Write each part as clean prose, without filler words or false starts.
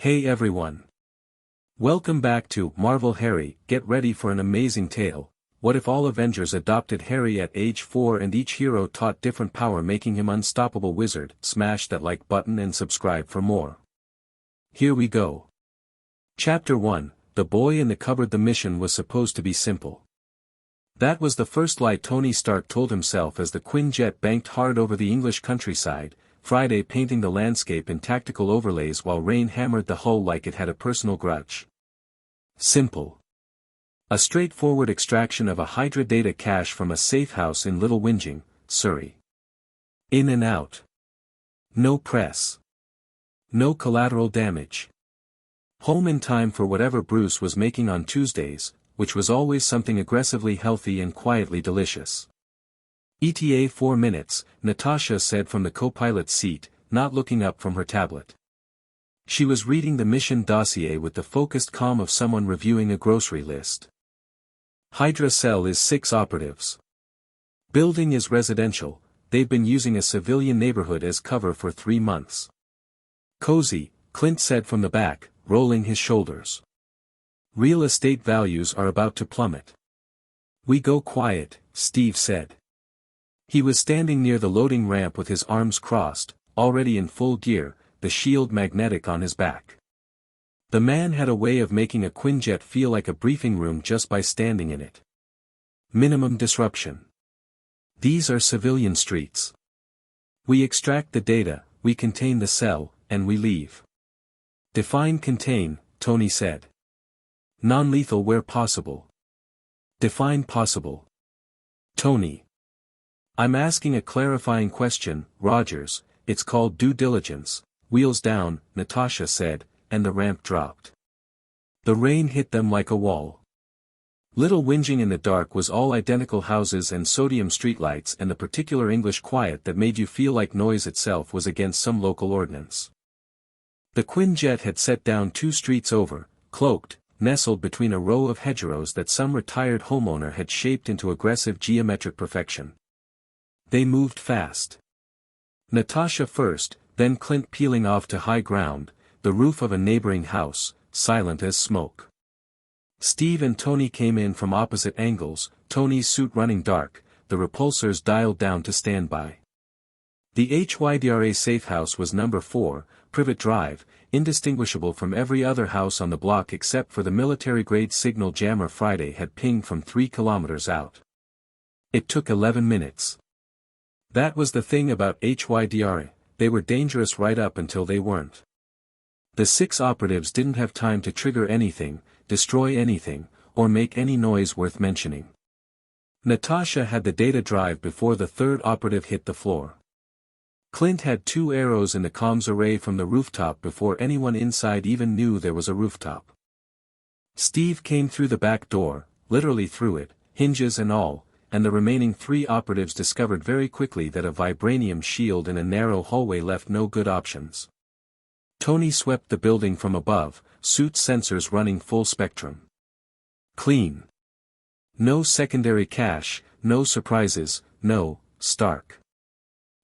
Hey everyone. Welcome back to Marvel Harry. Get ready for an amazing tale. What if all Avengers adopted Harry at age 4 and each hero taught different power, making him unstoppable wizard? Smash that like button and subscribe for more. Here we go. Chapter 1, The Boy in the Cupboard. The mission was supposed to be simple. That was the first lie Tony Stark told himself as the Quinjet banked hard over the English countryside, Friday painting the landscape in tactical overlays while rain hammered the hull like it had a personal grudge. Simple. A straightforward extraction of a Hydra data cache from a safehouse in Little Whinging, Surrey. In and out. No press. No collateral damage. Home in time for whatever Bruce was making on Tuesdays, which was always something aggressively healthy and quietly delicious. ETA 4 minutes, Natasha said from the co-pilot's seat, not looking up from her tablet. She was reading the mission dossier with the focused calm of someone reviewing a grocery list. Hydra cell is 6 operatives. Building is residential, they've been using a civilian neighborhood as cover for 3 months. Cozy, Clint said from the back, rolling his shoulders. Real estate values are about to plummet. We go quiet, Steve said. He was standing near the loading ramp with his arms crossed, already in full gear, the shield magnetic on his back. The man had a way of making a Quinjet feel like a briefing room just by standing in it. Minimum disruption. These are civilian streets. We extract the data, we contain the cell, and we leave. Define contain, Tony said. Non-lethal where possible. Define possible. Tony. I'm asking a clarifying question, Rogers. It's called due diligence. Wheels down, Natasha said, and the ramp dropped. The rain hit them like a wall. Little Whinging in the dark was all identical houses and sodium streetlights and the particular English quiet that made you feel like noise itself was against some local ordinance. The Quinjet had set down 2 streets over, cloaked, nestled between a row of hedgerows that some retired homeowner had shaped into aggressive geometric perfection. They moved fast. Natasha first, then Clint peeling off to high ground, the roof of a neighboring house, silent as smoke. Steve and Tony came in from opposite angles, Tony's suit running dark, the repulsors dialed down to standby. The HYDRA safehouse was number 4, Privet Drive, indistinguishable from every other house on the block except for the military-grade signal jammer Friday had pinged from 3 kilometers out. It took 11 minutes. That was the thing about HYDRA, they were dangerous right up until they weren't. The 6 operatives didn't have time to trigger anything, destroy anything, or make any noise worth mentioning. Natasha had the data drive before the 3rd operative hit the floor. Clint had 2 arrows in the comms array from the rooftop before anyone inside even knew there was a rooftop. Steve came through the back door, literally through it, hinges and all, and the remaining 3 operatives discovered very quickly that a vibranium shield in a narrow hallway left no good options. Tony swept the building from above, suit sensors running full spectrum. Clean. No secondary cache, no surprises, no, Stark.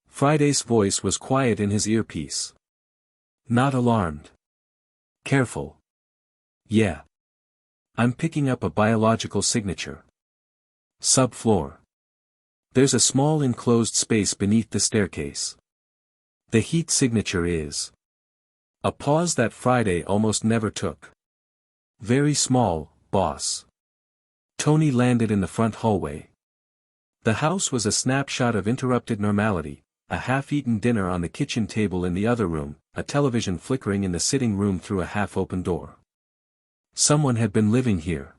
Friday's voice was quiet in his earpiece. Not alarmed. Careful. Yeah. I'm picking up a biological signature. Subfloor. There's a small enclosed space beneath the staircase. The heat signature is. A pause that Friday almost never took. Very small, boss. Tony landed in the front hallway. The house was a snapshot of interrupted normality, a half-eaten dinner on the kitchen table in the other room, a television flickering in the sitting room through a half-open door. Someone had been living here.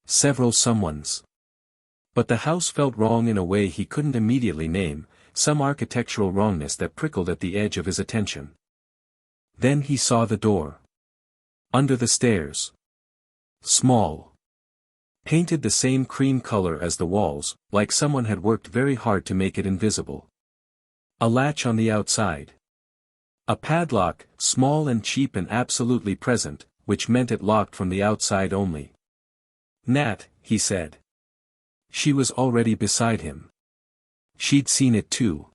Several someones. But the house felt wrong in a way he couldn't immediately name, some architectural wrongness that prickled at the edge of his attention. Then he saw the door. Under the stairs. Small. Painted the same cream color as the walls, like someone had worked very hard to make it invisible. A latch on the outside. A padlock, small and cheap and absolutely present, which meant it locked from the outside only. Nat, he said. She was already beside him. She'd seen it too.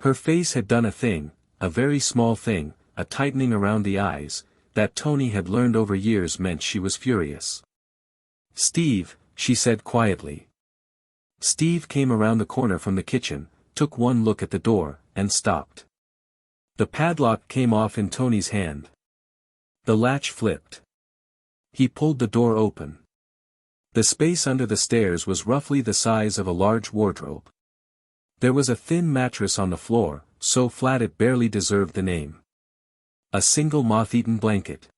Her face had done a thing, a very small thing, a tightening around the eyes, that Tony had learned over years meant she was furious. "Steve," she said quietly. Steve came around the corner from the kitchen, took one look at the door, and stopped. The padlock came off in Tony's hand. The latch flipped. He pulled the door open. The space under the stairs was roughly the size of a large wardrobe. There was a thin mattress on the floor, so flat it barely deserved the name. A single moth-eaten blanket.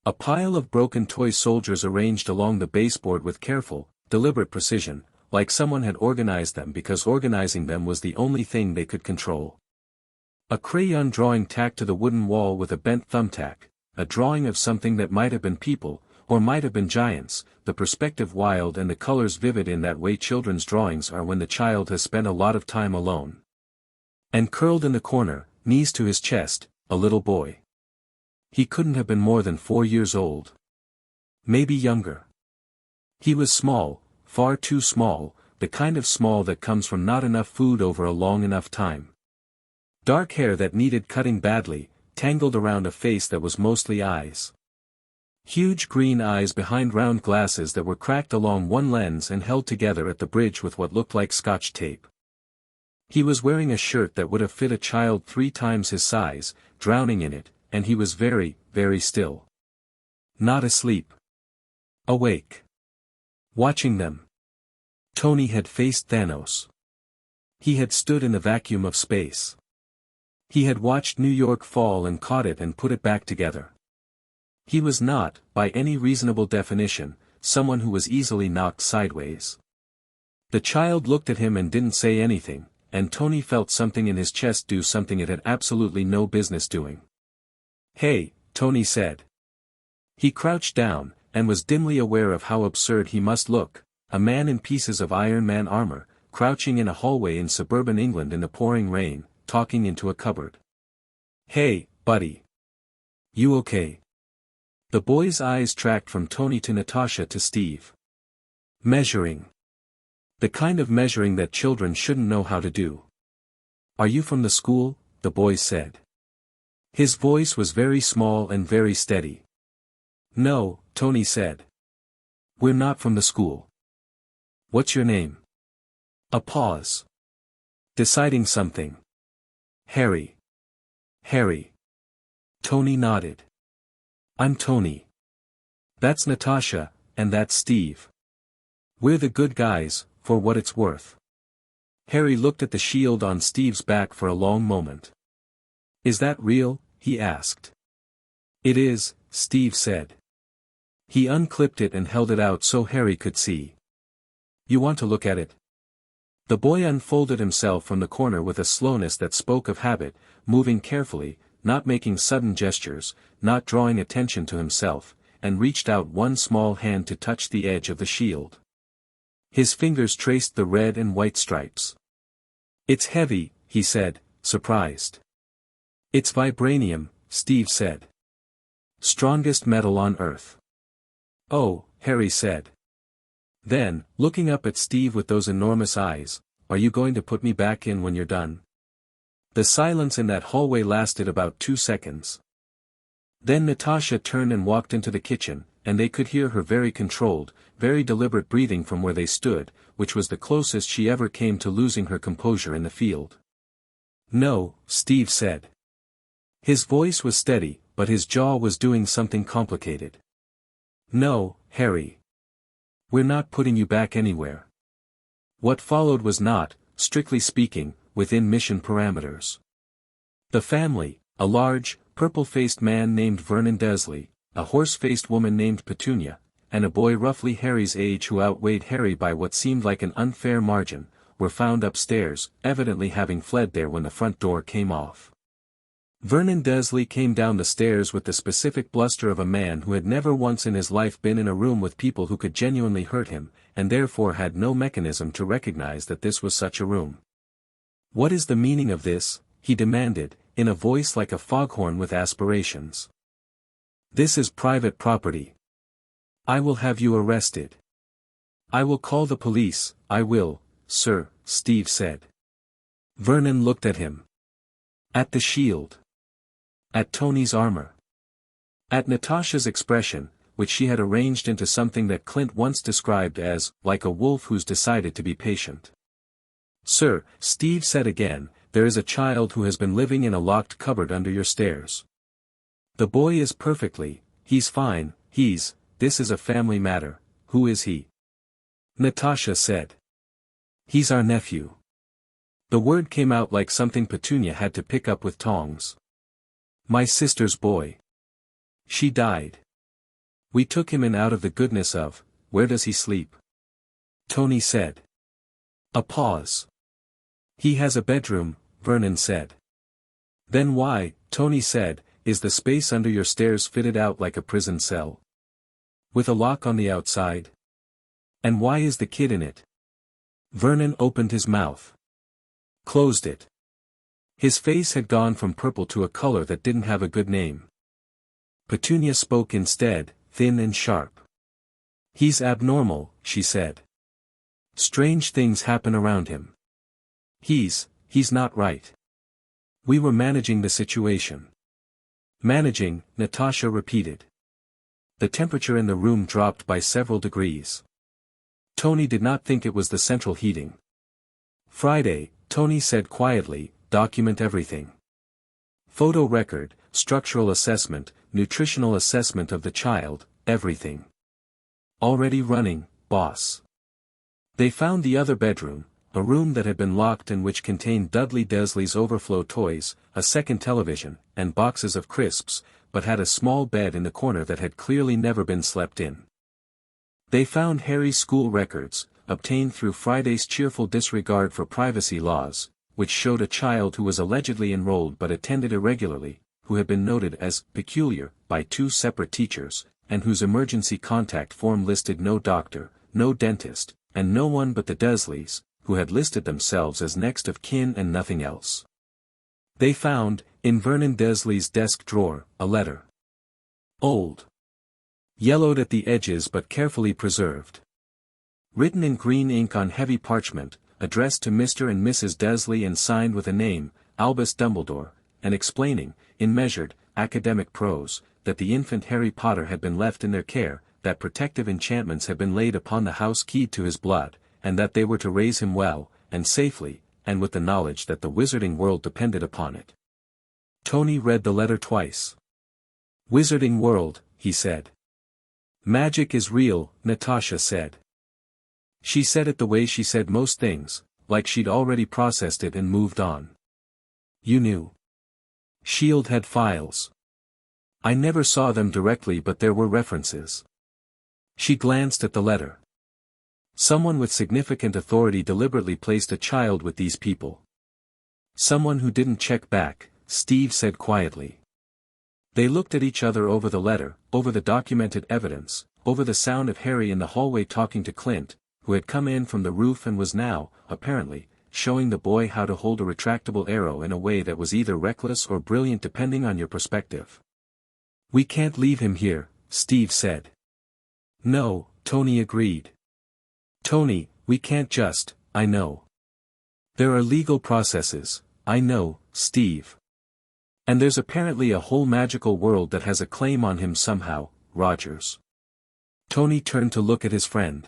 A pile of broken toy soldiers arranged along the baseboard with careful, deliberate precision, like someone had organized them because organizing them was the only thing they could control. A crayon drawing tacked to the wooden wall with a bent thumbtack, a drawing of something that might have been people, or might have been giants, the perspective wild and the colors vivid in that way children's drawings are when the child has spent a lot of time alone. And curled in the corner, knees to his chest, a little boy. He couldn't have been more than 4 years old. Maybe younger. He was small, far too small, the kind of small that comes from not enough food over a long enough time. Dark hair that needed cutting badly, tangled around a face that was mostly eyes. Huge green eyes behind round glasses that were cracked along one lens and held together at the bridge with what looked like Scotch tape. He was wearing a shirt that would have fit a child 3 times his size, drowning in it, and he was very, very still. Not asleep. Awake. Watching them. Tony had faced Thanos. He had stood in the vacuum of space. He had watched New York fall and caught it and put it back together. He was not, by any reasonable definition, someone who was easily knocked sideways. The child looked at him and didn't say anything, and Tony felt something in his chest do something it had absolutely no business doing. "Hey," Tony said. He crouched down, and was dimly aware of how absurd he must look, a man in pieces of Iron Man armor, crouching in a hallway in suburban England in the pouring rain, talking into a cupboard. "Hey, buddy. You okay?" The boy's eyes tracked from Tony to Natasha to Steve. Measuring. The kind of measuring that children shouldn't know how to do. "Are you from the school?" the boy said. His voice was very small and very steady. "No," Tony said. "We're not from the school." "What's your name?" A pause. Deciding something. "Harry." "Harry." Tony nodded. "I'm Tony. That's Natasha, and that's Steve. We're the good guys, for what it's worth." Harry looked at the shield on Steve's back for a long moment. "Is that real?" he asked. "It is," Steve said. He unclipped it and held it out so Harry could see. "You want to look at it?" The boy unfolded himself from the corner with a slowness that spoke of habit, moving carefully, not making sudden gestures, not drawing attention to himself, and reached out one small hand to touch the edge of the shield. His fingers traced the red and white stripes. "It's heavy," he said, surprised. "It's vibranium," Steve said. "Strongest metal on Earth." "Oh," Harry said. Then, looking up at Steve with those enormous eyes, "Are you going to put me back in when you're done?" The silence in that hallway lasted about 2 seconds. Then Natasha turned and walked into the kitchen, and they could hear her very controlled, very deliberate breathing from where they stood, which was the closest she ever came to losing her composure in the field. "No," Steve said. His voice was steady, but his jaw was doing something complicated. "No, Harry. We're not putting you back anywhere." What followed was not, strictly speaking, within mission parameters. The family, a large, purple-faced man named Vernon Desley, a horse-faced woman named Petunia, and a boy roughly Harry's age who outweighed Harry by what seemed like an unfair margin, were found upstairs, evidently having fled there when the front door came off. Vernon Desley came down the stairs with the specific bluster of a man who had never once in his life been in a room with people who could genuinely hurt him, and therefore had no mechanism to recognize that this was such a room. "What is the meaning of this?" he demanded, in a voice like a foghorn with aspirations. "This is private property. I will have you arrested." "I will call the police, I will, sir," Steve said. Vernon looked at him. At the shield. At Tony's armor. At Natasha's expression, which she had arranged into something that Clint once described as, like a wolf who's decided to be patient. "Sir," Steve said again, "there is a child who has been living in a locked cupboard under your stairs. The boy is he's fine, this is a family matter. Who is he?" Natasha said. "He's our nephew." The word came out like something Petunia had to pick up with tongs. "My sister's boy. She died. We took him in out of the goodness of, where does he sleep?" Tony said. A pause. "He has a bedroom," Vernon said. "Then why," Tony said, "is the space under your stairs fitted out like a prison cell? With a lock on the outside? And why is the kid in it?" Vernon opened his mouth. Closed it. His face had gone from purple to a color that didn't have a good name. Petunia spoke instead, thin and sharp. "He's abnormal," she said. "Strange things happen around him. He's not right. We were managing the situation." "Managing," Natasha repeated. The temperature in the room dropped by several degrees. Tony did not think it was the central heating. "Friday," Tony said quietly, "document everything. Photo record, structural assessment, nutritional assessment of the child, everything. Already running, boss." They found the other bedroom, a room that had been locked and which contained Dudley Desley's overflow toys, a second television, and boxes of crisps, but had a small bed in the corner that had clearly never been slept in. They found Harry's school records, obtained through Friday's cheerful disregard for privacy laws, which showed a child who was allegedly enrolled but attended irregularly, who had been noted as peculiar by 2 separate teachers, and whose emergency contact form listed no doctor, no dentist, and no one but the Desleys, who had listed themselves as next of kin and nothing else. They found, in Vernon Desley's desk drawer, a letter. Old. Yellowed at the edges but carefully preserved. Written in green ink on heavy parchment, addressed to Mr. and Mrs. Desley and signed with a name, Albus Dumbledore, and explaining, in measured, academic prose, that the infant Harry Potter had been left in their care, that protective enchantments had been laid upon the house keyed to his blood, and that they were to raise him well, and safely, and with the knowledge that the wizarding world depended upon it. Tony read the letter twice. "Wizarding world," he said. "Magic is real," Natasha said. She said it the way she said most things, like she'd already processed it and moved on. "You knew. S.H.I.E.L.D. had files. I never saw them directly but there were references." She glanced at the letter. Someone with significant authority deliberately placed a child with these people. "Someone who didn't check back," Steve said quietly. They looked at each other over the letter, over the documented evidence, over the sound of Harry in the hallway talking to Clint, who had come in from the roof and was now, apparently, showing the boy how to hold a retractable arrow in a way that was either reckless or brilliant depending on your perspective. "We can't leave him here," Steve said. "No," Tony agreed. "Tony, we can't just, I know. There are legal processes, I know, Steve. And there's apparently a whole magical world that has a claim on him somehow, Rogers." Tony turned to look at his friend.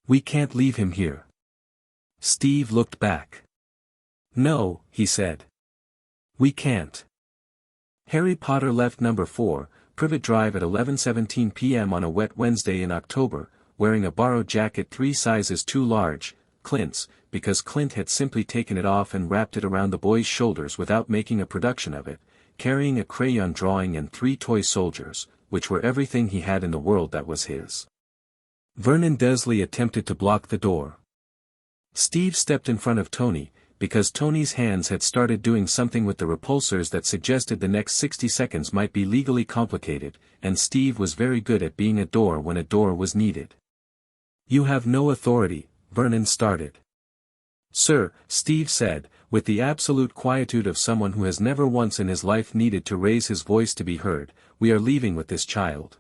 "We can't leave him here." Steve looked back. "No," he said. "We can't." Harry Potter left number 4, Privet Drive at 11:17 p.m. on a wet Wednesday in October, wearing a borrowed jacket 3 sizes too large, Clint's, because Clint had simply taken it off and wrapped it around the boy's shoulders without making a production of it, carrying a crayon drawing and 3 toy soldiers, which were everything he had in the world that was his. Vernon Desley attempted to block the door. Steve stepped in front of Tony, because Tony's hands had started doing something with the repulsors that suggested the next 60 seconds might be legally complicated, and Steve was very good at being a door when a door was needed. "You have no authority," Vernon started. "Sir," Steve said, with the absolute quietude of someone who has never once in his life needed to raise his voice to be heard, "we are leaving with this child.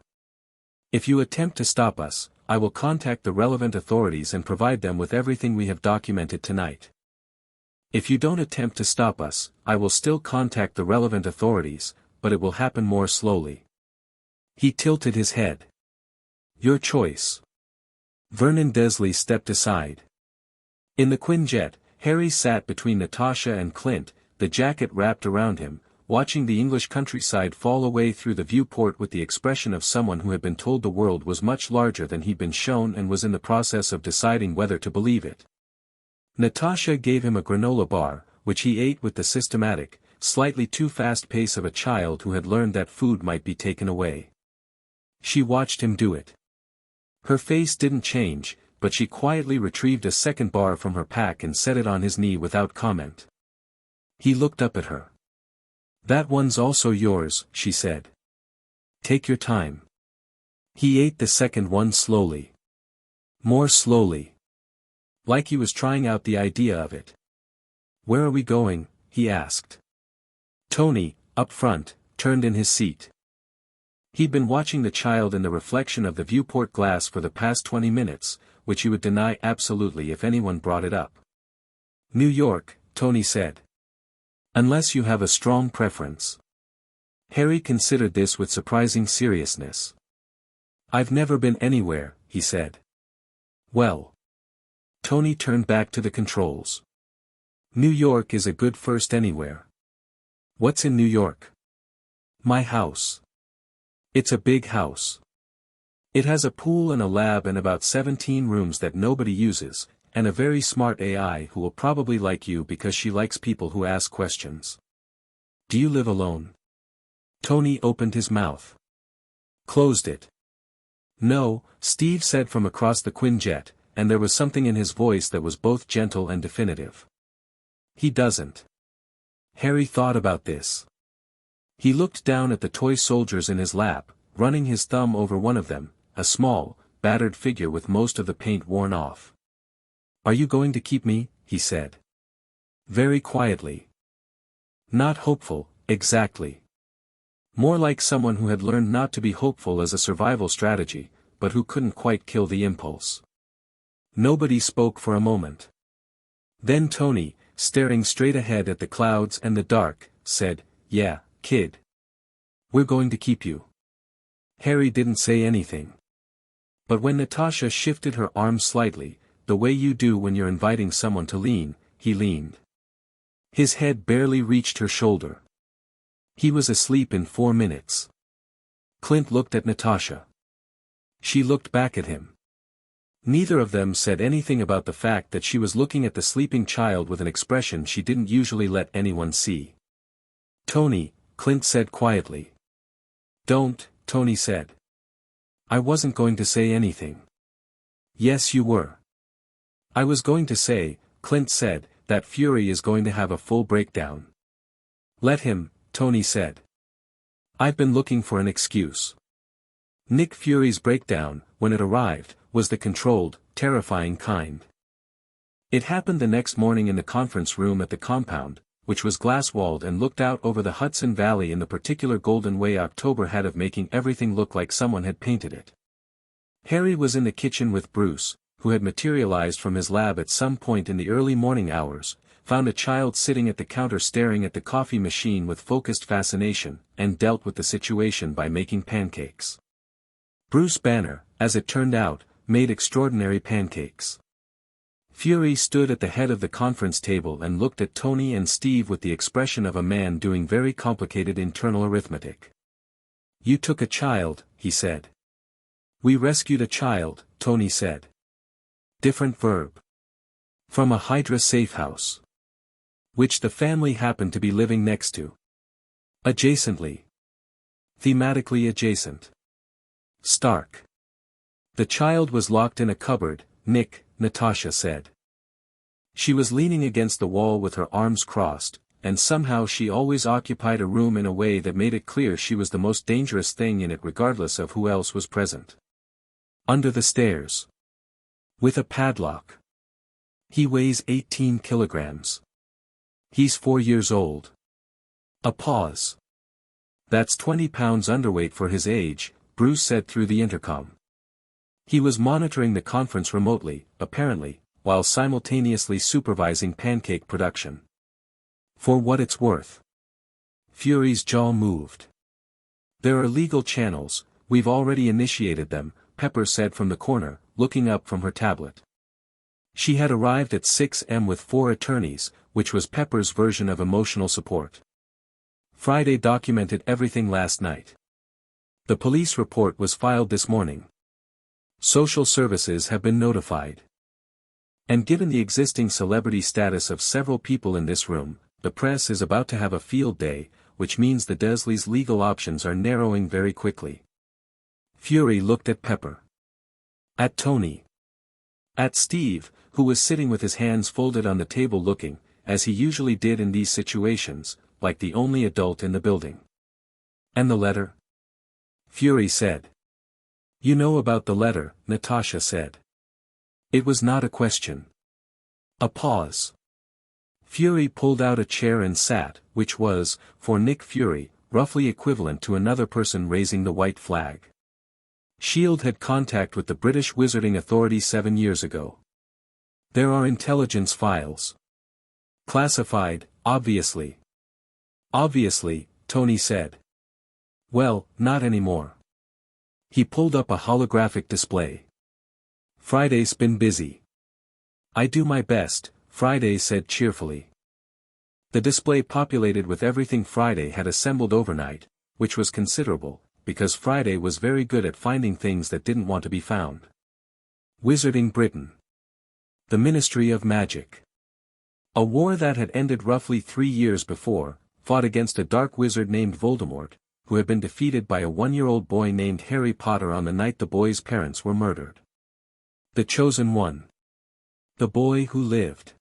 If you attempt to stop us, I will contact the relevant authorities and provide them with everything we have documented tonight. If you don't attempt to stop us, I will still contact the relevant authorities, but it will happen more slowly. He tilted his head. Your choice. Vernon Desley stepped aside. In the Quinjet, Harry sat between Natasha and Clint, the jacket wrapped around him, watching the English countryside fall away through the viewport with the expression of someone who had been told the world was much larger than he'd been shown and was in the process of deciding whether to believe it. Natasha gave him a granola bar, which he ate with the systematic, slightly too fast pace of a child who had learned that food might be taken away. She watched him do it. Her face didn't change, but she quietly retrieved a second bar from her pack and set it on his knee without comment. He looked up at her. That one's also yours, she said. Take your time. He ate the second one slowly. More slowly. Like he was trying out the idea of it. Where are we going? He asked. Tony, up front, turned in his seat. He'd been watching the child in the reflection of the viewport glass for the past 20 minutes, which he would deny absolutely if anyone brought it up. New York, Tony said. Unless you have a strong preference. Harry considered this with surprising seriousness. I've never been anywhere, he said. Well. Tony turned back to the controls. New York is a good first anywhere. What's in New York? My house. It's a big house. It has a pool and a lab and about 17 rooms that nobody uses, and a very smart AI who will probably like you because she likes people who ask questions. Do you live alone? Tony opened his mouth. Closed it. No, Steve said from across the Quinjet, and there was something in his voice that was both gentle and definitive. He doesn't. Harry thought about this. He looked down at the toy soldiers in his lap, running his thumb over one of them, a small, battered figure with most of the paint worn off. Are you going to keep me? He said. Very quietly. Not hopeful, exactly. More like someone who had learned not to be hopeful as a survival strategy, but who couldn't quite kill the impulse. Nobody spoke for a moment. Then Tony, staring straight ahead at the clouds and the dark, said, Yeah, kid. We're going to keep you. Harry didn't say anything. But when Natasha shifted her arm slightly, the way you do when you're inviting someone to lean, he leaned. His head barely reached her shoulder. He was asleep in 4 minutes. Clint looked at Natasha. She looked back at him. Neither of them said anything about the fact that she was looking at the sleeping child with an expression she didn't usually let anyone see. Tony, Clint said quietly. Don't, Tony said. I wasn't going to say anything. Yes, you were. I was going to say, Clint said, that Fury is going to have a full breakdown. Let him, Tony said. I've been looking for an excuse. Nick Fury's breakdown, when it arrived, was the controlled, terrifying kind. It happened the next morning in the conference room at the compound, which was glass-walled and looked out over the Hudson Valley in the particular golden way October had of making everything look like someone had painted it. Harry was in the kitchen with Bruce, who had materialized from his lab at some point in the early morning hours, found a child sitting at the counter staring at the coffee machine with focused fascination, and dealt with the situation by making pancakes. Bruce Banner, as it turned out, made extraordinary pancakes. Fury stood at the head of the conference table and looked at Tony and Steve with the expression of a man doing very complicated internal arithmetic. You took a child, he said. We rescued a child, Tony said. Different verb. From a Hydra safehouse. Which the family happened to be living next to. Adjacently. Thematically adjacent. Stark. The child was locked in a cupboard, Nick, Natasha said. She was leaning against the wall with her arms crossed, and somehow she always occupied a room in a way that made it clear she was the most dangerous thing in it regardless of who else was present. Under the stairs. With a padlock. He weighs 18 kilograms. He's 4 years old. A pause. That's 20 pounds underweight for his age, Bruce said through the intercom. He was monitoring the conference remotely, apparently, while simultaneously supervising pancake production. For what it's worth. Fury's jaw moved. There are legal channels, we've already initiated them, Pepper said from the corner, looking up from her tablet. She had arrived at 6 a.m. with 4 attorneys, which was Pepper's version of emotional support. Friday documented everything last night. The police report was filed this morning. Social services have been notified. And given the existing celebrity status of several people in this room, the press is about to have a field day, which means the Desleys' legal options are narrowing very quickly. Fury looked at Pepper. At Tony. At Steve, who was sitting with his hands folded on the table looking, as he usually did in these situations, like the only adult in the building. And the letter? Fury said. You know about the letter, Natasha said. It was not a question. A pause. Fury pulled out a chair and sat, which was, for Nick Fury, roughly equivalent to another person raising the white flag. S.H.I.E.L.D. had contact with the British Wizarding Authority 7 years ago. There are intelligence files. Classified, obviously. Obviously, Tony said. Well, not anymore. He pulled up a holographic display. Friday's been busy. I do my best, Friday said cheerfully. The display populated with everything Friday had assembled overnight, which was considerable, because Friday was very good at finding things that didn't want to be found. Wizarding Britain. The Ministry of Magic. A war that had ended roughly 3 years before, fought against a dark wizard named Voldemort, who had been defeated by a 1-year-old boy named Harry Potter on the night the boy's parents were murdered. The Chosen One. The boy who lived.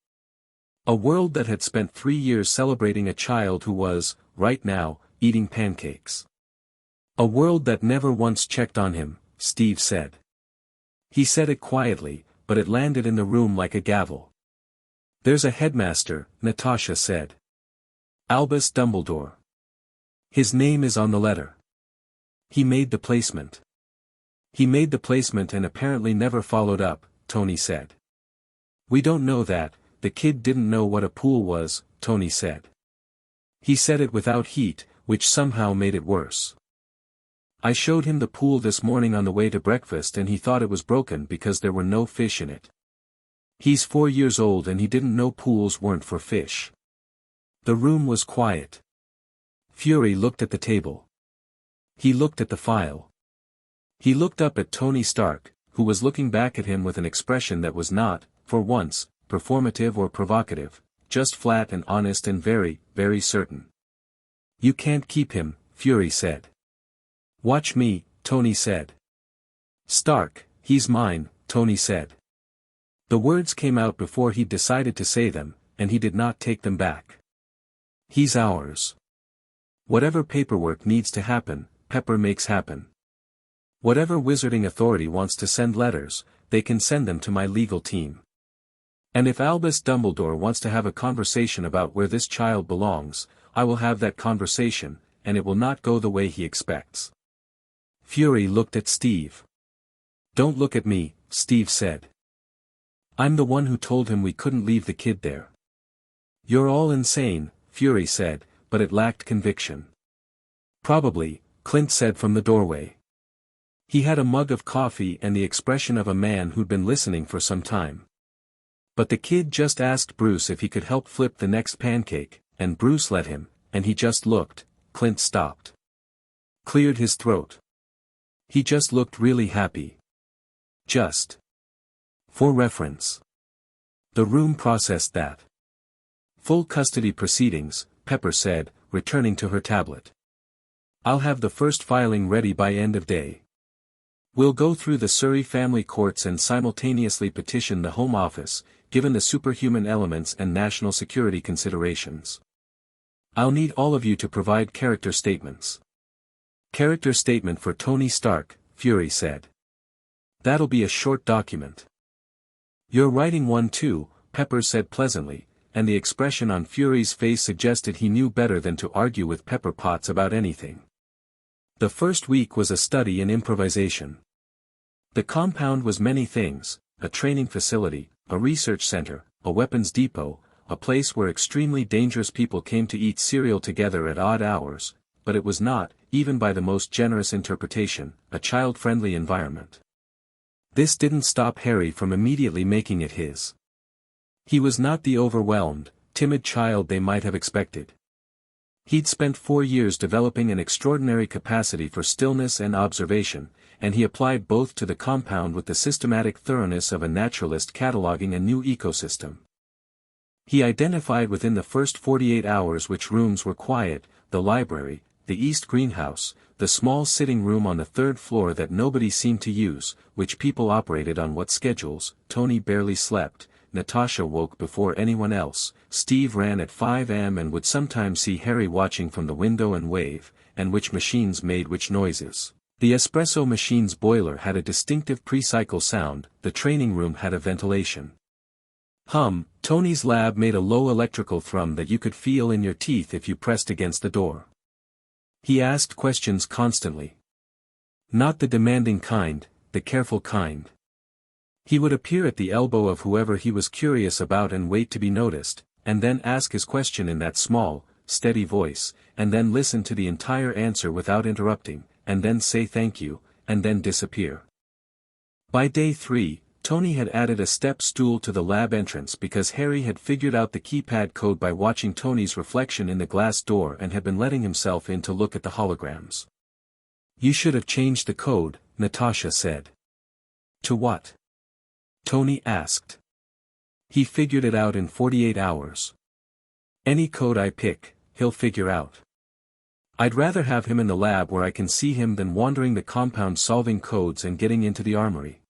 A world that had spent 3 years celebrating a child who was, right now, eating pancakes. A world that never once checked on him, Steve said. He said it quietly, but it landed in the room like a gavel. There's a headmaster, Natasha said. Albus Dumbledore. His name is on the letter. He made the placement. He made the placement and apparently never followed up, Tony said. We don't know that, the kid didn't know what a pool was, Tony said. He said it without heat, which somehow made it worse. I showed him the pool this morning on the way to breakfast and he thought it was broken because there were no fish in it. He's 4 years old and he didn't know pools weren't for fish. The room was quiet. Fury looked at the table. He looked at the file. He looked up at Tony Stark, who was looking back at him with an expression that was not, for once, performative or provocative, just flat and honest and very, very certain. You can't keep him, Fury said. Watch me, Tony said. Stark, he's mine, Tony said. The words came out before he'd decided to say them, and he did not take them back. He's ours. Whatever paperwork needs to happen, Pepper makes happen. Whatever Wizarding Authority wants to send letters, they can send them to my legal team. And if Albus Dumbledore wants to have a conversation about where this child belongs, I will have that conversation, and it will not go the way he expects. Fury looked at Steve. Don't look at me, Steve said. I'm the one who told him we couldn't leave the kid there. You're all insane, Fury said, but it lacked conviction. Probably, Clint said from the doorway. He had a mug of coffee and the expression of a man who'd been listening for some time. But the kid just asked Bruce if he could help flip the next pancake, and Bruce let him, and he just looked. Clint stopped. Cleared his throat. He just looked really happy. Just. For reference. The room processed that. Full custody proceedings, Pepper said, returning to her tablet. I'll have the first filing ready by end of day. We'll go through the Surrey family courts and simultaneously petition the Home Office, given the superhuman elements and national security considerations. I'll need all of you to provide character statements. Character statement for Tony Stark, Fury said. That'll be a short document. You're writing one too, Pepper said pleasantly, and the expression on Fury's face suggested he knew better than to argue with Pepper Potts about anything. The first week was a study in improvisation. The compound was many things, a training facility, a research center, a weapons depot, a place where extremely dangerous people came to eat cereal together at odd hours, but it was not, even by the most generous interpretation, a child-friendly environment. This didn't stop Harry from immediately making it his. He was not the overwhelmed, timid child they might have expected. He'd spent 4 years developing an extraordinary capacity for stillness and observation, and he applied both to the compound with the systematic thoroughness of a naturalist cataloging a new ecosystem. He identified within the first 48 hours which rooms were quiet: the library, the east greenhouse, the small sitting room on the 3rd floor that nobody seemed to use, which people operated on what schedules. Tony barely slept, Natasha woke before anyone else, Steve ran at 5 am and would sometimes see Harry watching from the window and wave, and which machines made which noises. The espresso machine's boiler had a distinctive pre-cycle sound, the training room had a ventilation hum, Tony's lab made a low electrical thrum that you could feel in your teeth if you pressed against the door. He asked questions constantly. Not the demanding kind, the careful kind. He would appear at the elbow of whoever he was curious about and wait to be noticed, and then ask his question in that small, steady voice, and then listen to the entire answer without interrupting, and then say thank you, and then disappear. By day 3, Tony had added a step stool to the lab entrance because Harry had figured out the keypad code by watching Tony's reflection in the glass door and had been letting himself in to look at the holograms. You should have changed the code, Natasha said. To what? Tony asked. He figured it out in 48 hours. Any code I pick, he'll figure out. I'd rather have him in the lab where I can see him than wandering the compound solving codes and getting into the armory.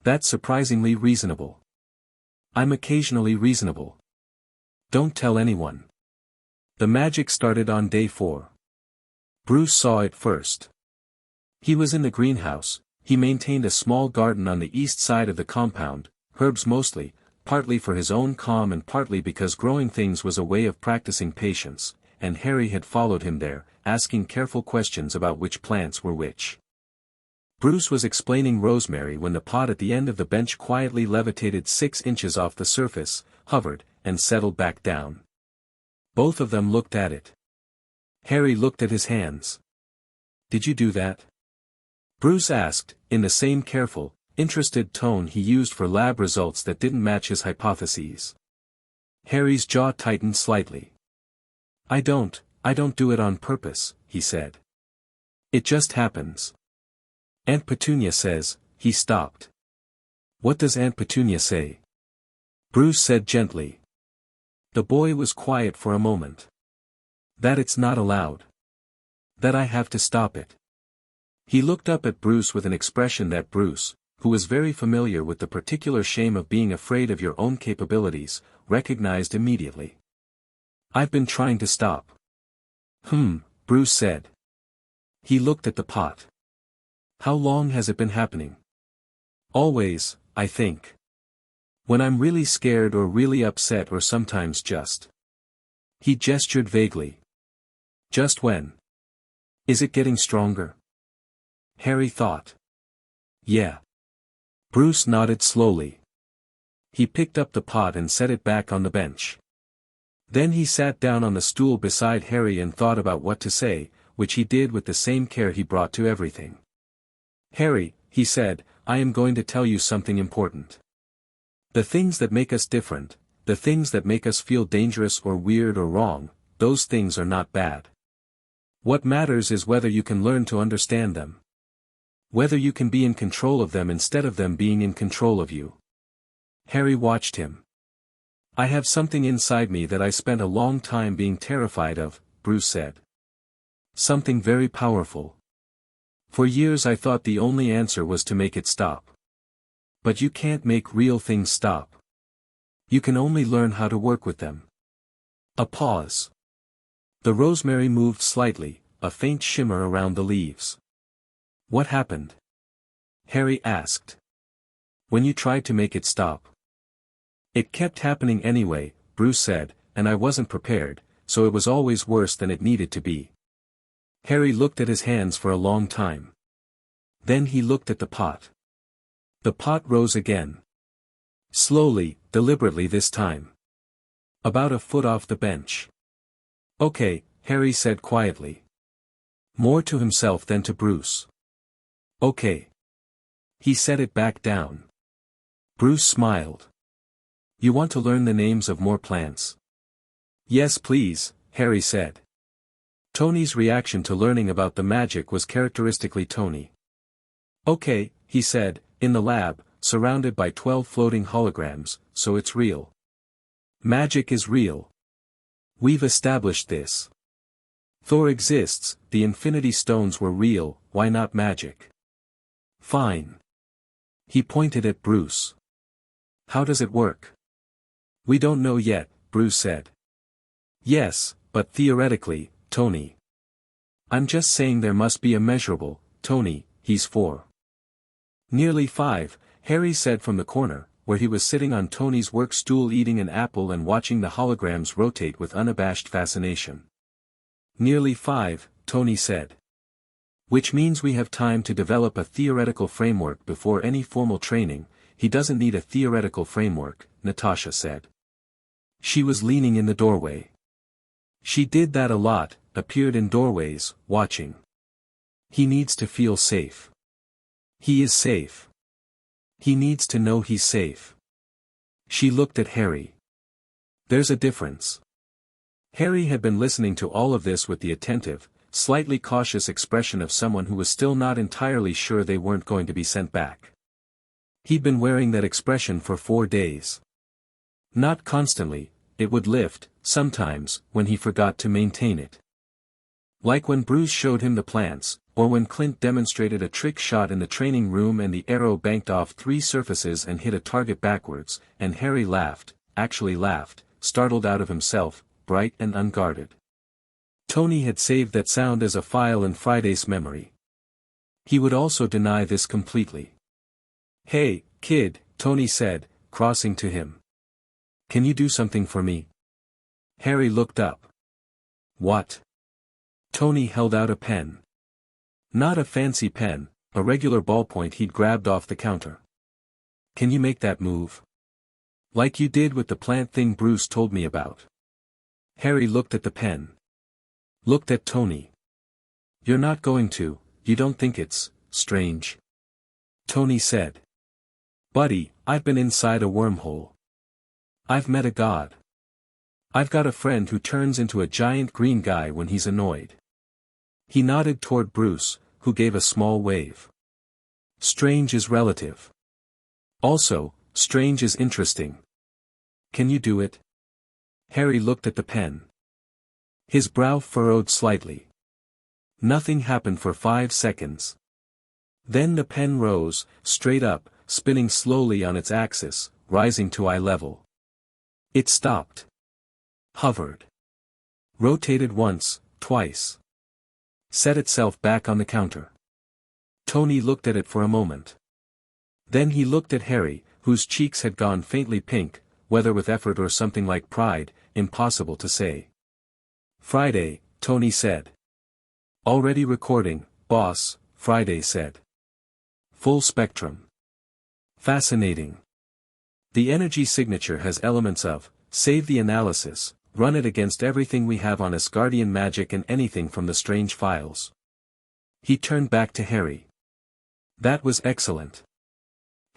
That's surprisingly reasonable. I'm occasionally reasonable. Don't tell anyone. The magic started on day 4. Bruce saw it first. He was in the greenhouse. He maintained a small garden on the east side of the compound, herbs mostly, partly for his own calm and partly because growing things was a way of practicing patience, and Harry had followed him there, asking careful questions about which plants were which. Bruce was explaining rosemary when the pot at the end of the bench quietly levitated 6 inches off the surface, hovered, and settled back down. Both of them looked at it. Harry looked at his hands. Did you do that? Bruce asked, in the same careful, interested tone he used for lab results that didn't match his hypotheses. Harry's jaw tightened slightly. I don't do it on purpose, he said. It just happens. Aunt Petunia says. He stopped. What does Aunt Petunia say? Bruce said gently. The boy was quiet for a moment. That it's not allowed. That I have to stop it. He looked up at Bruce with an expression that Bruce, who was very familiar with the particular shame of being afraid of your own capabilities, recognized immediately. I've been trying to stop. Bruce said. He looked at the pot. How long has it been happening? Always, I think. When I'm really scared or really upset or sometimes just. He gestured vaguely. Just when? Is it getting stronger? Harry thought. Yeah. Bruce nodded slowly. He picked up the pot and set it back on the bench. Then he sat down on the stool beside Harry and thought about what to say, which he did with the same care he brought to everything. Harry, he said, I am going to tell you something important. The things that make us different, the things that make us feel dangerous or weird or wrong, those things are not bad. What matters is whether you can learn to understand them. Whether you can be in control of them instead of them being in control of you. Harry watched him. I have something inside me that I spent a long time being terrified of, Bruce said. Something very powerful. For years I thought the only answer was to make it stop. But you can't make real things stop. You can only learn how to work with them. A pause. The rosemary moved slightly, a faint shimmer around the leaves. What happened? Harry asked. When you tried to make it stop. It kept happening anyway, Bruce said, and I wasn't prepared, so it was always worse than it needed to be. Harry looked at his hands for a long time. Then he looked at the pot. The pot rose again. Slowly, deliberately this time. About a foot off the bench. Okay, Harry said quietly. More to himself than to Bruce. Okay. He set it back down. Bruce smiled. You want to learn the names of more plants? Yes please, Harry said. Tony's reaction to learning about the magic was characteristically Tony. Okay, he said, in the lab, surrounded by 12 floating holograms, so it's real. Magic is real. We've established this. Thor exists, the Infinity Stones were real, why not magic? Fine. He pointed at Bruce. How does it work? We don't know yet, Bruce said. Yes, but theoretically, Tony. I'm just saying there must be a measurable, Tony, he's 4. Nearly 5, Harry said from the corner, where he was sitting on Tony's work stool eating an apple and watching the holograms rotate with unabashed fascination. Nearly 5, Tony said. Which means we have time to develop a theoretical framework before any formal training. He doesn't need a theoretical framework, Natasha said. She was leaning in the doorway. She did that a lot, appeared in doorways, watching. He needs to feel safe. He is safe. He needs to know he's safe. She looked at Harry. There's a difference. Harry had been listening to all of this with the attentive, slightly cautious expression of someone who was still not entirely sure they weren't going to be sent back. He'd been wearing that expression for 4 days. Not constantly, it would lift, sometimes, when he forgot to maintain it. Like when Bruce showed him the plants, or when Clint demonstrated a trick shot in the training room and the arrow banked off 3 surfaces and hit a target backwards, and Harry laughed, actually laughed, startled out of himself, bright and unguarded. Tony had saved that sound as a file in Friday's memory. He would also deny this completely. Hey, kid, Tony said, crossing to him. Can you do something for me? Harry looked up. What? Tony held out a pen. Not a fancy pen, a regular ballpoint he'd grabbed off the counter. Can you make that move? Like you did with the plant thing Bruce told me about. Harry looked at the pen. Looked at Tony. You're not going to, you don't think it's strange? Tony said. Buddy, I've been inside a wormhole. I've met a god. I've got a friend who turns into a giant green guy when he's annoyed. He nodded toward Bruce, who gave a small wave. Strange is relative. Also, strange is interesting. Can you do it? Harry looked at the pen. His brow furrowed slightly. Nothing happened for 5 seconds. Then the pen rose, straight up, spinning slowly on its axis, rising to eye level. It stopped. Hovered. Rotated once, twice. Set itself back on the counter. Tony looked at it for a moment. Then he looked at Harry, whose cheeks had gone faintly pink, whether with effort or something like pride, impossible to say. Friday, Tony said. Already recording, boss, Friday said. Full spectrum. Fascinating. The energy signature has elements of, save the analysis, run it against everything we have on Asgardian magic and anything from the strange files. He turned back to Harry. That was excellent.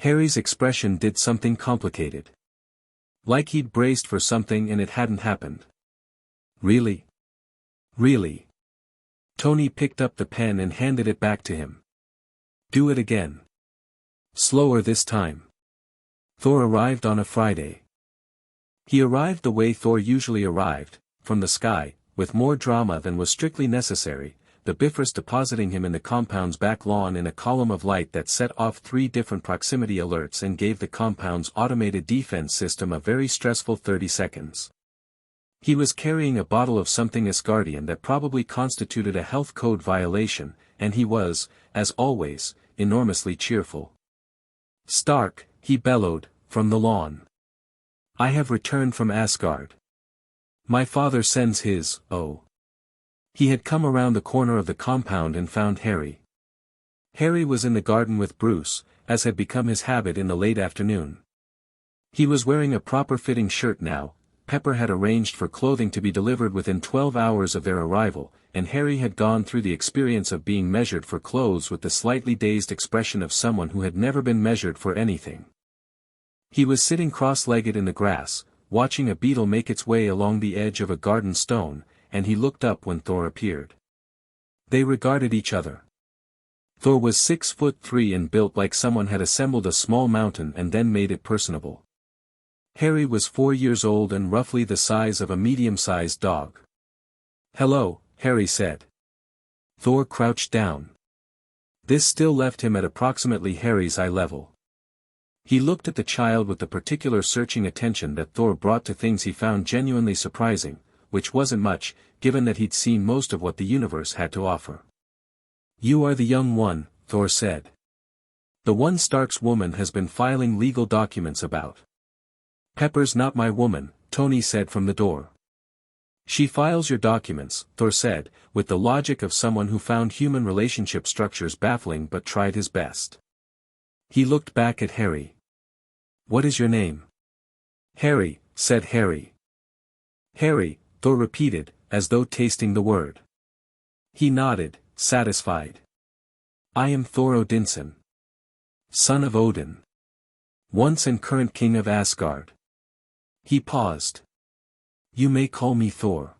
Harry's expression did something complicated. Like he'd braced for something and it hadn't happened. Really? Really? Tony picked up the pen and handed it back to him. Do it again. Slower this time. Thor arrived on a Friday. He arrived the way Thor usually arrived, from the sky, with more drama than was strictly necessary, the Bifrost depositing him in the compound's back lawn in a column of light that set off 3 different proximity alerts and gave the compound's automated defense system a very stressful 30 seconds. He was carrying a bottle of something Asgardian that probably constituted a health code violation, and he was, as always, enormously cheerful. Stark, he bellowed, from the lawn. I have returned from Asgard. My father sends his, oh. He had come around the corner of the compound and found Harry. Harry was in the garden with Bruce, as had become his habit in the late afternoon. He was wearing a proper-fitting shirt now, Pepper had arranged for clothing to be delivered within 12 hours of their arrival, and Harry had gone through the experience of being measured for clothes with the slightly dazed expression of someone who had never been measured for anything. He was sitting cross-legged in the grass, watching a beetle make its way along the edge of a garden stone, and he looked up when Thor appeared. They regarded each other. Thor was 6'3" and built like someone had assembled a small mountain and then made it personable. Harry was 4 years old and roughly the size of a medium-sized dog. "Hello," Harry said. Thor crouched down. This still left him at approximately Harry's eye level. He looked at the child with the particular searching attention that Thor brought to things he found genuinely surprising, which wasn't much, given that he'd seen most of what the universe had to offer. "You are the young one," Thor said. "The one Stark's woman has been filing legal documents about." "Pepper's not my woman," Tony said from the door. "She files your documents," Thor said, with the logic of someone who found human relationship structures baffling but tried his best. He looked back at Harry. "What is your name?" "Harry," said Harry. "Harry," Thor repeated, as though tasting the word. He nodded, satisfied. "I am Thor Odinson, son of Odin, once and current king of Asgard." He paused. "You may call me Thor."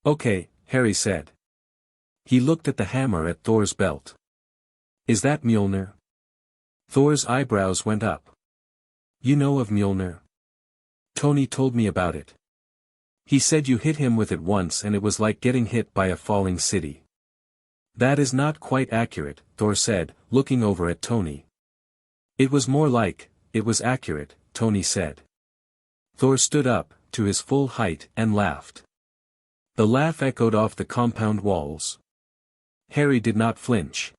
"Okay," Harry said. He looked at the hammer at Thor's belt. "Is that Mjolnir?" Thor's eyebrows went up. "You know of Mjolnir? Tony told me about it. He said you hit him with it once and it was like getting hit by a falling city." "That is not quite accurate," Thor said, looking over at Tony. "It was more like, it was accurate," Tony said. Thor stood up, to his full height, and laughed. The laugh echoed off the compound walls. Harry did not flinch.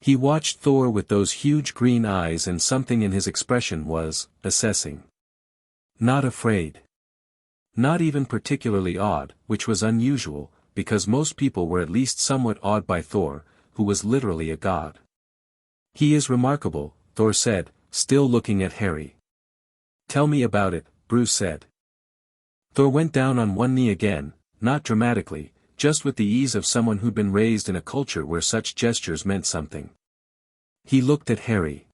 He watched Thor with those huge green eyes and something in his expression was, assessing. Not afraid. Not even particularly awed, which was unusual, because most people were at least somewhat awed by Thor, who was literally a god. "He is remarkable," Thor said, still looking at Harry. "Tell me about it," Bruce said. Thor went down on one knee again, not dramatically, just with the ease of someone who'd been raised in a culture where such gestures meant something. He looked at Harry.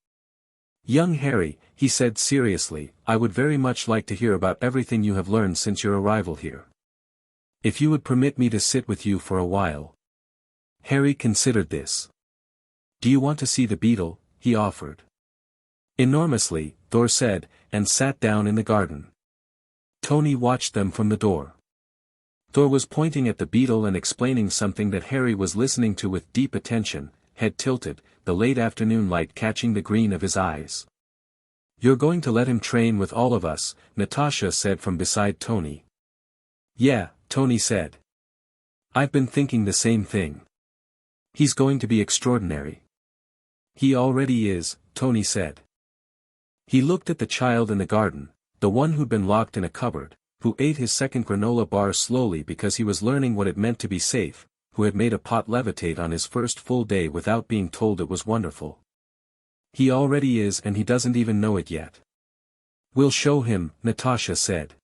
"Young Harry," he said seriously, "I would very much like to hear about everything you have learned since your arrival here. If you would permit me to sit with you for a while." Harry considered this. "Do you want to see the beetle?" he offered. "Enormously," Thor said, and sat down in the garden. Tony watched them from the door. Thor was pointing at the beetle and explaining something that Harry was listening to with deep attention, head tilted, the late afternoon light catching the green of his eyes. "You're going to let him train with all of us," Natasha said from beside Tony. "Yeah," Tony said. "I've been thinking the same thing. He's going to be extraordinary." "He already is," Tony said. He looked at the child in the garden, the one who'd been locked in a cupboard, who ate his second granola bar slowly because he was learning what it meant to be safe, who had made a pot levitate on his first full day without being told it was wonderful. "He already is and he doesn't even know it yet." "We'll show him," Natasha said.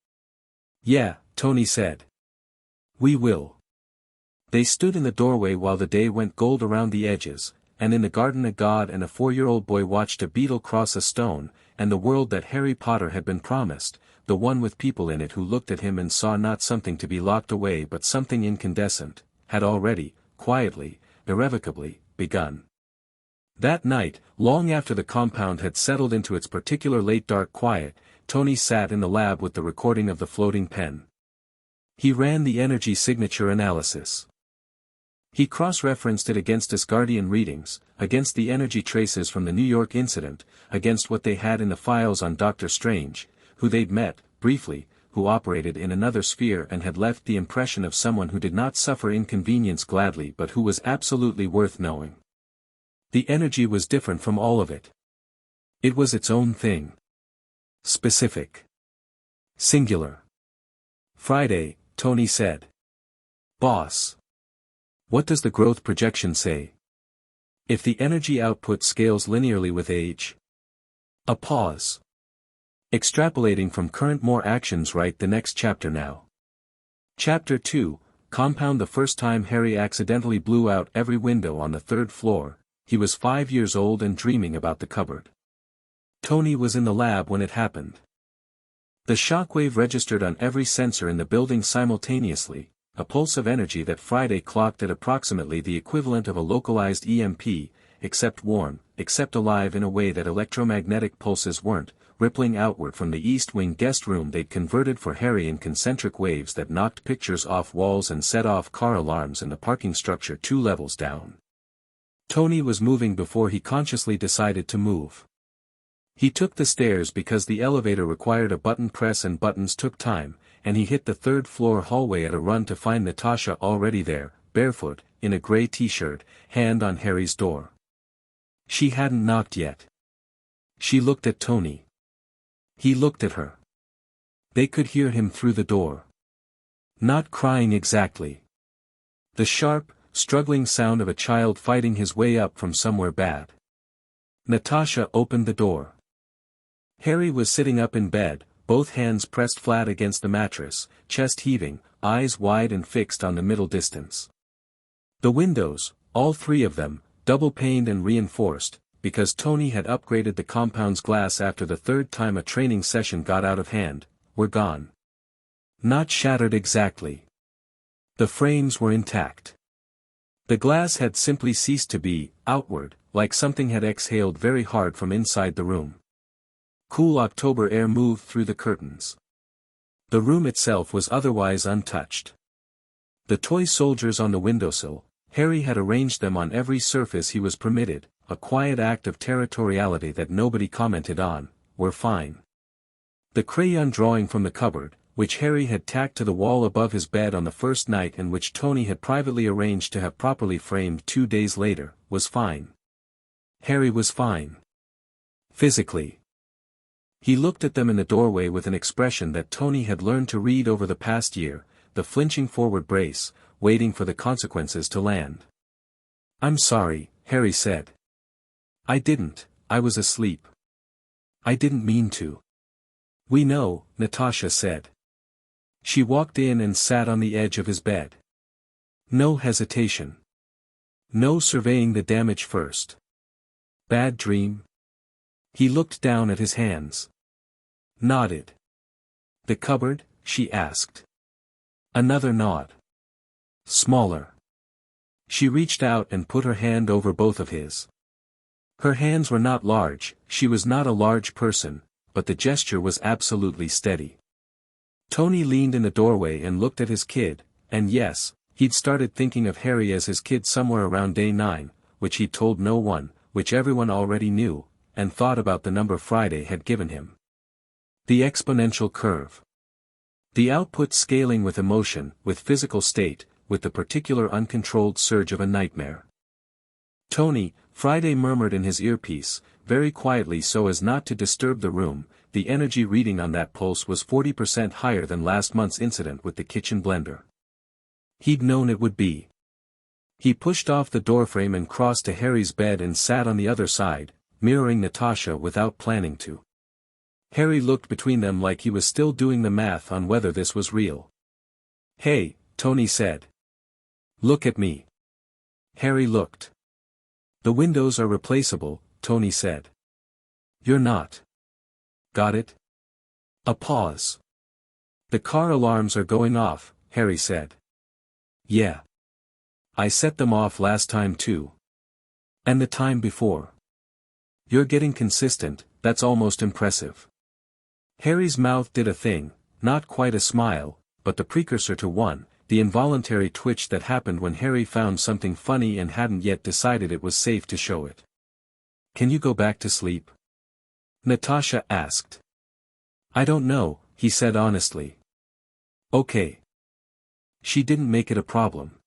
"Yeah," Tony said. "We will." They stood in the doorway while the day went gold around the edges, and in the garden a god and a 4-year-old boy watched a beetle cross a stone, and the world that Harry Potter had been promised, the one with people in it who looked at him and saw not something to be locked away but something incandescent, had already, quietly, irrevocably, begun. That night, long after the compound had settled into its particular late dark quiet, Tony sat in the lab with the recording of the floating pen. He ran the energy signature analysis. He cross-referenced it against Asgardian readings, against the energy traces from the New York incident, against what they had in the files on Dr. Strange, who they'd met, briefly, who operated in another sphere and had left the impression of someone who did not suffer inconvenience gladly but who was absolutely worth knowing. The energy was different from all of it. It was its own thing. Specific. Singular. "Friday," Tony said. "Boss. What does the growth projection say? If the energy output scales linearly with age?" A pause. Extrapolating from current more actions. Write the next chapter now. Chapter 2, Compound. The first time Harry accidentally blew out every window on the third floor, he was 5 years old and dreaming about the cupboard. Tony was in the lab when it happened. The shockwave registered on every sensor in the building simultaneously, a pulse of energy that Friday clocked at approximately the equivalent of a localized EMP, except warm, except alive in a way that electromagnetic pulses weren't, rippling outward from the East Wing guest room they'd converted for Harry in concentric waves that knocked pictures off walls and set off car alarms in the parking structure 2 levels down. Tony was moving before he consciously decided to move. He took the stairs because the elevator required a button press and buttons took time, and he hit the third-floor hallway at a run to find Natasha already there, barefoot, in a gray t-shirt, hand on Harry's door. She hadn't knocked yet. She looked at Tony. He looked at her. They could hear him through the door. Not crying exactly. The sharp, struggling sound of a child fighting his way up from somewhere bad. Natasha opened the door. Harry was sitting up in bed, both hands pressed flat against the mattress, chest heaving, eyes wide and fixed on the middle distance. The windows, all 3 of them, double-paned and reinforced, because Tony had upgraded the compound's glass after the 3rd time a training session got out of hand, were gone. Not shattered exactly. The frames were intact. The glass had simply ceased to be, outward, like something had exhaled very hard from inside the room. Cool October air moved through the curtains. The room itself was otherwise untouched. The toy soldiers on the windowsill, Harry had arranged them on every surface he was permitted, a quiet act of territoriality that nobody commented on, were fine. The crayon drawing from the cupboard, which Harry had tacked to the wall above his bed on the first night and which Tony had privately arranged to have properly framed 2 days later, was fine. Harry was fine. Physically. He looked at them in the doorway with an expression that Tony had learned to read over the past year, the flinching forward brace, waiting for the consequences to land. "I'm sorry," Harry said. "I was asleep. I didn't mean to." "We know," Natasha said. She walked in and sat on the edge of his bed. No hesitation. No surveying the damage first. Bad dream? He looked down at his hands. Nodded. "The cupboard?" she asked. Another nod. "Smaller." She reached out and put her hand over both of his. Her hands were not large, she was not a large person, but the gesture was absolutely steady. Tony leaned in the doorway and looked at his kid, and yes, he'd started thinking of Harry as his kid somewhere around day 9, which he'd told no one, which everyone already knew, and thought about the number Friday had given him. The exponential curve. The output scaling with emotion, with physical state, with the particular uncontrolled surge of a nightmare. "Tony," Friday murmured in his earpiece, very quietly so as not to disturb the room, the energy reading on that pulse was 40% higher than last month's incident with the kitchen blender. He'd known it would be. He pushed off the doorframe and crossed to Harry's bed and sat on the other side, mirroring Natasha without planning to. Harry looked between them like he was still doing the math on whether this was real. "Hey," Tony said. "Look at me." Harry looked. "The windows are replaceable," Tony said. "You're not. Got it?" A pause. "The car alarms are going off," Harry said. "Yeah. I set them off last time too. And the time before. You're getting consistent, that's almost impressive." Harry's mouth did a thing, not quite a smile, but the precursor to one, the involuntary twitch that happened when Harry found something funny and hadn't yet decided it was safe to show it. "Can you go back to sleep?" Natasha asked. "I don't know," he said honestly. "Okay." She didn't make it a problem.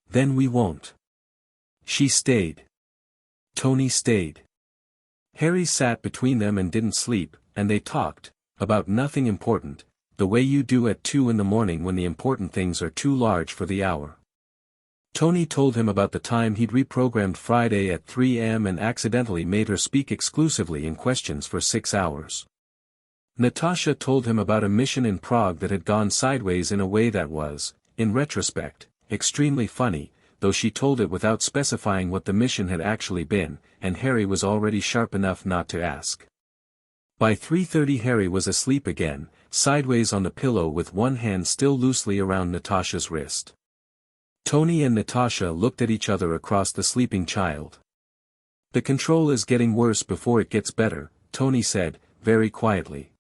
"Then we won't." She stayed. Tony stayed. Harry sat between them and didn't sleep, and they talked, about nothing important, the way you do at 2 in the morning when the important things are too large for the hour. Tony told him about the time he'd reprogrammed Friday at 3 a.m. and accidentally made her speak exclusively in questions for 6 hours. Natasha told him about a mission in Prague that had gone sideways in a way that was, in retrospect, extremely funny, though she told it without specifying what the mission had actually been, and Harry was already sharp enough not to ask. By 3:30 Harry was asleep again, sideways on the pillow with one hand still loosely around Natasha's wrist. Tony and Natasha looked at each other across the sleeping child. "The control is getting worse before it gets better," Tony said, very quietly.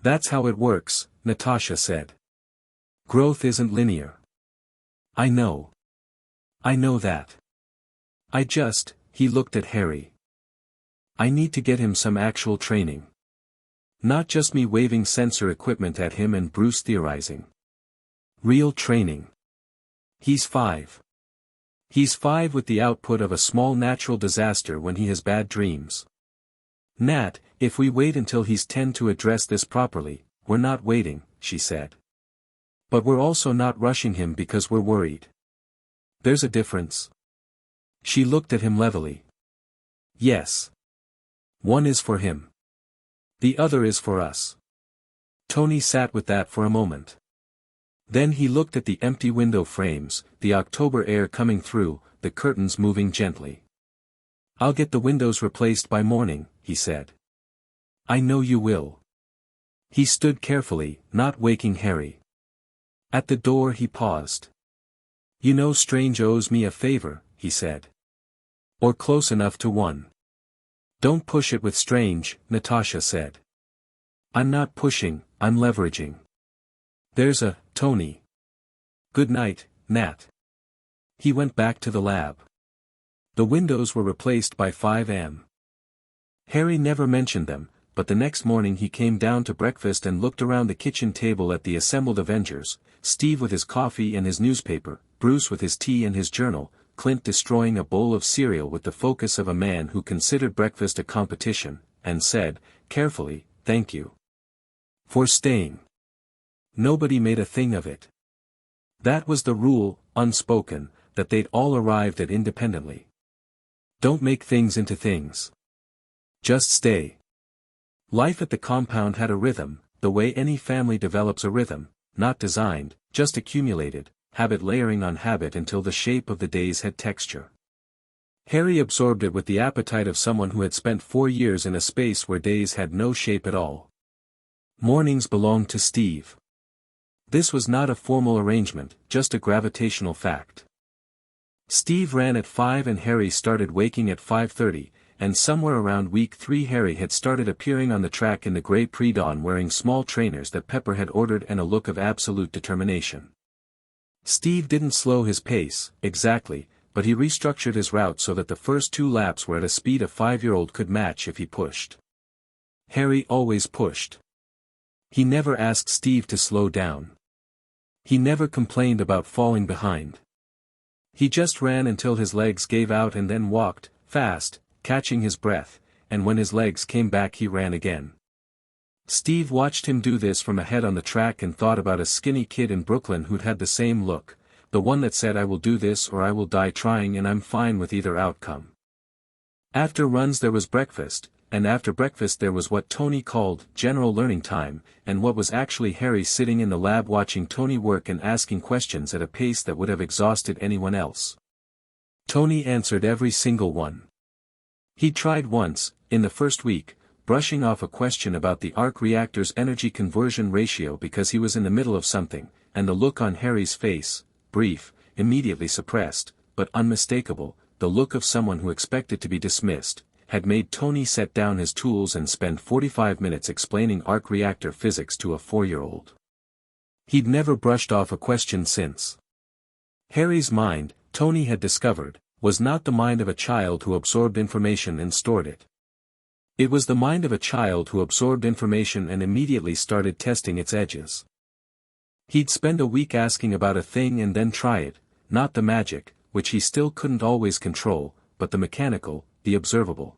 "That's how it works," Natasha said. "Growth isn't linear." "I know. I know that. He looked at Harry. "I need to get him some actual training. Not just me waving sensor equipment at him and Bruce theorizing. Real training. He's 5. He's 5 with the output of a small natural disaster when he has bad dreams. Nat, if we wait until he's 10 to address this properly, we're not waiting," she said. "But we're also not rushing him because we're worried. There's a difference." She looked at him levelly. "Yes. One is for him. The other is for us." Tony sat with that for a moment. Then he looked at the empty window frames, the October air coming through, the curtains moving gently. "I'll get the windows replaced by morning," he said. "I know you will." He stood carefully, not waking Harry. At the door he paused. "You know Strange owes me a favor," he said. "Or close enough to one." "Don't push it with Strange," Natasha said. "I'm not pushing, I'm leveraging. There's a, Tony. Good night, Nat." He went back to the lab. The windows were replaced by 5 am. Harry never mentioned them, but the next morning he came down to breakfast and looked around the kitchen table at the assembled Avengers, Steve with his coffee and his newspaper, Bruce with his tea and his journal, Clint destroying a bowl of cereal with the focus of a man who considered breakfast a competition, and said, carefully, "Thank you for staying." Nobody made a thing of it. That was the rule, unspoken, that they'd all arrived at independently. Don't make things into things. Just stay. Life at the compound had a rhythm, the way any family develops a rhythm, not designed, just accumulated, habit layering on habit until the shape of the days had texture. Harry absorbed it with the appetite of someone who had spent 4 years in a space where days had no shape at all. Mornings belonged to Steve. This was not a formal arrangement, just a gravitational fact. Steve ran at 5 and Harry started waking at 5:30, and somewhere around week 3 Harry had started appearing on the track in the grey pre-dawn wearing small trainers that Pepper had ordered and a look of absolute determination. Steve didn't slow his pace, exactly, but he restructured his route so that the first 2 laps were at a speed a 5-year-old could match if he pushed. Harry always pushed. He never asked Steve to slow down. He never complained about falling behind. He just ran until his legs gave out and then walked, fast, catching his breath, and when his legs came back he ran again. Steve watched him do this from ahead on the track and thought about a skinny kid in Brooklyn who'd had the same look, the one that said I will do this or I will die trying and I'm fine with either outcome. After runs there was breakfast, and after breakfast there was what Tony called general learning time, and what was actually Harry sitting in the lab watching Tony work and asking questions at a pace that would have exhausted anyone else. Tony answered every single one. He tried once, in the first week, brushing off a question about the arc reactor's energy conversion ratio because he was in the middle of something, and the look on Harry's face, brief, immediately suppressed, but unmistakable, the look of someone who expected to be dismissed, had made Tony set down his tools and spend 45 minutes explaining arc reactor physics to a 4-year-old. He'd never brushed off a question since. Harry's mind, Tony had discovered, was not the mind of a child who absorbed information and stored it. It was the mind of a child who absorbed information and immediately started testing its edges. He'd spend a week asking about a thing and then try it, not the magic, which he still couldn't always control, but the mechanical, the observable.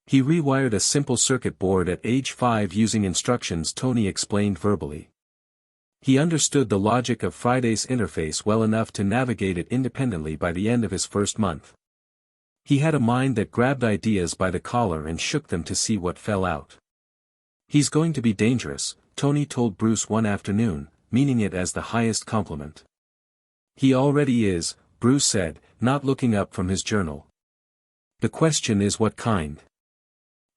He rewired a simple circuit board at age 5 using instructions Tony explained verbally. He understood the logic of Friday's interface well enough to navigate it independently by the end of his first month. He had a mind that grabbed ideas by the collar and shook them to see what fell out. He's going to be dangerous, Tony told Bruce one afternoon, meaning it as the highest compliment. He already is, Bruce said, not looking up from his journal. The question is what kind.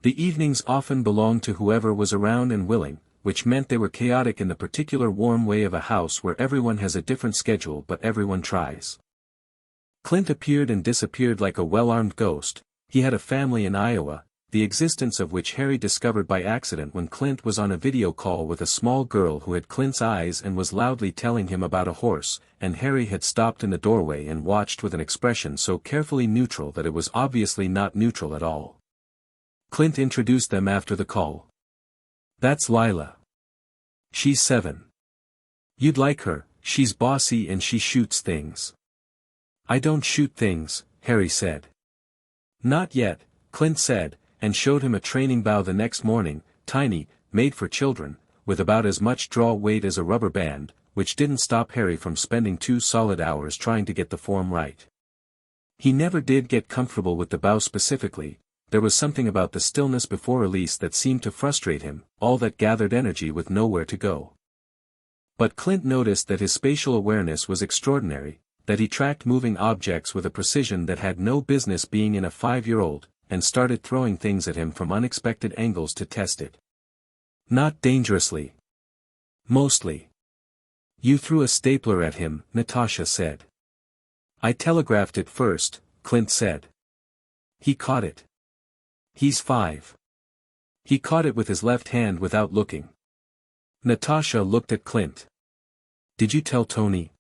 The evenings often belonged to whoever was around and willing, which meant they were chaotic in the particular warm way of a house where everyone has a different schedule but everyone tries. Clint appeared and disappeared like a well-armed ghost. He had a family in Iowa, the existence of which Harry discovered by accident when Clint was on a video call with a small girl who had Clint's eyes and was loudly telling him about a horse, and Harry had stopped in the doorway and watched with an expression so carefully neutral that it was obviously not neutral at all. Clint introduced them after the call. That's Lila. She's 7. You'd like her, she's bossy and she shoots things. I don't shoot things, Harry said. Not yet, Clint said, and showed him a training bow the next morning, tiny, made for children, with about as much draw weight as a rubber band, which didn't stop Harry from spending 2 solid hours trying to get the form right. He never did get comfortable with the bow specifically. There was something about the stillness before release that seemed to frustrate him, all that gathered energy with nowhere to go. But Clint noticed that his spatial awareness was extraordinary, that he tracked moving objects with a precision that had no business being in a 5-year-old, and started throwing things at him from unexpected angles to test it. Not dangerously. Mostly. You threw a stapler at him, Natasha said. I telegraphed it first, Clint said. He caught it. He's 5. He caught it with his left hand without looking. Natasha looked at Clint. Did you tell Tony?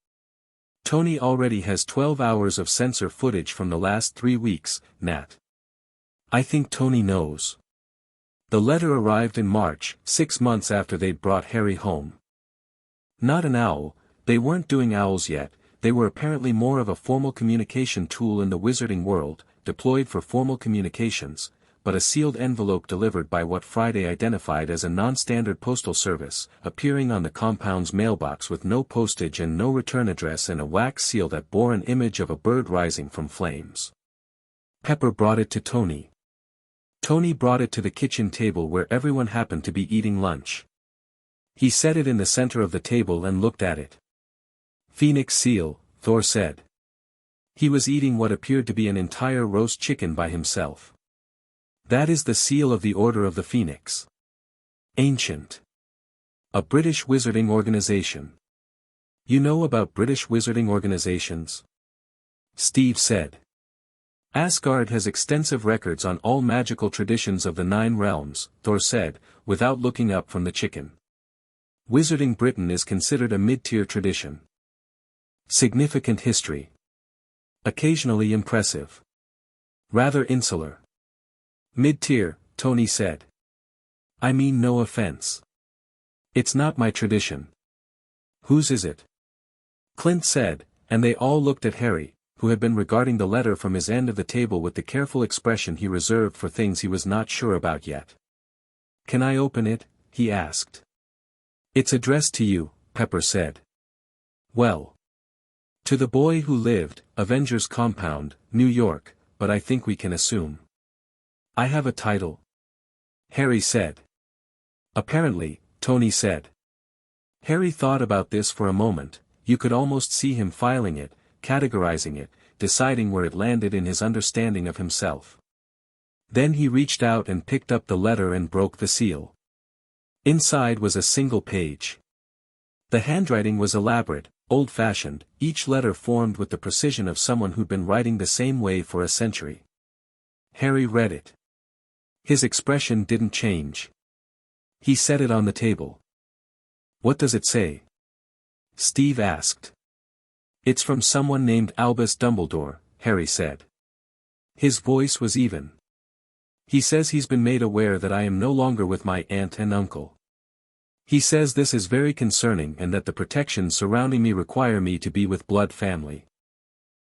Tony already has 12 hours of sensor footage from the last 3 weeks, Nat. I think Tony knows. The letter arrived in March, 6 months after they'd brought Harry home. Not an owl, they weren't doing owls yet, they were apparently more of a formal communication tool in the wizarding world, deployed for formal communications, but a sealed envelope delivered by what Friday identified as a non-standard postal service, appearing on the compound's mailbox with no postage and no return address and a wax seal that bore an image of a bird rising from flames. Pepper brought it to Tony. Tony brought it to the kitchen table where everyone happened to be eating lunch. He set it in the center of the table and looked at it. Phoenix seal, Thor said. He was eating what appeared to be an entire roast chicken by himself. That is the seal of the Order of the Phoenix. Ancient. A British wizarding organization. You know about British wizarding organizations? Steve said. Asgard has extensive records on all magical traditions of the 9 realms, Thor said, without looking up from the chicken. Wizarding Britain is considered a mid-tier tradition. Significant history. Occasionally impressive. Rather insular. Mid-tier, Tony said. I mean no offense. It's not my tradition. Whose is it? Clint said, and they all looked at Harry, who had been regarding the letter from his end of the table with the careful expression he reserved for things he was not sure about yet. Can I open it? He asked. It's addressed to you, Pepper said. Well. To the boy who lived, Avengers Compound, New York, but I think we can assume. I have a title. Harry said. Apparently, Tony said. Harry thought about this for a moment. You could almost see him filing it, categorizing it, deciding where it landed in his understanding of himself. Then he reached out and picked up the letter and broke the seal. Inside was a single page. The handwriting was elaborate, old-fashioned, each letter formed with the precision of someone who'd been writing the same way for a century. Harry read it. His expression didn't change. He set it on the table. What does it say? Steve asked. It's from someone named Albus Dumbledore, Harry said. His voice was even. He says he's been made aware that I am no longer with my aunt and uncle. He says this is very concerning and that the protections surrounding me require me to be with blood family.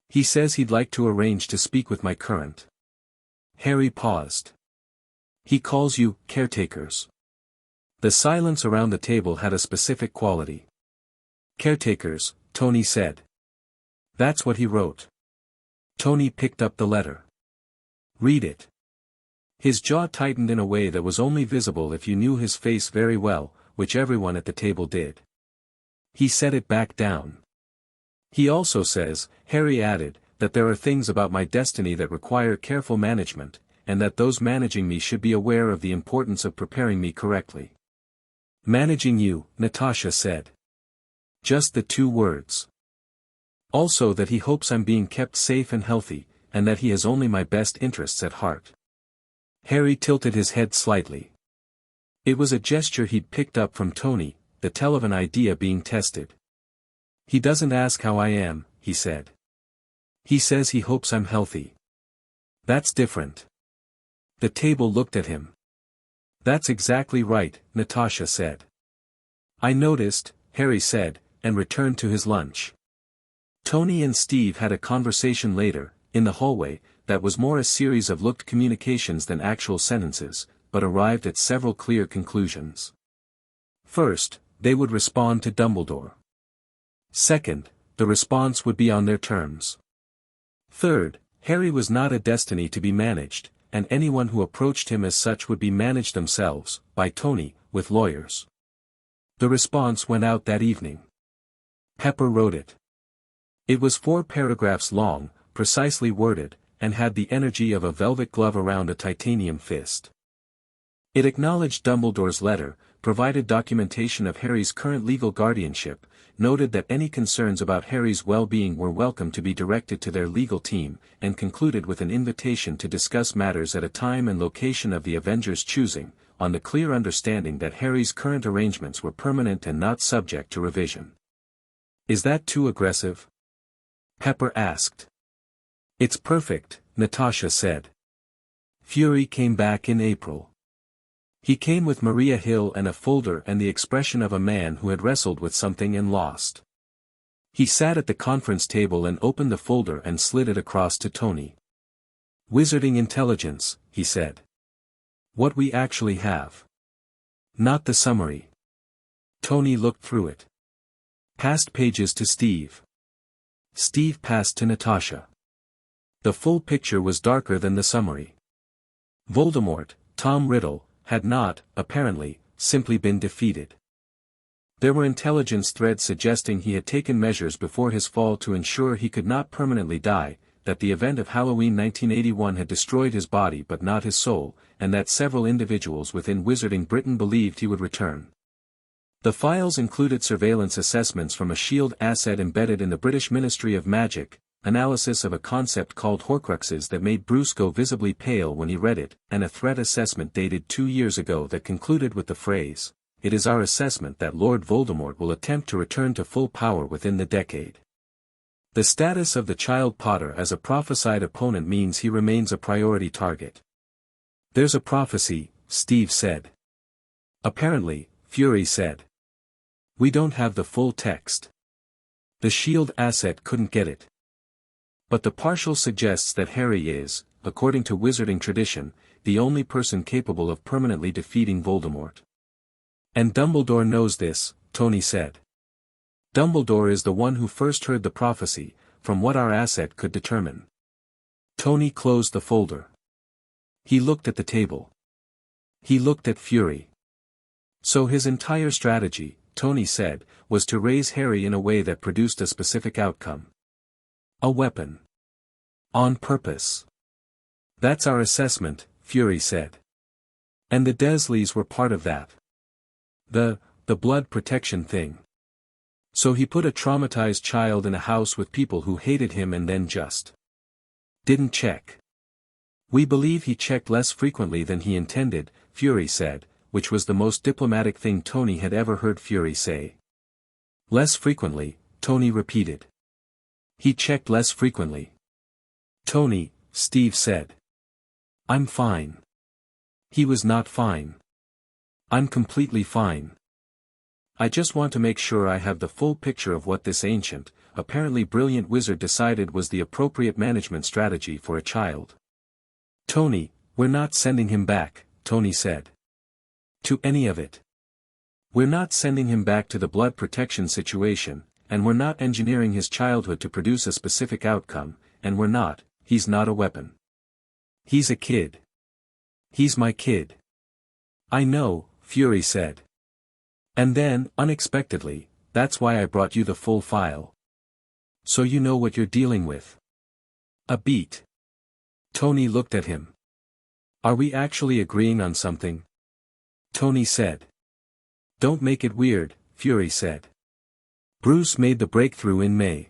He says he'd like to arrange to speak with my current. Harry paused. He calls you caretakers. The silence around the table had a specific quality. Caretakers, Tony said. That's what he wrote. Tony picked up the letter. Read it. His jaw tightened in a way that was only visible if you knew his face very well, which everyone at the table did. He set it back down. He also says, Harry added, that there are things about my destiny that require careful management, and that those managing me should be aware of the importance of preparing me correctly. Managing you, Natasha said. Just the 2 words. Also that he hopes I'm being kept safe and healthy, and that he has only my best interests at heart. Harry tilted his head slightly. It was a gesture he'd picked up from Tony, the tell of an idea being tested. He doesn't ask how I am, he said. He says he hopes I'm healthy. That's different. The table looked at him. That's exactly right, Natasha said. I noticed, Harry said, and returned to his lunch. Tony and Steve had a conversation later, in the hallway, that was more a series of looked communications than actual sentences, but arrived at several clear conclusions. First, they would respond to Dumbledore. Second, the response would be on their terms. Third, Harry was not a destiny to be managed, and anyone who approached him as such would be managed themselves, by Tony, with lawyers. The response went out that evening. Pepper wrote it. It was 4 paragraphs long, precisely worded, and had the energy of a velvet glove around a titanium fist. It acknowledged Dumbledore's letter, provided documentation of Harry's current legal guardianship, noted that any concerns about Harry's well-being were welcome to be directed to their legal team, and concluded with an invitation to discuss matters at a time and location of the Avengers' choosing, on the clear understanding that Harry's current arrangements were permanent and not subject to revision. Is that too aggressive? Pepper asked. It's perfect, Natasha said. Fury came back in April. He came with Maria Hill and a folder and the expression of a man who had wrestled with something and lost. He sat at the conference table and opened the folder and slid it across to Tony. Wizarding intelligence, he said. What we actually have. Not the summary. Tony looked through it. Passed pages to Steve. Steve passed to Natasha. The full picture was darker than the summary. Voldemort, Tom Riddle, had not, apparently, simply been defeated. There were intelligence threads suggesting he had taken measures before his fall to ensure he could not permanently die, that the event of Halloween 1981 had destroyed his body but not his soul, and that several individuals within Wizarding Britain believed he would return. The files included surveillance assessments from a SHIELD asset embedded in the British Ministry of Magic, analysis of a concept called Horcruxes that made Bruce go visibly pale when he read it, and a threat assessment dated 2 years ago that concluded with the phrase, "It is our assessment that Lord Voldemort will attempt to return to full power within the decade." The status of the child Potter as a prophesied opponent means he remains a priority target. There's a prophecy, Steve said. Apparently, Fury said. We don't have the full text. The SHIELD asset couldn't get it. But the partial suggests that Harry is, according to Wizarding tradition, the only person capable of permanently defeating Voldemort. And Dumbledore knows this, Tony said. Dumbledore is the one who first heard the prophecy, from what our asset could determine. Tony closed the folder. He looked at the table. He looked at Fury. So his entire strategy, Tony said, was to raise Harry in a way that produced a specific outcome. A weapon. On purpose. That's our assessment, Fury said. And the Dursleys were part of that. The blood protection thing. So he put a traumatized child in a house with people who hated him and then just didn't check. We believe he checked less frequently than he intended, Fury said, which was the most diplomatic thing Tony had ever heard Fury say. Less frequently, Tony repeated. He checked less frequently. Tony, Steve said. I'm fine. He was not fine. I'm completely fine. I just want to make sure I have the full picture of what this ancient, apparently brilliant wizard decided was the appropriate management strategy for a child. Tony, we're not sending him back, Tony said. To any of it. We're not sending him back to the blood protection situation, and we're not engineering his childhood to produce a specific outcome, and he's not a weapon. He's a kid. He's my kid. I know, Fury said. And then, unexpectedly, that's why I brought you the full file. So you know what you're dealing with. A beat. Tony looked at him. Are we actually agreeing on something? Tony said. Don't make it weird, Fury said. Bruce made the breakthrough in May.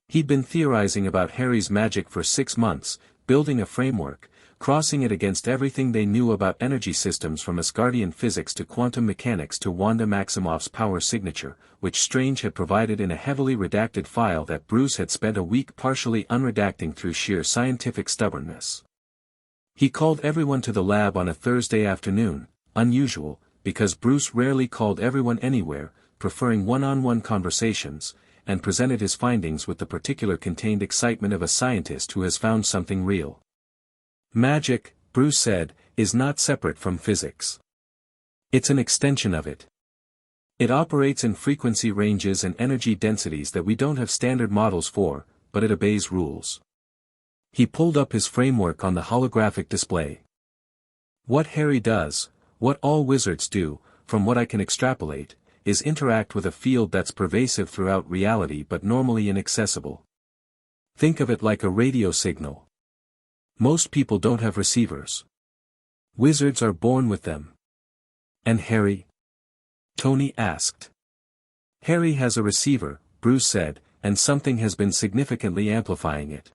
He'd been theorizing about Harry's magic for 6 months, building a framework, crossing it against everything they knew about energy systems from Asgardian physics to quantum mechanics to Wanda Maximoff's power signature, which Strange had provided in a heavily redacted file that Bruce had spent a week partially unredacting through sheer scientific stubbornness. He called everyone to the lab on a Thursday afternoon, unusual, because Bruce rarely called everyone anywhere, preferring one-on-one conversations, and presented his findings with the particular contained excitement of a scientist who has found something real. Magic, Bruce said, is not separate from physics. It's an extension of it. It operates in frequency ranges and energy densities that we don't have standard models for, but it obeys rules. He pulled up his framework on the holographic display. What Harry does, what all wizards do, from what I can extrapolate, is interact with a field that's pervasive throughout reality but normally inaccessible. Think of it like a radio signal. Most people don't have receivers. Wizards are born with them. And Harry? Tony asked. Harry has a receiver, Bruce said, and something has been significantly amplifying it.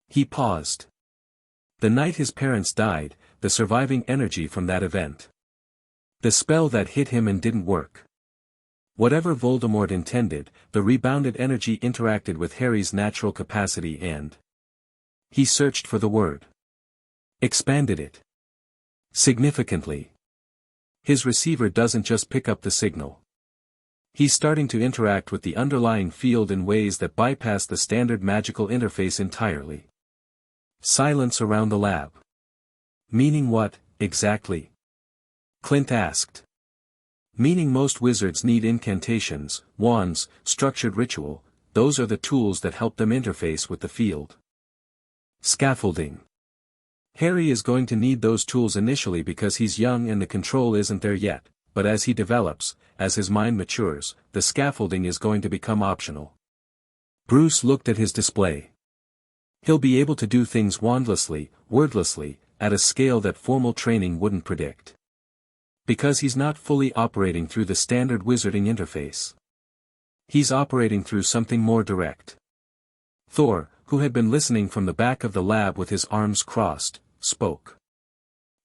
He paused. The night his parents died, the surviving energy from that event. The spell that hit him and didn't work. Whatever Voldemort intended, the rebounded energy interacted with Harry's natural capacity and... He searched for the word. Expanded it. Significantly. His receiver doesn't just pick up the signal. He's starting to interact with the underlying field in ways that bypass the standard magical interface entirely. Silence around the lab. Meaning what, exactly? Clint asked. Meaning most wizards need incantations, wands, structured ritual, those are the tools that help them interface with the field. Scaffolding. Harry is going to need those tools initially because he's young and the control isn't there yet, but as he develops, as his mind matures, the scaffolding is going to become optional. Bruce looked at his display. He'll be able to do things wandlessly, wordlessly, at a scale that formal training wouldn't predict. Because he's not fully operating through the standard wizarding interface. He's operating through something more direct. Thor, who had been listening from the back of the lab with his arms crossed, spoke.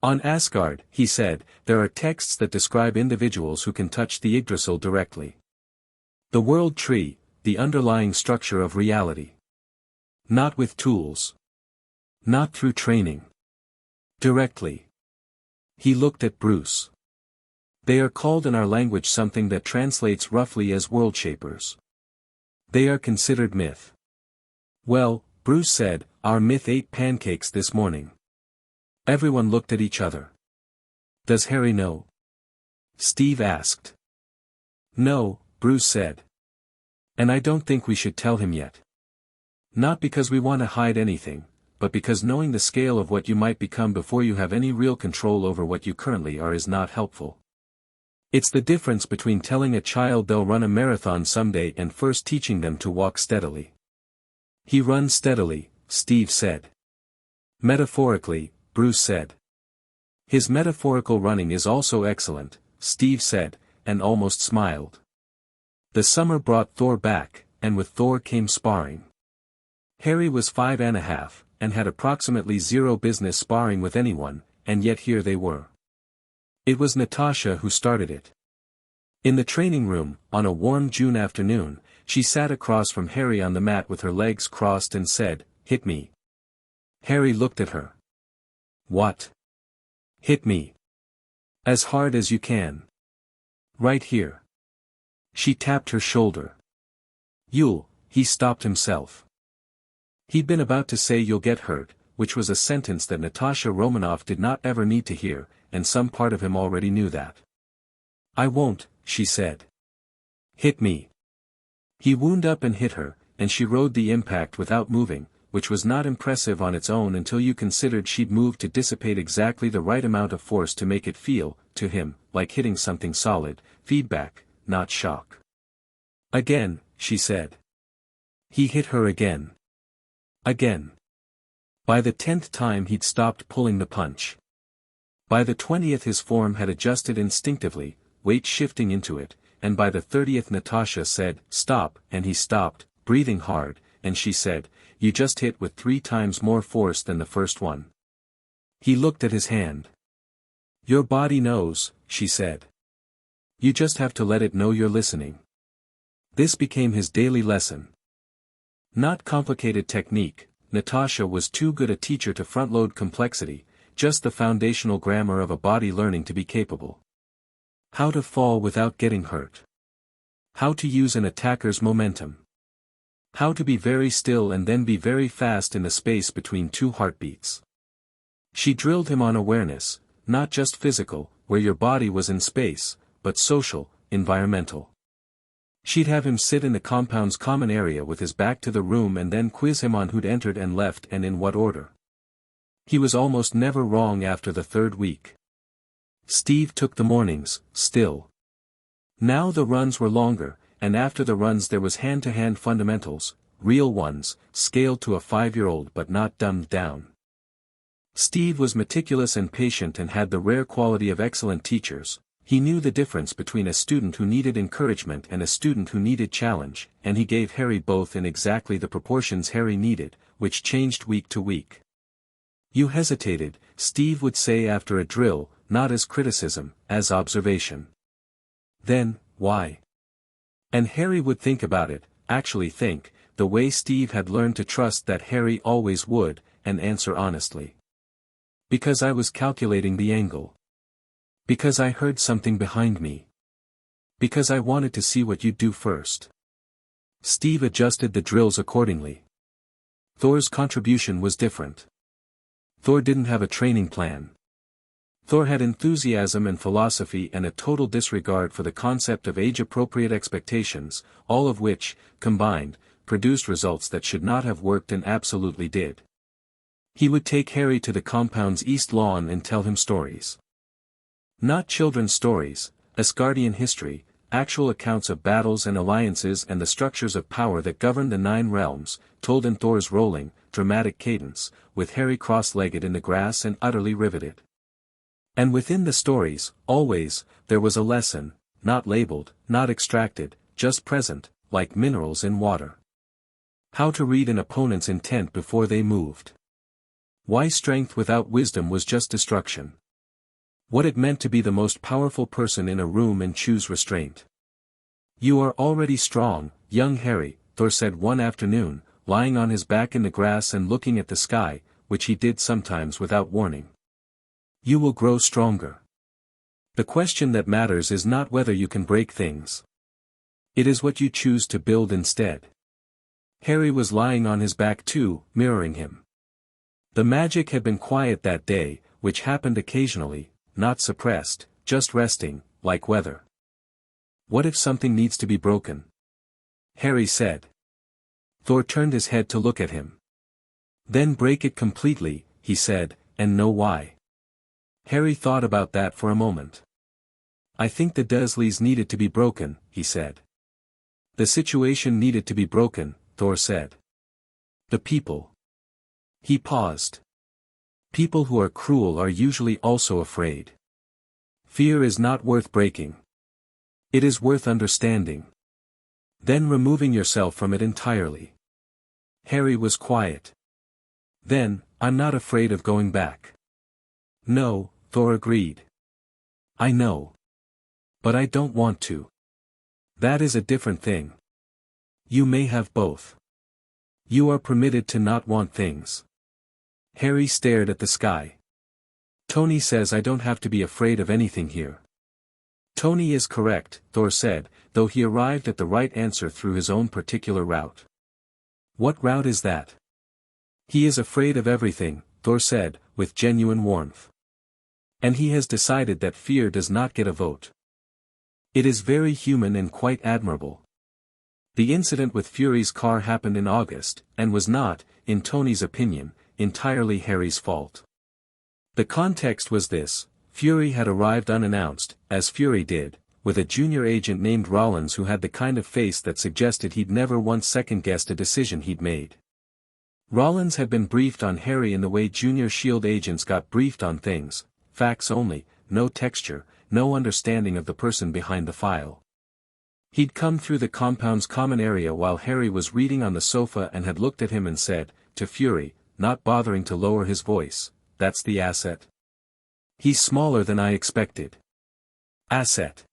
On Asgard, he said, there are texts that describe individuals who can touch the Yggdrasil directly. The world tree, the underlying structure of reality. Not with tools. Not through training. Directly. He looked at Bruce. They are called in our language something that translates roughly as world shapers. They are considered myth. Well, Bruce said, our myth ate pancakes this morning. Everyone looked at each other. Does Harry know? Steve asked. No, Bruce said. And I don't think we should tell him yet. Not because we want to hide anything, but because knowing the scale of what you might become before you have any real control over what you currently are is not helpful. It's the difference between telling a child they'll run a marathon someday and first teaching them to walk steadily. He runs steadily, Steve said. Metaphorically, Bruce said. His metaphorical running is also excellent, Steve said, and almost smiled. The summer brought Thor back, and with Thor came sparring. Harry was 5.5, and had approximately zero business sparring with anyone, and yet here they were. It was Natasha who started it. In the training room, on a warm June afternoon, she sat across from Harry on the mat with her legs crossed and said, "Hit me." Harry looked at her. "What?" "Hit me. As hard as you can. Right here." She tapped her shoulder. He stopped himself. He'd been about to say "you'll get hurt," which was a sentence that Natasha Romanoff did not ever need to hear, and some part of him already knew that. "I won't," she said. "Hit me." He wound up and hit her, and she rode the impact without moving, which was not impressive on its own until you considered she'd moved to dissipate exactly the right amount of force to make it feel, to him, like hitting something solid, feedback, not shock. Again, she said. He hit her again. Again. By the 10th time he'd stopped pulling the punch. By the 20th his form had adjusted instinctively, weight shifting into it, and by the 30th Natasha said, "Stop," and he stopped, breathing hard, and she said, "You just hit with 3 times more force than the first one." He looked at his hand. "Your body knows," she said. "You just have to let it know you're listening." This became his daily lesson. Not complicated technique, Natasha was too good a teacher to front-load complexity, just the foundational grammar of a body learning to be capable. How to fall without getting hurt. How to use an attacker's momentum. How to be very still and then be very fast in the space between 2 heartbeats. She drilled him on awareness, not just physical, where your body was in space, but social, environmental. She'd have him sit in the compound's common area with his back to the room and then quiz him on who'd entered and left and in what order. He was almost never wrong after the 3rd week. Steve took the mornings, still. Now the runs were longer, and after the runs there was hand-to-hand fundamentals, real ones, scaled to a 5-year-old but not dumbed down. Steve was meticulous and patient and had the rare quality of excellent teachers. He knew the difference between a student who needed encouragement and a student who needed challenge, and he gave Harry both in exactly the proportions Harry needed, which changed week to week. "You hesitated," Steve would say after a drill, not as criticism, as observation. "Then, why?" And Harry would think about it, actually think, the way Steve had learned to trust that Harry always would, and answer honestly. "Because I was calculating the angle. Because I heard something behind me. Because I wanted to see what you'd do first." Steve adjusted the drills accordingly. Thor's contribution was different. Thor didn't have a training plan. Thor had enthusiasm and philosophy and a total disregard for the concept of age-appropriate expectations, all of which, combined, produced results that should not have worked and absolutely did. He would take Harry to the compound's east lawn and tell him stories. Not children's stories, Asgardian history, actual accounts of battles and alliances and the structures of power that govern the 9 realms, told in Thor's rolling, dramatic cadence, with Harry cross-legged in the grass and utterly riveted. And within the stories, always, there was a lesson, not labeled, not extracted, just present, like minerals in water. How to read an opponent's intent before they moved. Why strength without wisdom was just destruction. What it meant to be the most powerful person in a room and choose restraint. "You are already strong, young Harry," Thor said one afternoon, lying on his back in the grass and looking at the sky, which he did sometimes without warning. "You will grow stronger. The question that matters is not whether you can break things. It is what you choose to build instead." Harry was lying on his back too, mirroring him. The magic had been quiet that day, which happened occasionally, not suppressed, just resting, like weather. "What if something needs to be broken?" Harry said. Thor turned his head to look at him. "Then break it completely," he said, "and know why." Harry thought about that for a moment. "I think the Dursleys needed to be broken," he said. "The situation needed to be broken," Thor said. "The people." He paused. "People who are cruel are usually also afraid. Fear is not worth breaking. It is worth understanding. Then removing yourself from it entirely." Harry was quiet. "Then, I'm not afraid of going back." "No," Thor agreed. "I know. But I don't want to. That is a different thing. You may have both. You are permitted to not want things." Harry stared at the sky. "Tony says I don't have to be afraid of anything here." "Tony is correct," Thor said, though he arrived at the right answer through his own particular route. "What route is that?" "He is afraid of everything," Thor said, with genuine warmth. "And he has decided that fear does not get a vote. It is very human and quite admirable. The incident with Fury's car happened in August, and was not, in Tony's opinion, entirely Harry's fault. The context was this: Fury had arrived unannounced, as Fury did, with a junior agent named Rollins who had the kind of face that suggested he'd never once second-guessed a decision he'd made. Rollins had been briefed on Harry in the way junior S.H.I.E.L.D. agents got briefed on things: facts only, no texture, no understanding of the person behind the file. He'd come through the compound's common area while Harry was reading on the sofa and had looked at him and said, to Fury, not bothering to lower his voice, "That's the asset. He's smaller than I expected." Asset.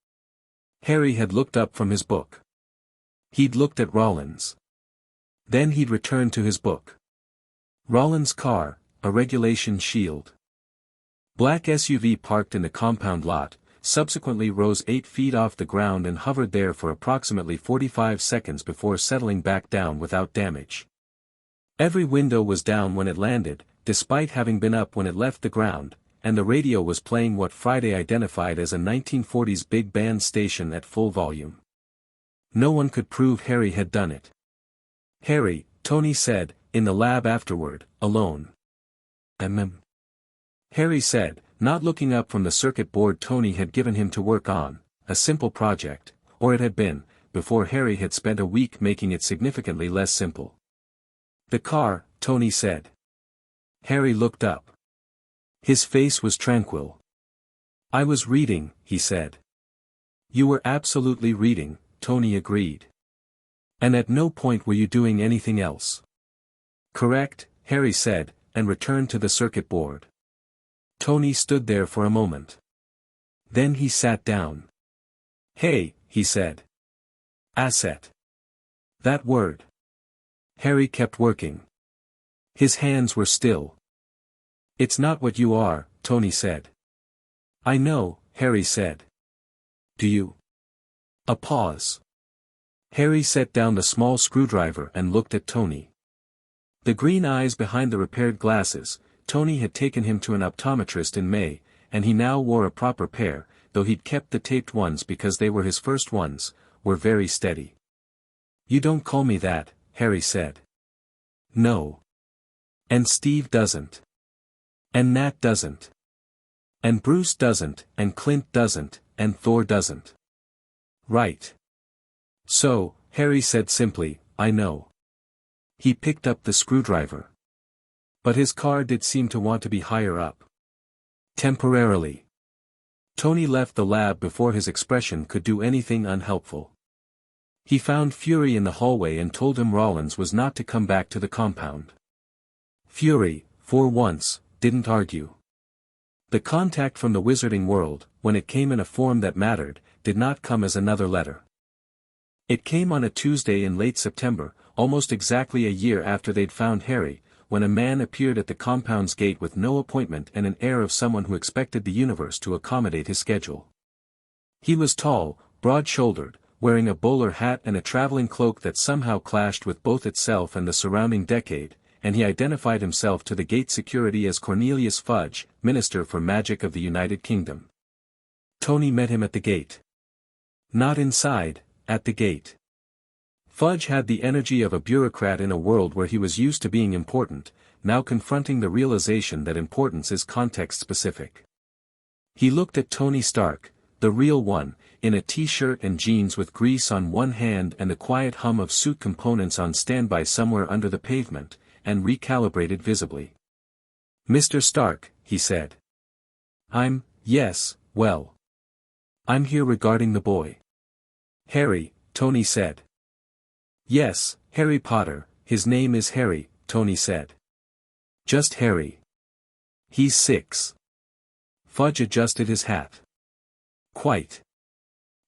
Harry had looked up from his book. He'd looked at Rollins. Then he'd returned to his book. Rollins' car, a regulation Shield. Black SUV parked in the compound lot, subsequently rose 8 feet off the ground and hovered there for approximately 45 seconds before settling back down without damage. Every window was down when it landed, despite having been up when it left the ground, and the radio was playing what Friday identified as a 1940s big band station at full volume. No one could prove Harry had done it. "Harry," Tony said, in the lab afterward, alone. Harry said, not looking up from the circuit board Tony had given him to work on, a simple project, or it had been, before Harry had spent a week making it significantly less simple. "The car," Tony said. Harry looked up. His face was tranquil. "I was reading," he said. "You were absolutely reading," Tony agreed. "And at no point were you doing anything else." "Correct," Harry said, and returned to the circuit board. Tony stood there for a moment. Then he sat down. "Hey," he said. "Asset. That word." Harry kept working. His hands were still. "It's not what you are," Tony said. "I know," Harry said. "Do you?" A pause. Harry set down the small screwdriver and looked at Tony. The green eyes behind the repaired glasses. Tony had taken him to an optometrist in May, and he now wore a proper pair, though he'd kept the taped ones because they were his first ones, were very steady. "You don't call me that," Harry said. "No. And Steve doesn't. And Nat doesn't. And Bruce doesn't, and Clint doesn't, and Thor doesn't." "Right. So," Harry said simply, "I know." He picked up the screwdriver. But his car did seem to want to be higher up. Temporarily. Tony left the lab before his expression could do anything unhelpful. He found Fury in the hallway and told him Rollins was not to come back to the compound. Fury, for once, didn't argue. The contact from the wizarding world, when it came in a form that mattered, did not come as another letter. It came on a Tuesday in late September, almost exactly a year after they'd found Harry, when a man appeared at the compound's gate with no appointment and an air of someone who expected the universe to accommodate his schedule. He was tall, broad-shouldered, wearing a bowler hat and a traveling cloak that somehow clashed with both itself and the surrounding decade, and he identified himself to the gate security as Cornelius Fudge, Minister for Magic of the United Kingdom. Tony met him at the gate. Not inside, at the gate. Fudge had the energy of a bureaucrat in a world where he was used to being important, now confronting the realization that importance is context-specific. He looked at Tony Stark, the real one, in a t-shirt and jeans with grease on one hand and the quiet hum of suit components on standby somewhere under the pavement, and recalibrated visibly. "Mr. Stark," he said. Yes, well. I'm here regarding the boy." "Harry," Tony said. "Yes, Harry Potter, his name is Harry," Tony said. "Just Harry. He's 6. Fudge adjusted his hat. "Quite.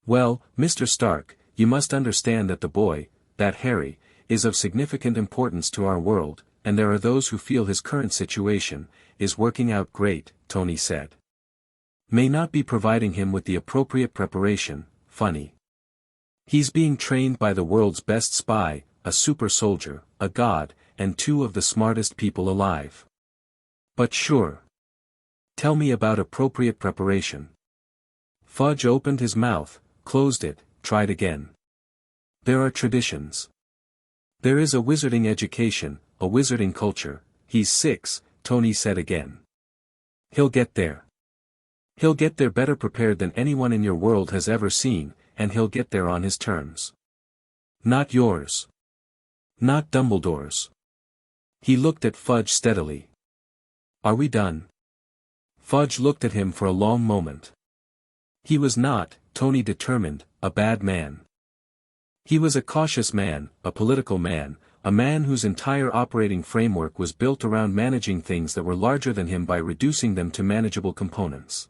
Well, Mr. Stark, you must understand that the boy, that Harry, is of significant importance to our world, and there are those who feel his current situation is working out great," Tony said. "May not be providing him with the appropriate preparation, funny. He's being trained by the world's best spy, a super soldier, a god, and 2 of the smartest people alive. But sure. Tell me about appropriate preparation." Fudge opened his mouth, closed it, tried again. "There are traditions. There is a wizarding education, a wizarding culture. He's 6, Tony said again. He'll get there. He'll get there better prepared than anyone in your world has ever seen, and he'll get there on his terms. Not yours. Not Dumbledore's. He looked at Fudge steadily. Are we done? Fudge looked at him for a long moment. He was not, Tony determined, a bad man. He was a cautious man, a political man, a man whose entire operating framework was built around managing things that were larger than him by reducing them to manageable components.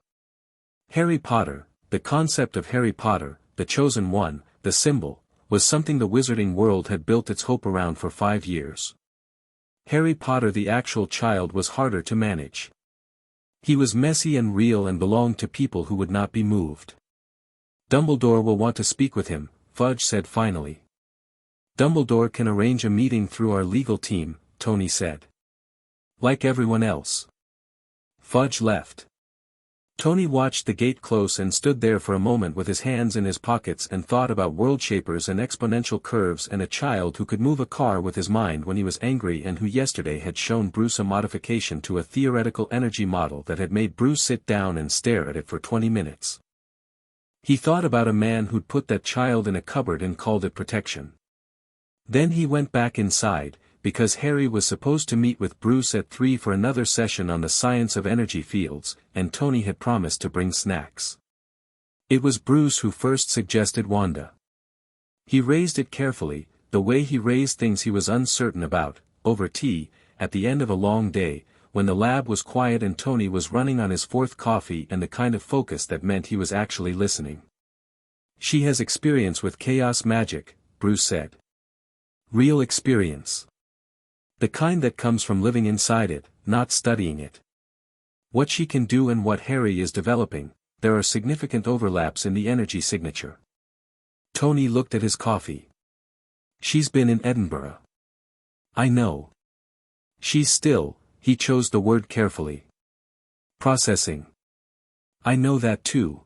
Harry Potter, the concept of Harry Potter, the chosen one, the symbol, was something the wizarding world had built its hope around for 5 years. Harry Potter the actual child was harder to manage. He was messy and real and belonged to people who would not be moved. Dumbledore will want to speak with him, Fudge said finally. Dumbledore can arrange a meeting through our legal team, Tony said. Like everyone else. Fudge left. Tony watched the gate close and stood there for a moment with his hands in his pockets and thought about world shapers and exponential curves and a child who could move a car with his mind when he was angry and who yesterday had shown Bruce a modification to a theoretical energy model that had made Bruce sit down and stare at it for 20 minutes. He thought about a man who'd put that child in a cupboard and called it protection. Then he went back inside, because Harry was supposed to meet with Bruce at 3 for another session on the science of energy fields, and Tony had promised to bring snacks. It was Bruce who first suggested Wanda. He raised it carefully, the way he raised things he was uncertain about, over tea, at the end of a long day, when the lab was quiet and Tony was running on his 4th coffee and the kind of focus that meant he was actually listening. She has experience with chaos magic, Bruce said. Real experience. The kind that comes from living inside it, not studying it. What she can do and what Harry is developing, there are significant overlaps in the energy signature. Tony looked at his coffee. She's been in Edinburgh. I know. She's still, he chose the word carefully. Processing. I know that too.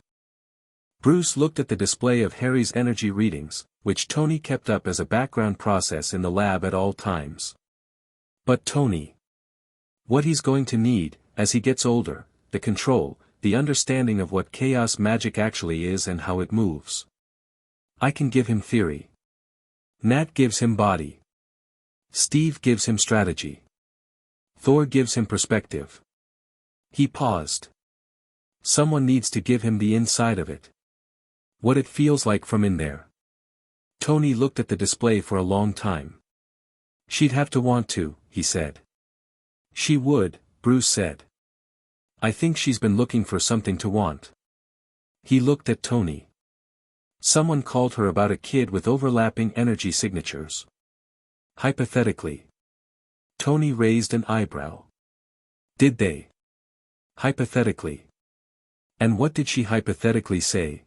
Bruce looked at the display of Harry's energy readings, which Tony kept up as a background process in the lab at all times. But Tony. What he's going to need, as he gets older, the control, the understanding of what chaos magic actually is and how it moves. I can give him theory. Nat gives him body. Steve gives him strategy. Thor gives him perspective. He paused. Someone needs to give him the inside of it. What it feels like from in there. Tony looked at the display for a long time. She'd have to want to, he said. She would, Bruce said. I think she's been looking for something to want. He looked at Tony. Someone called her about a kid with overlapping energy signatures. Hypothetically. Tony raised an eyebrow. Did they? Hypothetically. And what did she hypothetically say?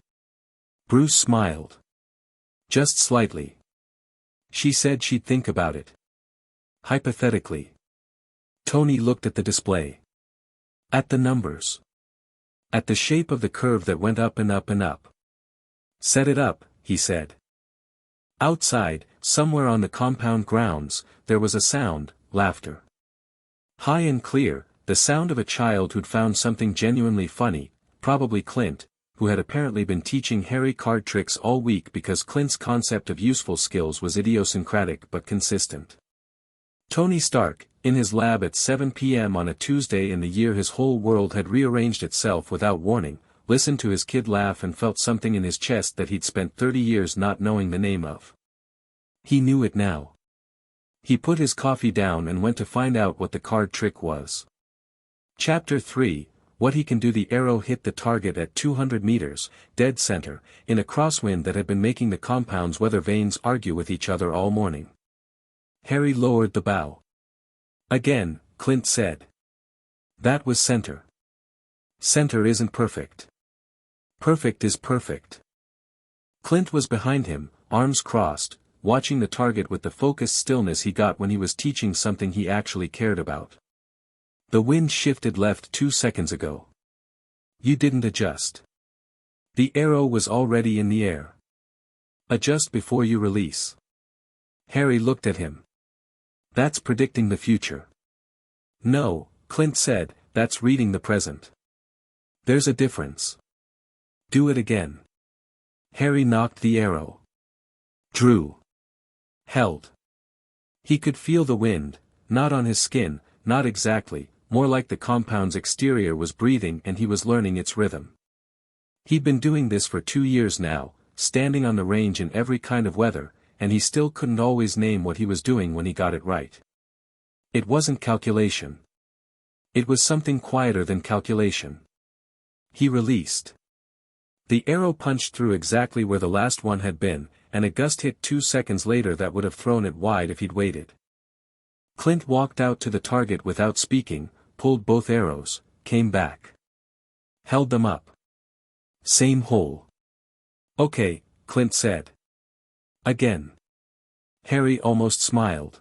Bruce smiled. Just slightly. She said she'd think about it. Hypothetically. Tony looked at the display. At the numbers. At the shape of the curve that went up and up and up. Set it up, he said. Outside, somewhere on the compound grounds, there was a sound, laughter. High and clear, the sound of a child who'd found something genuinely funny, probably Clint, who had apparently been teaching Harry card tricks all week because Clint's concept of useful skills was idiosyncratic but consistent. Tony Stark, in his lab at 7 p.m. on a Tuesday in the year his whole world had rearranged itself without warning, listened to his kid laugh and felt something in his chest that he'd spent 30 years not knowing the name of. He knew it now. He put his coffee down and went to find out what the card trick was. Chapter 3, What he can do. The arrow hit the target at 200 meters, dead center, in a crosswind that had been making the compound's weather vanes argue with each other all morning. Harry lowered the bow. Again, Clint said. That was center. Center isn't perfect. Perfect is perfect. Clint was behind him, arms crossed, watching the target with the focused stillness he got when he was teaching something he actually cared about. The wind shifted left 2 seconds ago. You didn't adjust. The arrow was already in the air. Adjust before you release. Harry looked at him. That's predicting the future. No, Clint said, that's reading the present. There's a difference. Do it again. Harry knocked the arrow. Drew. Held. He could feel the wind, not on his skin, not exactly, more like the compound's exterior was breathing and he was learning its rhythm. He'd been doing this for 2 years now, standing on the range in every kind of weather, and he still couldn't always name what he was doing when he got it right. It wasn't calculation. It was something quieter than calculation. He released. The arrow punched through exactly where the last one had been, and a gust hit 2 seconds later that would have thrown it wide if he'd waited. Clint walked out to the target without speaking, pulled both arrows, came back. Held them up. Same hole. Okay, Clint said. Again. Harry almost smiled.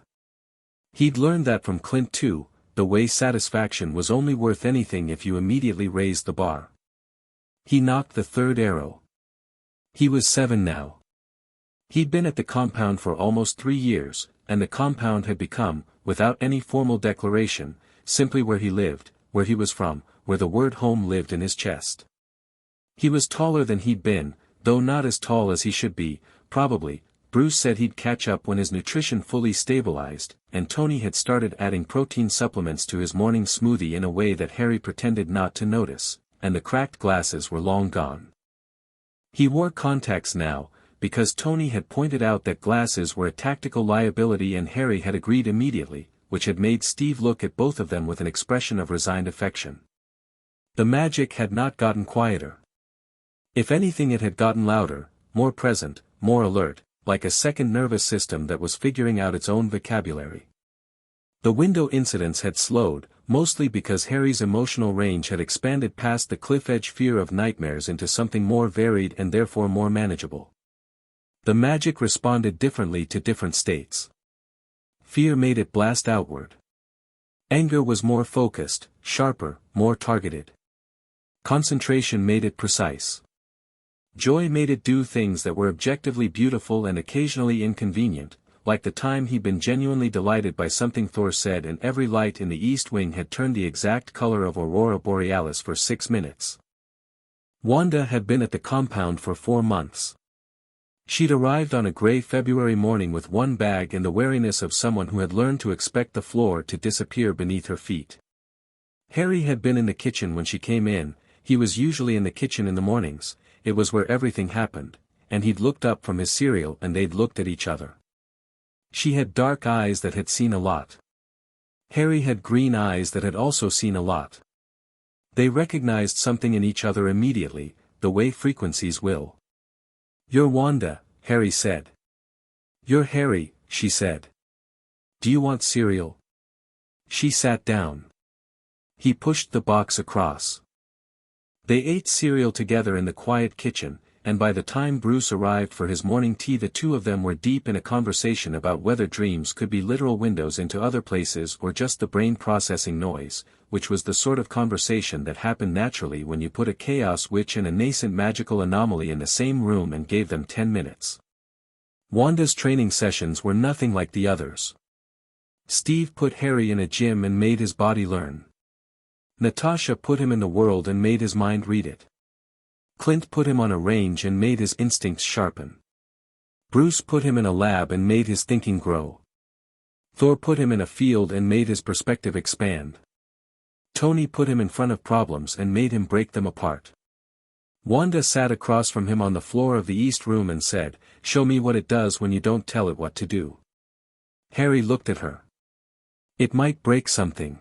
He'd learned that from Clint too, the way satisfaction was only worth anything if you immediately raised the bar. He knocked the third arrow. He was 7 now. He'd been at the compound for almost 3 years, and the compound had become, without any formal declaration, simply where he lived, where he was from, where the word home lived in his chest. He was taller than he'd been, though not as tall as he should be, probably. Bruce said he'd catch up when his nutrition fully stabilized, and Tony had started adding protein supplements to his morning smoothie in a way that Harry pretended not to notice, and the cracked glasses were long gone. He wore contacts now, because Tony had pointed out that glasses were a tactical liability and Harry had agreed immediately, which had made Steve look at both of them with an expression of resigned affection. The magic had not gotten quieter. If anything, it had gotten louder, more present, more alert, like a second nervous system that was figuring out its own vocabulary. The window incidents had slowed, mostly because Harry's emotional range had expanded past the cliff-edge fear of nightmares into something more varied and therefore more manageable. The magic responded differently to different states. Fear made it blast outward. Anger was more focused, sharper, more targeted. Concentration made it precise. Joy made it do things that were objectively beautiful and occasionally inconvenient, like the time he'd been genuinely delighted by something Thor said and every light in the East Wing had turned the exact color of Aurora Borealis for 6 minutes. Wanda had been at the compound for 4 months. She'd arrived on a gray February morning with one bag and the wariness of someone who had learned to expect the floor to disappear beneath her feet. Harry had been in the kitchen when she came in. He was usually in the kitchen in the mornings. It was where everything happened, and he'd looked up from his cereal and they'd looked at each other. She had dark eyes that had seen a lot. Harry had green eyes that had also seen a lot. They recognized something in each other immediately, the way frequencies will. "You're Wanda," Harry said. "You're Harry," she said. "Do you want cereal?" She sat down. He pushed the box across. They ate cereal together in the quiet kitchen, and by the time Bruce arrived for his morning tea the two of them were deep in a conversation about whether dreams could be literal windows into other places or just the brain processing noise, which was the sort of conversation that happened naturally when you put a chaos witch and a nascent magical anomaly in the same room and gave them 10 minutes. Wanda's training sessions were nothing like the others. Steve put Harry in a gym and made his body learn. Natasha put him in the world and made his mind read it. Clint put him on a range and made his instincts sharpen. Bruce put him in a lab and made his thinking grow. Thor put him in a field and made his perspective expand. Tony put him in front of problems and made him break them apart. Wanda sat across from him on the floor of the East Room and said, "Show me what it does when you don't tell it what to do." Harry looked at her. "It might break something."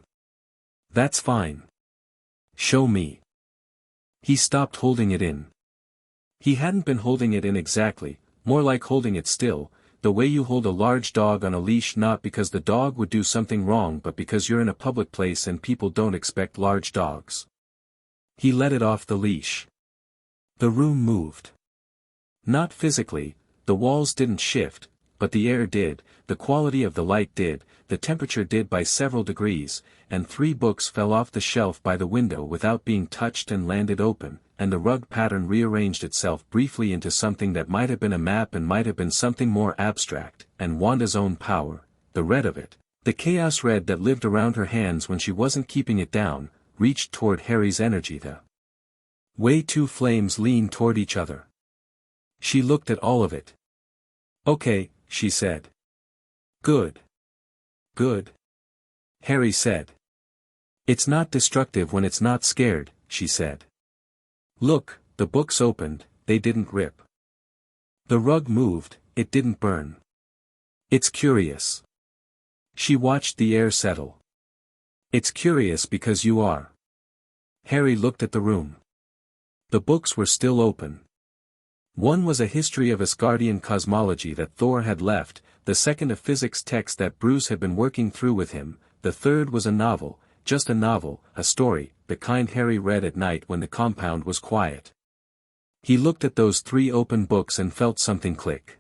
"That's fine. Show me." He stopped holding it in. He hadn't been holding it in exactly, more like holding it still, the way you hold a large dog on a leash, not because the dog would do something wrong but because you're in a public place and people don't expect large dogs. He let it off the leash. The room moved. Not physically, the walls didn't shift, but the air did, the quality of the light did, the temperature did by several degrees, and 3 books fell off the shelf by the window without being touched and landed open, and the rug pattern rearranged itself briefly into something that might have been a map and might have been something more abstract, and Wanda's own power, the red of it, The chaos red that lived around her hands when she wasn't keeping it down, reached toward Harry's energy. The way two flames leaned toward each other. She looked at all of it. Okay, she said. Good. Good. Harry said. It's not destructive when it's not scared, she said. Look, the books opened, they didn't rip. The rug moved, it didn't burn. It's curious. She watched the air settle. It's curious because you are. Harry looked at the room. The books were still open. One was a history of Asgardian cosmology that Thor had left, the second a physics text that Bruce had been working through with him, the third was a novel, just a novel, a story, the kind Harry read at night when the compound was quiet. He looked at those 3 open books and felt something click.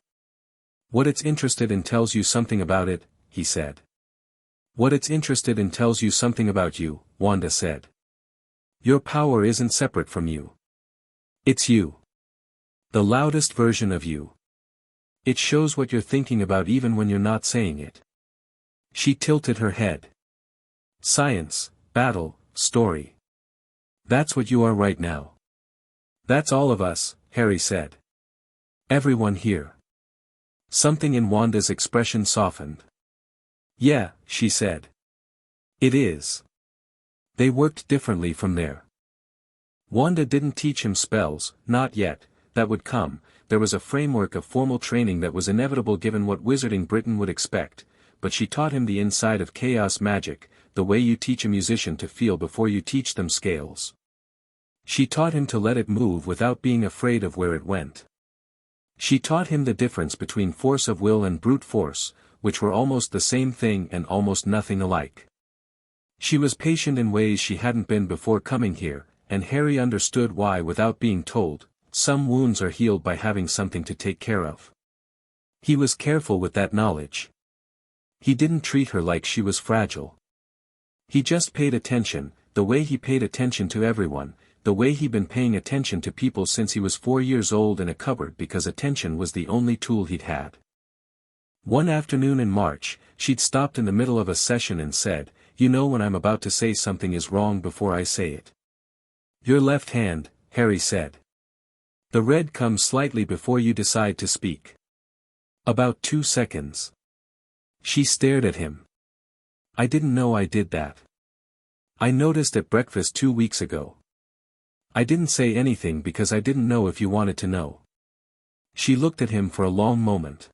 What it's interested in tells you something about it, he said. What it's interested in tells you something about you, Wanda said. Your power isn't separate from you. It's you. The loudest version of you. It shows what you're thinking about even when you're not saying it. She tilted her head. Science, battle, story. That's what you are right now. That's all of us, Harry said. Everyone here. Something in Wanda's expression softened. Yeah, she said. It is. They worked differently from there. Wanda didn't teach him spells, not yet, that would come, there was a framework of formal training that was inevitable given what Wizarding Britain would expect, but she taught him the inside of chaos magic, the way you teach a musician to feel before you teach them scales. She taught him to let it move without being afraid of where it went. She taught him the difference between force of will and brute force, which were almost the same thing and almost nothing alike. She was patient in ways she hadn't been before coming here, and Harry understood why without being told. Some wounds are healed by having something to take care of. He was careful with that knowledge. He didn't treat her like she was fragile. He just paid attention, the way he paid attention to everyone, the way he'd been paying attention to people since he was 4 years old in a cupboard because attention was the only tool he'd had. One afternoon in March, she'd stopped in the middle of a session and said, "You know when I'm about to say something is wrong before I say it." Your left hand, Harry said. The red comes slightly before you decide to speak. About 2 seconds. She stared at him. I didn't know I did that. I noticed at breakfast 2 weeks ago. I didn't say anything because I didn't know if you wanted to know. She looked at him for a long moment.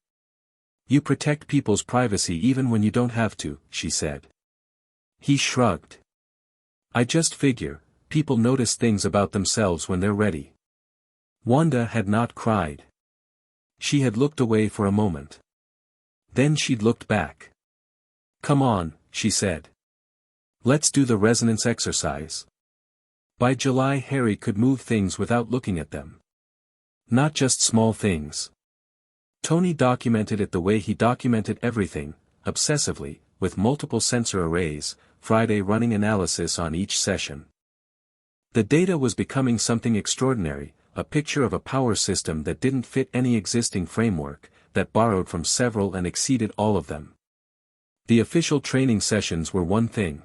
You protect people's privacy even when you don't have to, she said. He shrugged. I just figure, people notice things about themselves when they're ready. Wanda had not cried. She had looked away for a moment. Then she'd looked back. Come on, she said. Let's do the resonance exercise. By July Harry could move things without looking at them. Not just small things. Tony documented it the way he documented everything, obsessively, with multiple sensor arrays, Friday running analysis on each session. The data was becoming something extraordinary, a picture of a power system that didn't fit any existing framework, that borrowed from several and exceeded all of them. The official training sessions were one thing.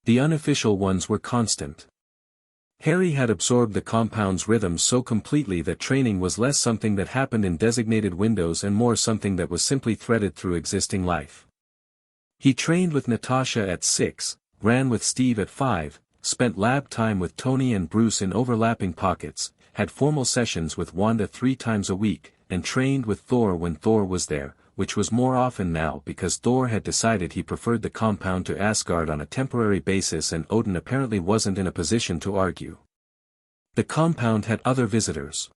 The unofficial ones were constant. Harry had absorbed the compound's rhythm so completely that training was less something that happened in designated windows and more something that was simply threaded through existing life. He trained with Natasha at 6, ran with Steve at 5, spent lab time with Tony and Bruce in overlapping pockets, had formal sessions with Wanda 3 times a week, and trained with Thor when Thor was there, which was more often now because Thor had decided he preferred the compound to Asgard on a temporary basis and Odin apparently wasn't in a position to argue. The compound had other visitors.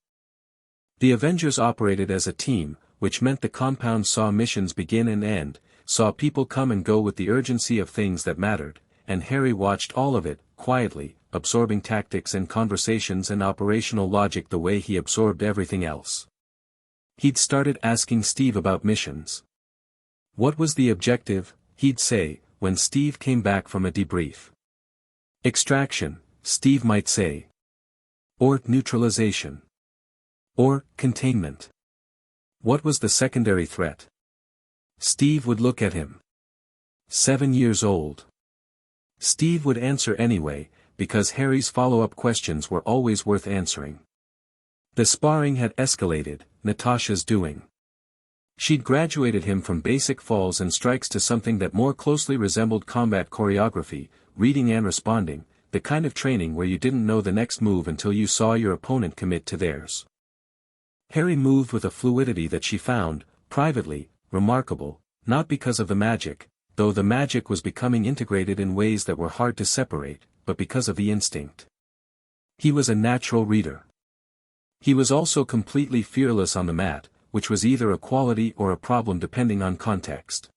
The Avengers operated as a team, which meant the compound saw missions begin and end, saw people come and go with the urgency of things that mattered, and Harry watched all of it, quietly, absorbing tactics and conversations and operational logic the way he absorbed everything else. He'd started asking Steve about missions. What was the objective, he'd say, when Steve came back from a debrief. Extraction, Steve might say. Or neutralization. Or containment. What was the secondary threat? Steve would look at him. 7 years old. Steve would answer anyway, because Harry's follow-up questions were always worth answering. The sparring had escalated, Natasha's doing. She'd graduated him from basic falls and strikes to something that more closely resembled combat choreography, reading and responding, the kind of training where you didn't know the next move until you saw your opponent commit to theirs. Harry moved with a fluidity that she found, privately, remarkable, not because of the magic, though the magic was becoming integrated in ways that were hard to separate, but because of the instinct. He was a natural reader. He was also completely fearless on the mat, which was either a quality or a problem depending on context.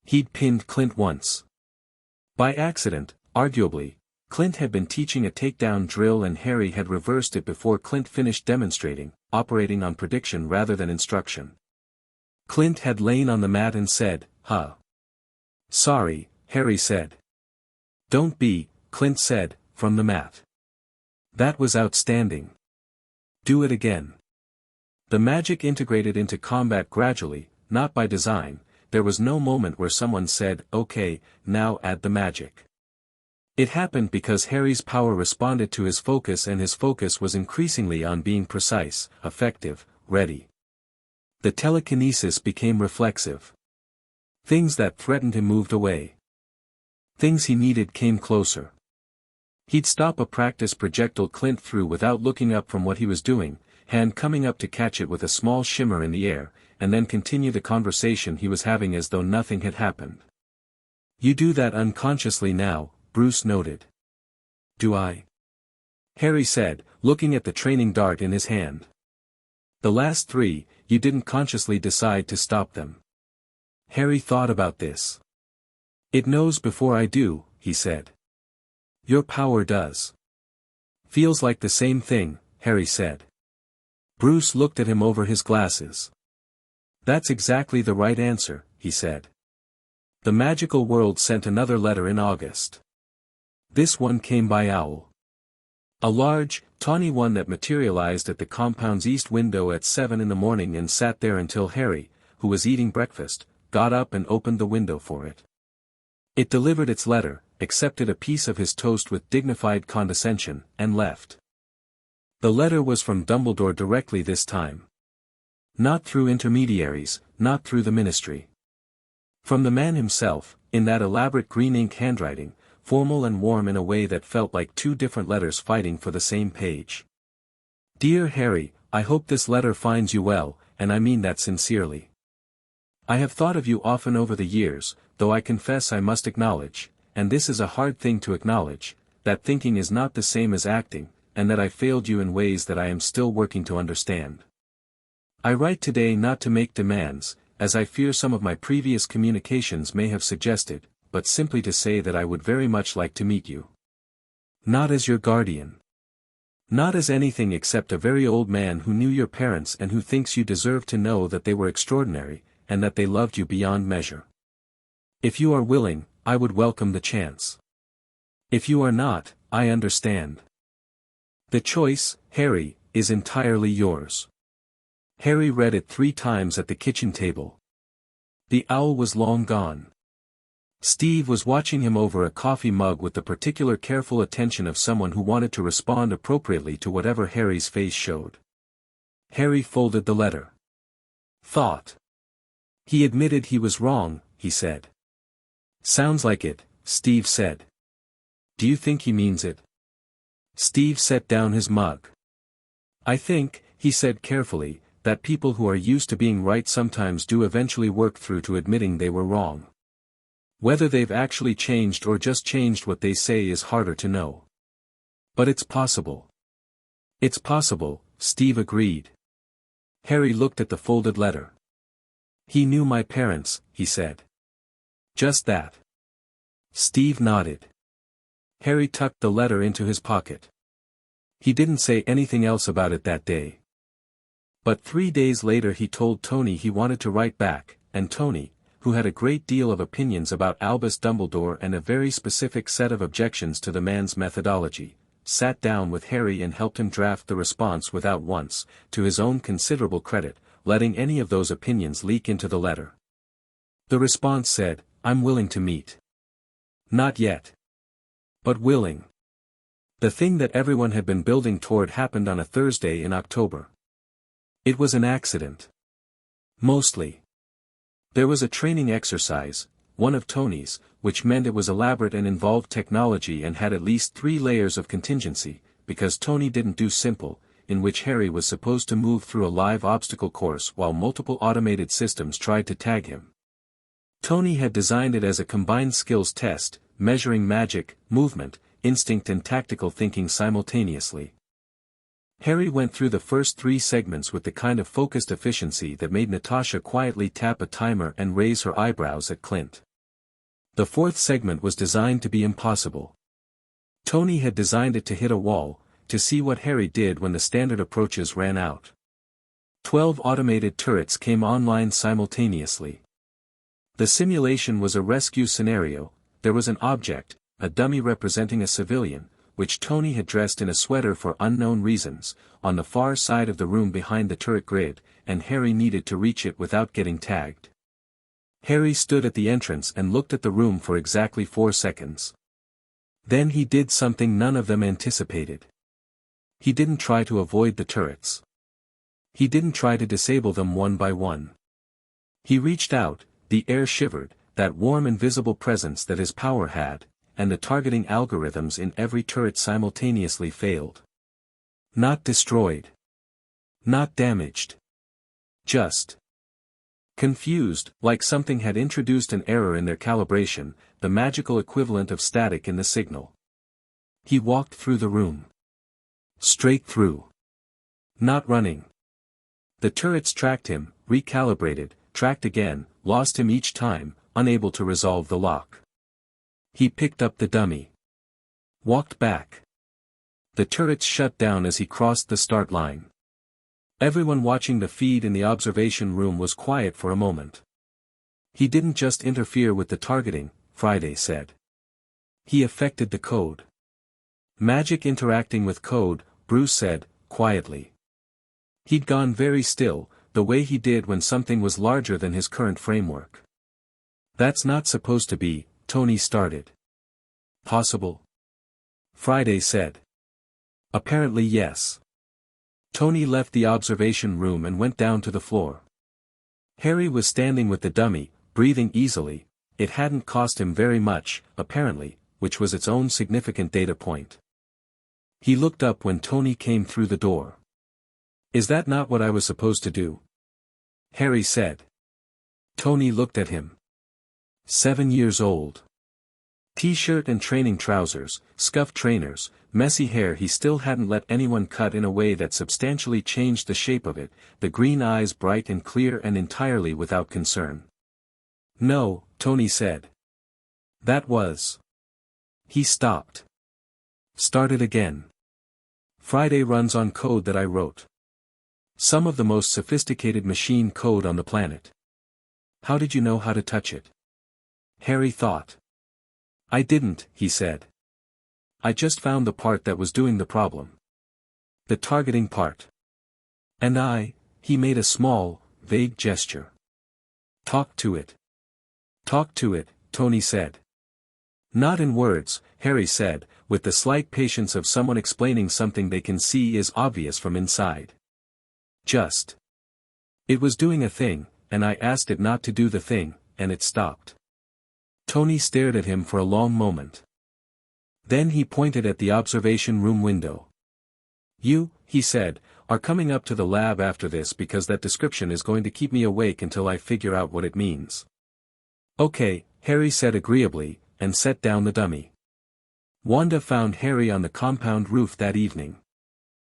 He'd pinned Clint once. By accident, arguably, Clint had been teaching a takedown drill and Harry had reversed it before Clint finished demonstrating, operating on prediction rather than instruction. Clint had lain on the mat and said, "Huh." "Sorry," Harry said. "Don't be," Clint said, from the mat. "That was outstanding. Do it again." The magic integrated into combat gradually, not by design. There was no moment where someone said, "Okay, now add the magic." It happened because Harry's power responded to his focus and his focus was increasingly on being precise, effective, ready. The telekinesis became reflexive. Things that threatened him moved away. Things he needed came closer. He'd stop a practice projectile Clint threw without looking up from what he was doing, hand coming up to catch it with a small shimmer in the air, and then continue the conversation he was having as though nothing had happened. "You do that unconsciously now," Bruce noted. "Do I?" Harry said, looking at the training dart in his hand. "The last 3, you didn't consciously decide to stop them." Harry thought about this. "It knows before I do," he said. "Your power does." "Feels like the same thing," Harry said. Bruce looked at him over his glasses. "That's exactly the right answer," he said. The magical world sent another letter in August. This one came by owl. A large, tawny one that materialized at the compound's east window at 7 in the morning and sat there until Harry, who was eating breakfast, got up and opened the window for it. It delivered its letter, accepted a piece of his toast with dignified condescension, and left. The letter was from Dumbledore directly this time. Not through intermediaries, not through the ministry. From the man himself, in that elaborate green ink handwriting, formal and warm in a way that felt like 2 different letters fighting for the same page. "Dear Harry, I hope this letter finds you well, and I mean that sincerely. I have thought of you often over the years, though I confess I must acknowledge, and this is a hard thing to acknowledge, that thinking is not the same as acting, and that I failed you in ways that I am still working to understand. I write today not to make demands, as I fear some of my previous communications may have suggested, but simply to say that I would very much like to meet you. Not as your guardian. Not as anything except a very old man who knew your parents and who thinks you deserve to know that they were extraordinary, and that they loved you beyond measure. If you are willing, I would welcome the chance. If you are not, I understand. The choice, Harry, is entirely yours." Harry read it 3 times at the kitchen table. The owl was long gone. Steve was watching him over a coffee mug with the particular careful attention of someone who wanted to respond appropriately to whatever Harry's face showed. Harry folded the letter. Thought. He admitted he was wrong, he said. "Sounds like it," Steve said. "Do you think he means it?" Steve set down his mug. "I think," he said carefully, "that people who are used to being right sometimes do eventually work through to admitting they were wrong. Whether they've actually changed or just changed what they say is harder to know. But it's possible." "It's possible," Steve agreed. Harry looked at the folded letter. "He knew my parents," he said. "Just that." Steve nodded. Harry tucked the letter into his pocket. He didn't say anything else about it that day. But 3 days later he told Tony he wanted to write back, and Tony, who had a great deal of opinions about Albus Dumbledore and a very specific set of objections to the man's methodology, sat down with Harry and helped him draft the response without once, to his own considerable credit, letting any of those opinions leak into the letter. The response said, I'm willing to meet. Not yet. But willing. The thing that everyone had been building toward happened on a Thursday in October. It was an accident. Mostly. There was a training exercise, one of Tony's, which meant it was elaborate and involved technology and had at least 3 layers of contingency, because Tony didn't do simple, in which Harry was supposed to move through a live obstacle course while multiple automated systems tried to tag him. Tony had designed it as a combined skills test, measuring magic, movement, instinct and tactical thinking simultaneously. Harry went through the first 3 segments with the kind of focused efficiency that made Natasha quietly tap a timer and raise her eyebrows at Clint. The 4th segment was designed to be impossible. Tony had designed it to hit a wall, to see what Harry did when the standard approaches ran out. 12 automated turrets came online simultaneously. The simulation was a rescue scenario. There was an object, a dummy representing a civilian, which Tony had dressed in a sweater for unknown reasons, on the far side of the room behind the turret grid, and Harry needed to reach it without getting tagged. Harry stood at the entrance and looked at the room for exactly 4 seconds. Then he did something none of them anticipated. He didn't try to avoid the turrets. He didn't try to disable them one by one. He reached out, the air shivered, that warm invisible presence that his power had, and the targeting algorithms in every turret simultaneously failed. Not destroyed. Not damaged. Just confused, like something had introduced an error in their calibration, the magical equivalent of static in the signal. He walked through the room. Straight through. Not running. The turrets tracked him, recalibrated, tracked again, lost him each time, unable to resolve the lock. He picked up the dummy. Walked back. The turrets shut down as he crossed the start line. Everyone watching the feed in the observation room was quiet for a moment. He didn't just interfere with the targeting, Friday said. He affected the code. Magic interacting with code, Bruce said, quietly. He'd gone very still, the way he did when something was larger than his current framework. That's not supposed to be, Tony started. Possible? Friday said. Apparently yes. Tony left the observation room and went down to the floor. Harry was standing with the dummy, breathing easily. It hadn't cost him very much, apparently, which was its own significant data point. He looked up when Tony came through the door. Is that not what I was supposed to do? Harry said. Tony looked at him. 7 years old. T-shirt and training trousers, scuffed trainers, messy hair. He still hadn't let anyone cut in a way that substantially changed the shape of it, the green eyes bright and clear and entirely without concern. No, Tony said. That was. He stopped. Started again. Friday runs on code that I wrote. Some of the most sophisticated machine code on the planet. How did you know how to touch it? Harry thought. I didn't, he said. I just found the part that was doing the problem. The targeting part. And he made a small, vague gesture. Talk to it. Talk to it, Tony said. Not in words, Harry said, with the slight patience of someone explaining something they can see is obvious from inside. Just. It was doing a thing, and I asked it not to do the thing, and it stopped. Tony stared at him for a long moment. Then he pointed at the observation room window. You, he said, are coming up to the lab after this because that description is going to keep me awake until I figure out what it means. Okay, Harry said agreeably, and set down the dummy. Wanda found Harry on the compound roof that evening.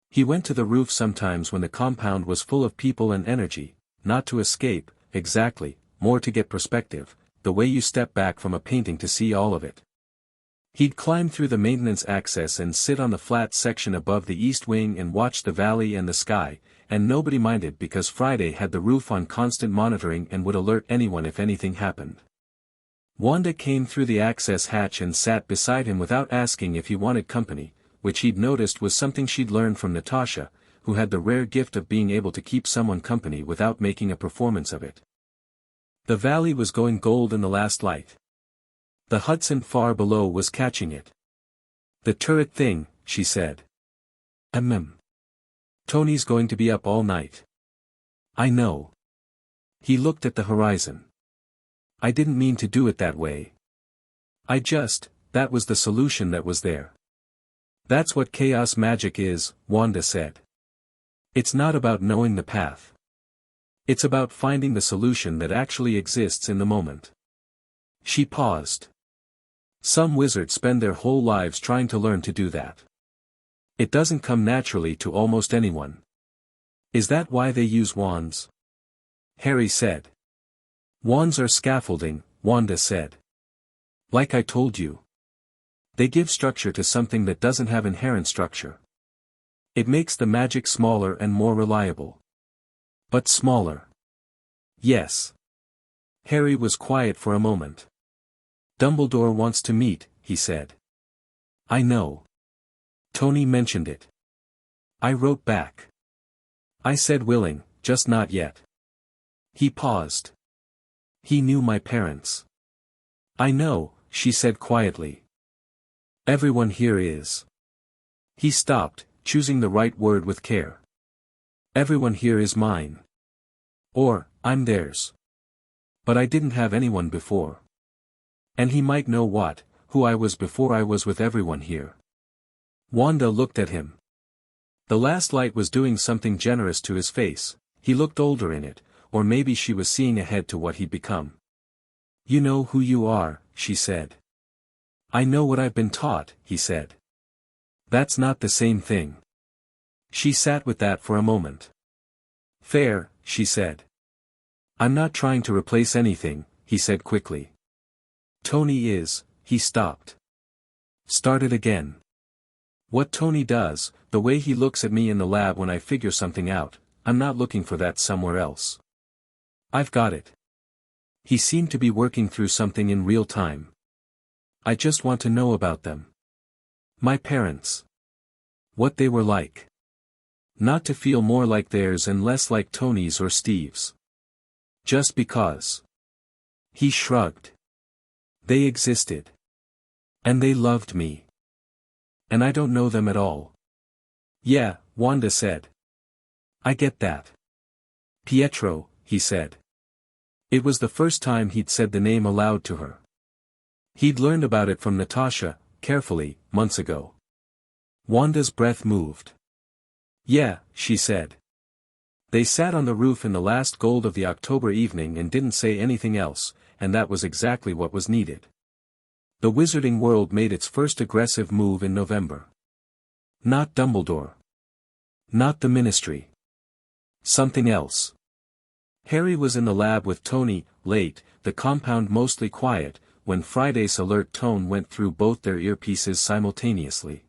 He went to the roof sometimes when the compound was full of people and energy, not to escape, exactly, more to get perspective, the way you step back from a painting to see all of it. He'd climb through the maintenance access and sit on the flat section above the east wing and watch the valley and the sky, and nobody minded because Friday had the roof on constant monitoring and would alert anyone if anything happened. Wanda came through the access hatch and sat beside him without asking if he wanted company, which he'd noticed was something she'd learned from Natasha, who had the rare gift of being able to keep someone company without making a performance of it. The valley was going gold in the last light. The Hudson far below was catching it. The turret thing, she said. Tony's going to be up all night. I know. He looked at the horizon. I didn't mean to do it that way. That was the solution that was there. That's what chaos magic is, Wanda said. It's not about knowing the path. It's about finding the solution that actually exists in the moment. She paused. Some wizards spend their whole lives trying to learn to do that. It doesn't come naturally to almost anyone. Is that why they use wands? Harry said. Wands are scaffolding, Wanda said. Like I told you. They give structure to something that doesn't have inherent structure. It makes the magic smaller and more reliable. But smaller. Yes. Harry was quiet for a moment. Dumbledore wants to meet, he said. I know. Tony mentioned it. I wrote back. I said willing, just not yet. He paused. He knew my parents. I know, she said quietly. Everyone here is. He stopped, choosing the right word with care. Everyone here is mine. Or, I'm theirs. But I didn't have anyone before. And he might know who I was before I was with everyone here. Wanda looked at him. The last light was doing something generous to his face, he looked older in it, or maybe she was seeing ahead to what he'd become. You know who you are, she said. I know what I've been taught, he said. That's not the same thing. She sat with that for a moment. Fair, she said. I'm not trying to replace anything, he said quickly. Tony is, he stopped. Started again. What Tony does, the way he looks at me in the lab when I figure something out, I'm not looking for that somewhere else. I've got it. He seemed to be working through something in real time. I just want to know about them. My parents. What they were like. Not to feel more like theirs and less like Tony's or Steve's. Just because. He shrugged. They existed. And they loved me. And I don't know them at all. Yeah, Wanda said. I get that. Pietro, he said. It was the first time he'd said the name aloud to her. He'd learned about it from Natasha, carefully, months ago. Wanda's breath moved. Yeah, she said. They sat on the roof in the last gold of the October evening and didn't say anything else, and that was exactly what was needed. The wizarding world made its first aggressive move in November. Not Dumbledore. Not the Ministry. Something else. Harry was in the lab with Tony, late, the compound mostly quiet, when Friday's alert tone went through both their earpieces simultaneously.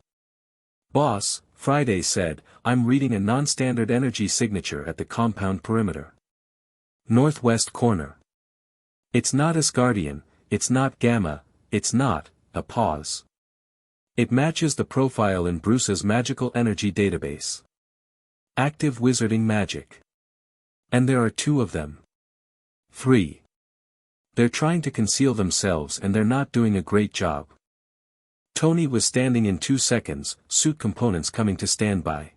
Boss, Friday said, I'm reading a non-standard energy signature at the compound perimeter. Northwest corner. It's not Asgardian, it's not Gamma, it's not, a pause. It matches the profile in Bruce's magical energy database. Active wizarding magic. And there are 2 of them. 3. They're trying to conceal themselves and they're not doing a great job. Tony was standing in 2 seconds, suit components coming to standby.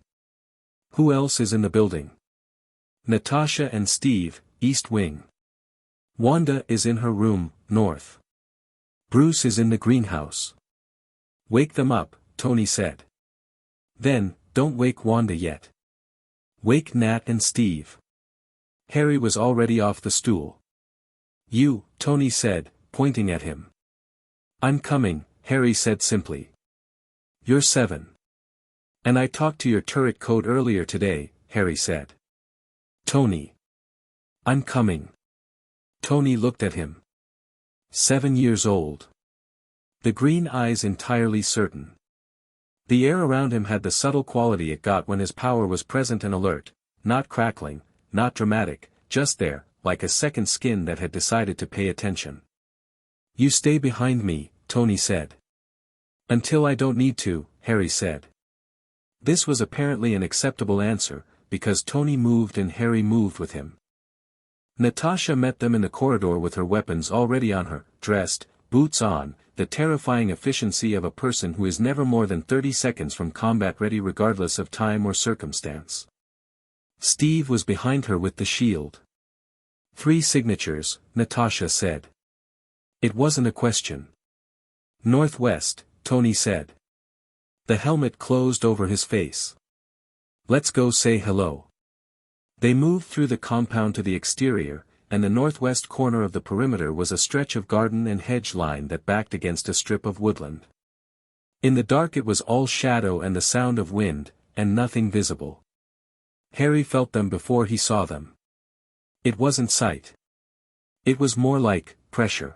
Who else is in the building? Natasha and Steve, East Wing. Wanda is in her room, North. Bruce is in the greenhouse. Wake them up, Tony said. Then, don't wake Wanda yet. Wake Nat and Steve. Harry was already off the stool. You, Tony said, pointing at him. I'm coming, Harry said simply. You're 7. And I talked to your turret code earlier today, Harry said. Tony. I'm coming. Tony looked at him. 7 years old. The green eyes entirely certain. The air around him had the subtle quality it got when his power was present and alert, not crackling, not dramatic, just there, like a second skin that had decided to pay attention. You stay behind me, Tony said. Until I don't need to, Harry said. This was apparently an acceptable answer, because Tony moved and Harry moved with him. Natasha met them in the corridor with her weapons already on her, dressed, boots on, the terrifying efficiency of a person who is never more than 30 seconds from combat ready regardless of time or circumstance. Steve was behind her with the shield. 3 signatures, Natasha said. It wasn't a question. Northwest, Tony said. The helmet closed over his face. Let's go say hello. They moved through the compound to the exterior, and the northwest corner of the perimeter was a stretch of garden and hedge line that backed against a strip of woodland. In the dark it was all shadow and the sound of wind, and nothing visible. Harry felt them before he saw them. It wasn't sight. It was more like pressure.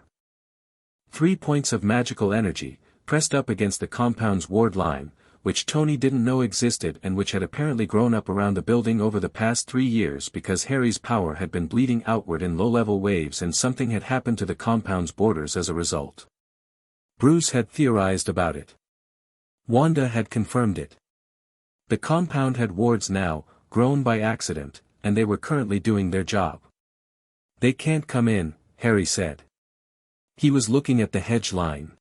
3 points of magical energy, pressed up against the compound's ward line, which Tony didn't know existed and which had apparently grown up around the building over the past 3 years because Harry's power had been bleeding outward in low-level waves and something had happened to the compound's borders as a result. Bruce had theorized about it. Wanda had confirmed it. The compound had wards now, grown by accident, and they were currently doing their job. They can't come in, Harry said. He was looking at the hedge line.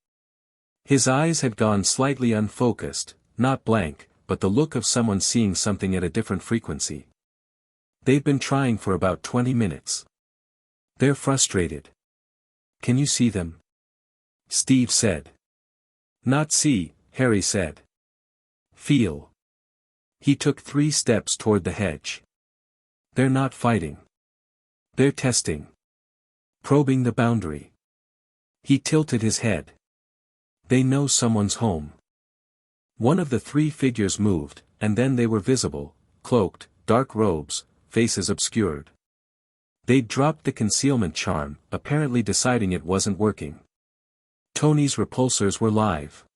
His eyes had gone slightly unfocused, not blank, but the look of someone seeing something at a different frequency. They've been trying for about 20 minutes. They're frustrated. Can you see them? Steve said. Not see, Harry said. Feel. He took 3 steps toward the hedge. They're not fighting. They're testing. Probing the boundary. He tilted his head. They know someone's home. One of the 3 figures moved, and then they were visible, cloaked, dark robes, faces obscured. They'd dropped the concealment charm, apparently deciding it wasn't working. Tony's repulsors were live.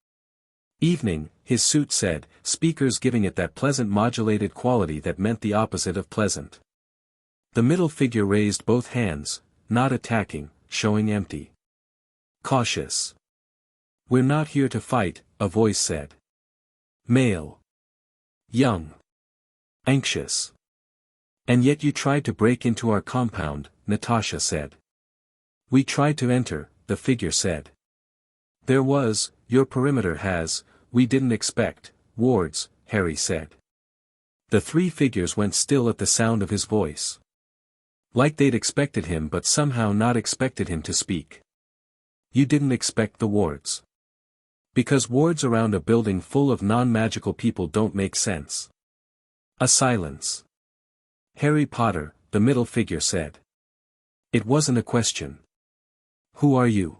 Evening, his suit said, speakers giving it that pleasant modulated quality that meant the opposite of pleasant. The middle figure raised both hands, not attacking, showing empty. Cautious. We're not here to fight, a voice said. Male. Young. Anxious. And yet you tried to break into our compound, Natasha said. We tried to enter, the figure said. There was, your perimeter has, we didn't expect, wards, Harry said. The 3 figures went still at the sound of his voice. Like they'd expected him but somehow not expected him to speak. You didn't expect the wards. Because wards around a building full of non-magical people don't make sense. A silence. Harry Potter, the middle figure said. It wasn't a question. Who are you?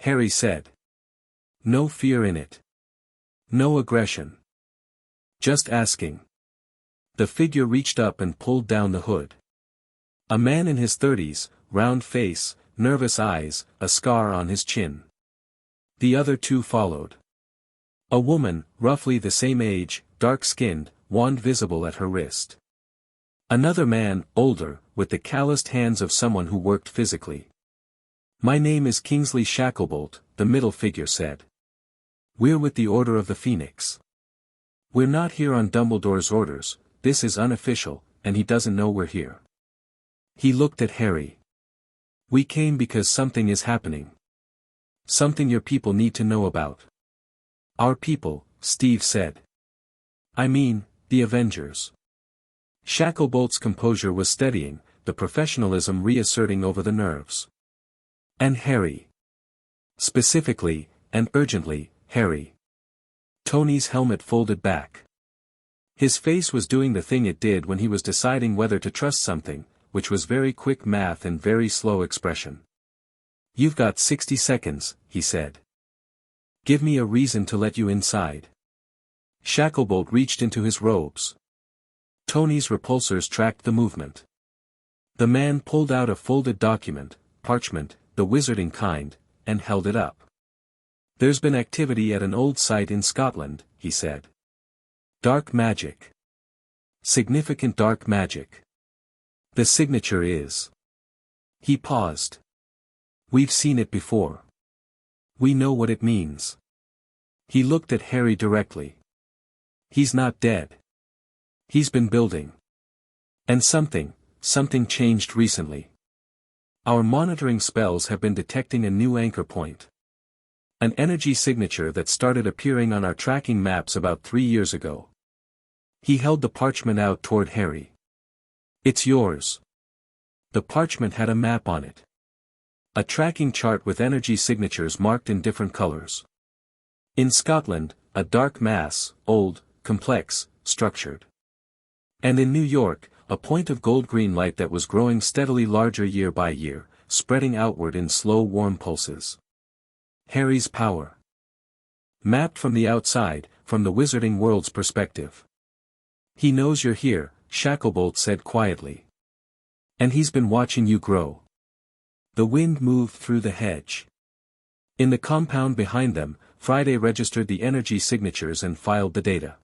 Harry said. No fear in it. No aggression. Just asking. The figure reached up and pulled down the hood. A man in his 30s, round face, nervous eyes, a scar on his chin. The other 2 followed. A woman, roughly the same age, dark-skinned, wand visible at her wrist. Another man, older, with the calloused hands of someone who worked physically. My name is Kingsley Shacklebolt, the middle figure said. We're with the Order of the Phoenix. We're not here on Dumbledore's orders, this is unofficial, and he doesn't know we're here. He looked at Harry. We came because something is happening. Something your people need to know about. Our people, Steve said. I mean, the Avengers. Shacklebolt's composure was steadying, the professionalism reasserting over the nerves. And Harry. Specifically, and urgently, Harry. Tony's helmet folded back. His face was doing the thing it did when he was deciding whether to trust something, which was very quick math and very slow expression. You've got 60 seconds, he said. Give me a reason to let you inside. Shacklebolt reached into his robes. Tony's repulsors tracked the movement. The man pulled out a folded document, parchment, the wizarding kind, and held it up. There's been activity at an old site in Scotland, he said. Dark magic. Significant dark magic. The signature is. He paused. We've seen it before. We know what it means. He looked at Harry directly. He's not dead. He's been building. And something something changed recently. Our monitoring spells have been detecting a new anchor point. An energy signature that started appearing on our tracking maps about 3 years ago. He held the parchment out toward Harry. It's yours. The parchment had a map on it. A tracking chart with energy signatures marked in different colors. In Scotland, a dark mass, old, complex, structured. And in New York, a point of gold-green light that was growing steadily larger year by year, spreading outward in slow warm pulses. Harry's power. Mapped from the outside, from the wizarding world's perspective. He knows you're here, Shacklebolt said quietly. And he's been watching you grow. The wind moved through the hedge. In the compound behind them, Friday registered the energy signatures and filed the data.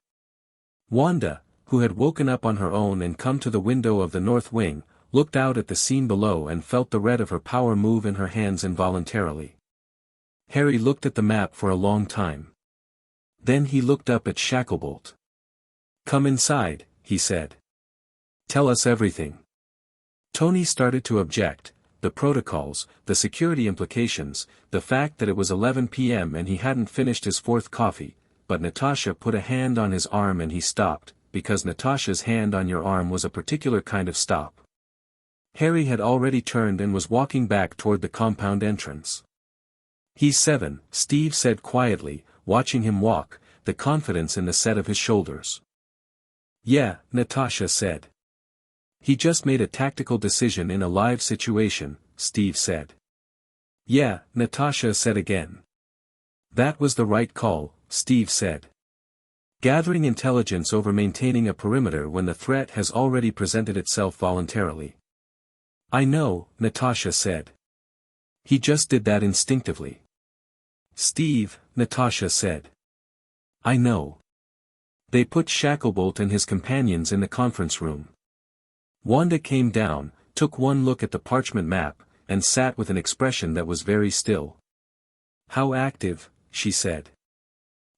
Wanda, who had woken up on her own and come to the window of the north wing, looked out at the scene below and felt the red of her power move in her hands involuntarily. Harry looked at the map for a long time. Then he looked up at Shacklebolt. "Come inside," he said. "Tell us everything." Tony started to object, the protocols, the security implications, the fact that it was 11 p.m. and he hadn't finished his fourth coffee, but Natasha put a hand on his arm and he stopped, because Natasha's hand on your arm was a particular kind of stop. Harry had already turned and was walking back toward the compound entrance. "He's 7, Steve said quietly, watching him walk, the confidence in the set of his shoulders. "Yeah," Natasha said. "He just made a tactical decision in a live situation," Steve said. "Yeah," Natasha said again. "That was the right call," Steve said. "Gathering intelligence over maintaining a perimeter when the threat has already presented itself voluntarily." "I know," Natasha said. "He just did that instinctively." "Steve," Natasha said. "I know." They put Shacklebolt and his companions in the conference room. Wanda came down, took one look at the parchment map, and sat with an expression that was very still. "How active," she said.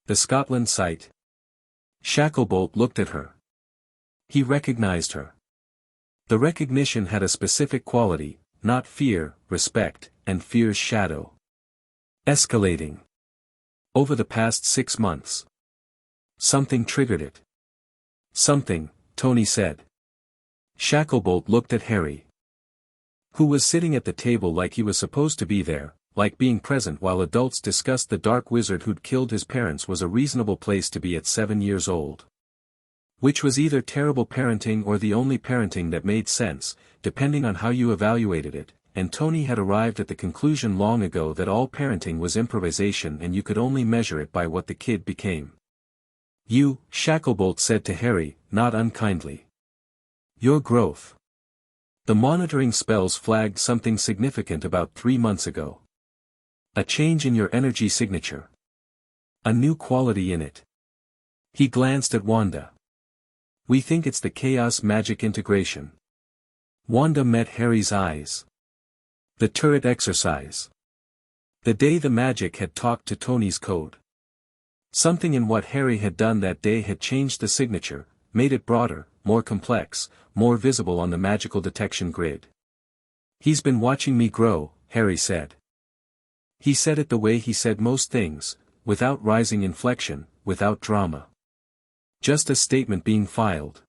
"The Scotland site?" Shacklebolt looked at her. He recognized her. The recognition had a specific quality, not fear, respect, and fear's shadow. Escalating. Over the past 6 months. Something triggered it. "Something," Tony said. Shacklebolt looked at Harry, who was sitting at the table like he was supposed to be there, like being present while adults discussed the dark wizard who'd killed his parents was a reasonable place to be at 7 years old. Which was either terrible parenting or the only parenting that made sense, depending on how you evaluated it, and Tony had arrived at the conclusion long ago that all parenting was improvisation and you could only measure it by what the kid became. "You," Shacklebolt said to Harry, not unkindly. "Your growth. The monitoring spells flagged something significant about 3 months ago. A change in your energy signature. A new quality in it." He glanced at Wanda. "We think it's the chaos magic integration." Wanda met Harry's eyes. The turret exercise. The day the magic had talked to Tony's code. Something in what Harry had done that day had changed the signature, made it broader, more complex, more visible on the magical detection grid. "He's been watching me grow," Harry said. He said it the way he said most things, without rising inflection, without drama. Just a statement being filed.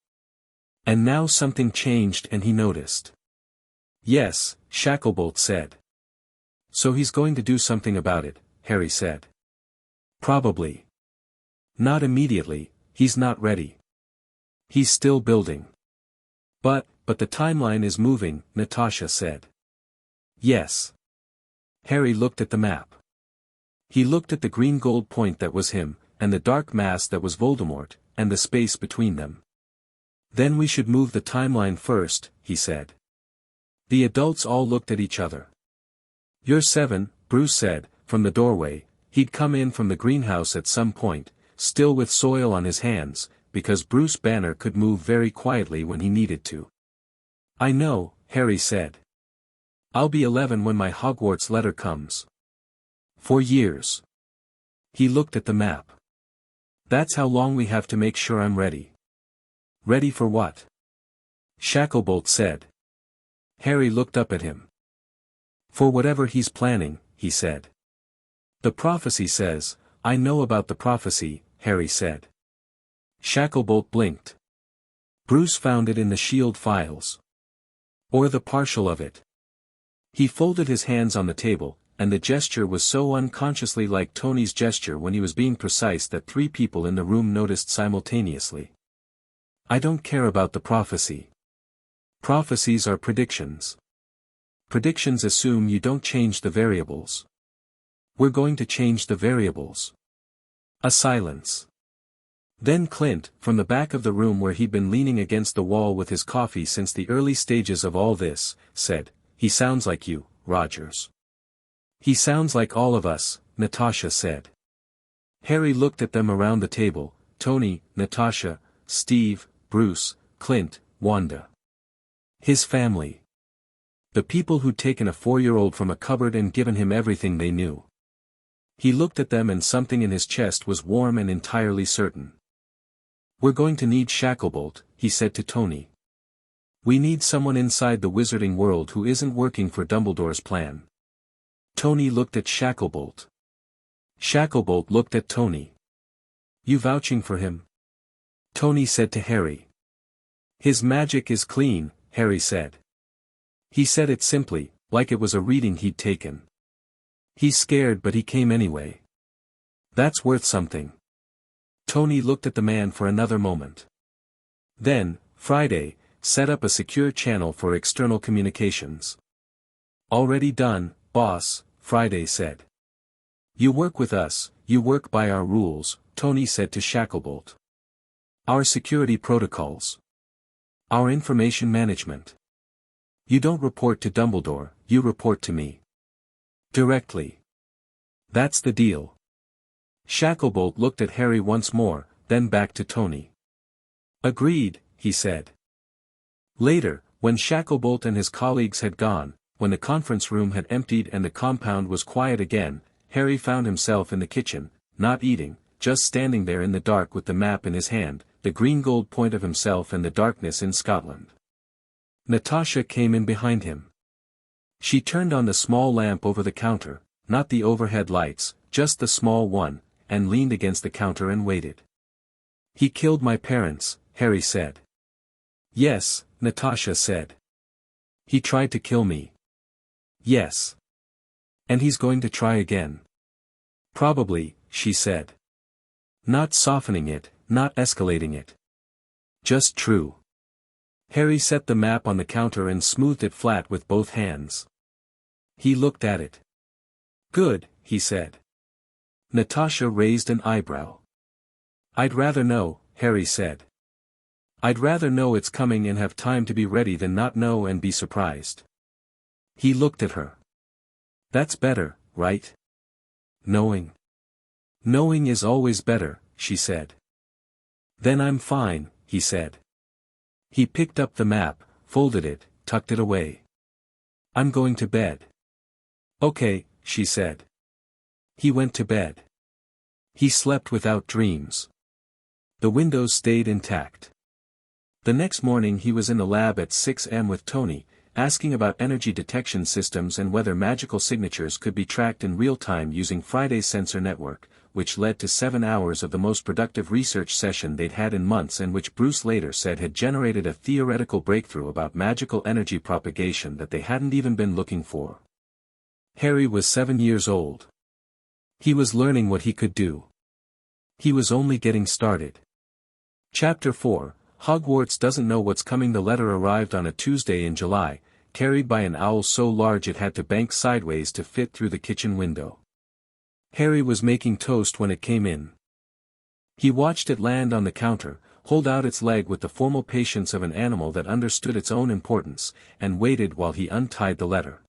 And now something changed and he noticed. "Yes," Shacklebolt said. "So he's going to do something about it," Harry said. "Probably. Not immediately, he's not ready. He's still building." But the timeline is moving," Natasha said. "Yes." Harry looked at the map. He looked at the green gold point that was him, and the dark mass that was Voldemort, and the space between them. "Then we should move the timeline first," he said. The adults all looked at each other. "You're 7, Bruce said, from the doorway. He'd come in from the greenhouse at some point, still with soil on his hands, because Bruce Banner could move very quietly when he needed to. "I know," Harry said. "I'll be 11 when my Hogwarts letter comes. 4 years." He looked at the map. "That's how long we have to make sure I'm ready." "Ready for what?" Shacklebolt said. Harry looked up at him. For whatever he's planning, he said. The prophecy says, I know about the prophecy, Harry said. Shacklebolt blinked. Bruce found it in the shield files. Or the partial of it. He folded his hands on the table, and the gesture was so unconsciously like Tony's gesture when he was being precise that 3 people in the room noticed simultaneously. I don't care about the prophecy. Prophecies are predictions. Predictions assume you don't change the variables. We're going to change the variables. A silence. Then Clint, from the back of the room where he'd been leaning against the wall with his coffee since the early stages of all this, said, He sounds like you, Rogers. He sounds like all of us, Natasha said. Harry looked at them around the table, Tony, Natasha, Steve, Bruce, Clint, Wanda. His family. The people who'd taken a 4-year-old from a cupboard and given him everything they knew. He looked at them and something in his chest was warm and entirely certain. We're going to need Shacklebolt, he said to Tony. We need someone inside the wizarding world who isn't working for Dumbledore's plan. Tony looked at Shacklebolt. Shacklebolt looked at Tony. You vouching for him? Tony said to Harry. His magic is clean, Harry said. He said it simply, like it was a reading he'd taken. He's scared but he came anyway. That's worth something. Tony looked at the man for another moment. Then, Friday, set up a secure channel for external communications. Already done, boss, Friday said. You work with us, you work by our rules, Tony said to Shacklebolt. Our security protocols. Our information management. You don't report to Dumbledore, you report to me. Directly. That's the deal. Shacklebolt looked at Harry once more, then back to Tony. Agreed, he said. Later, when Shacklebolt and his colleagues had gone, when the conference room had emptied and the compound was quiet again, Harry found himself in the kitchen, not eating, just standing there in the dark with the map in his hand, the green-gold point of himself and the darkness in Scotland. Natasha came in behind him. She turned on the small lamp over the counter, not the overhead lights, just the small one, and leaned against the counter and waited. He killed my parents, Harry said. Yes, Natasha said. He tried to kill me. Yes. And he's going to try again. Probably, she said. Not softening it, not escalating it. Just true. Harry set the map on the counter and smoothed it flat with both hands. He looked at it. Good, he said. Natasha raised an eyebrow. I'd rather know, Harry said. I'd rather know it's coming and have time to be ready than not know and be surprised. He looked at her. That's better, right? Knowing. Knowing is always better, she said. Then I'm fine, he said. He picked up the map, folded it, tucked it away. I'm going to bed. Okay, she said. He went to bed. He slept without dreams. The windows stayed intact. The next morning he was in the lab at 6 a.m. with Tony, asking about energy detection systems and whether magical signatures could be tracked in real time using Friday's sensor network, which led to 7 hours of the most productive research session they'd had in months and which Bruce later said had generated a theoretical breakthrough about magical energy propagation that they hadn't even been looking for. Harry was 7 years old. He was learning what he could do. He was only getting started. Chapter 4, Hogwarts doesn't know what's coming. The letter arrived on a Tuesday in July, carried by an owl so large it had to bank sideways to fit through the kitchen window. Harry was making toast when it came in. He watched it land on the counter, hold out its leg with the formal patience of an animal that understood its own importance, and waited while he untied the letter.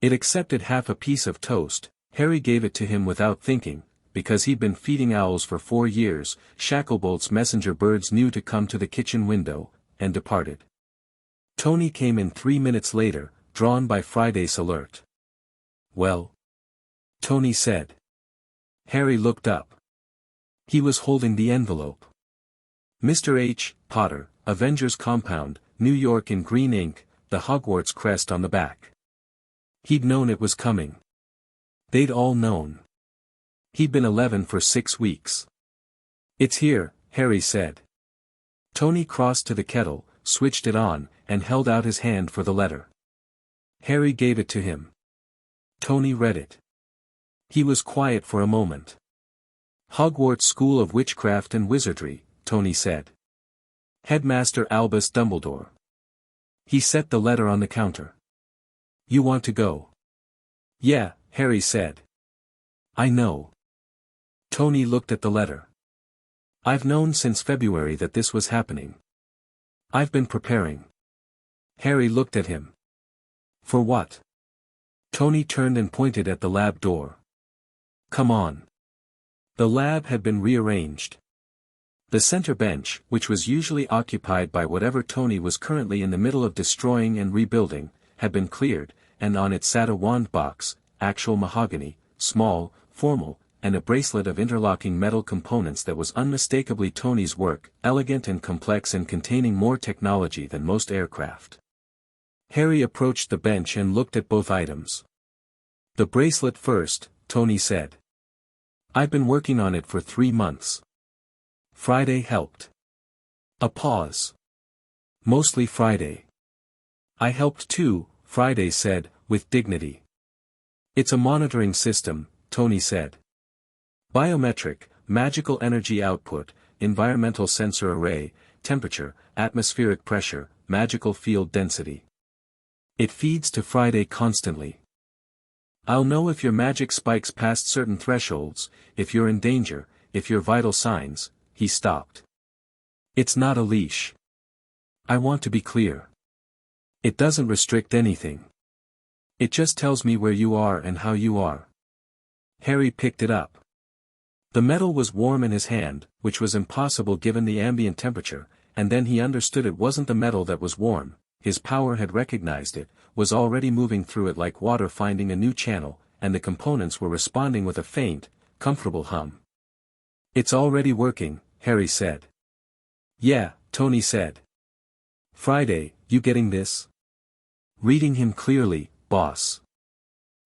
It accepted half a piece of toast. Harry gave it to him without thinking, because he'd been feeding owls for 4 years. Shacklebolt's messenger birds knew to come to the kitchen window, and departed. Tony came in 3 minutes later, drawn by Friday's alert. Well? Tony said. Harry looked up. He was holding the envelope. Mr. H. Potter, Avengers Compound, New York in green ink, the Hogwarts crest on the back. He'd known it was coming. They'd all known. He'd been 11 for 6 weeks. "It's here," Harry said. Tony crossed to the kettle, switched it on, and held out his hand for the letter. Harry gave it to him. Tony read it. He was quiet for a moment. "Hogwarts School of Witchcraft and Wizardry," Tony said. "Headmaster Albus Dumbledore." He set the letter on the counter. "You want to go?" "Yeah," Harry said. "I know." Tony looked at the letter. "I've known since February that this was happening. I've been preparing." Harry looked at him. "For what?" Tony turned and pointed at the lab door. "Come on." The lab had been rearranged. The center bench, which was usually occupied by whatever Tony was currently in the middle of destroying and rebuilding, had been cleared, and on it sat a wand box, actual mahogany, small, formal, and a bracelet of interlocking metal components that was unmistakably Tony's work, elegant and complex and containing more technology than most aircraft. Harry approached the bench and looked at both items. "The bracelet first," Tony said. "I've been working on it for 3 months. Friday helped." A pause. "Mostly Friday." "I helped too," Friday said, with dignity. "It's a monitoring system," Tony said. "Biometric, magical energy output, environmental sensor array, temperature, atmospheric pressure, magical field density. It feeds to Friday constantly. I'll know if your magic spikes past certain thresholds, if you're in danger, if your vital signs." He stopped. "It's not a leash. I want to be clear. It doesn't restrict anything. It just tells me where you are and how you are." Harry picked it up. The metal was warm in his hand, which was impossible given the ambient temperature, and then he understood it wasn't the metal that was warm, his power had recognized it, was already moving through it like water finding a new channel, and the components were responding with a faint, comfortable hum. "It's already working," Harry said. "Yeah," Tony said. "Friday, you getting this?" "Reading him clearly, boss."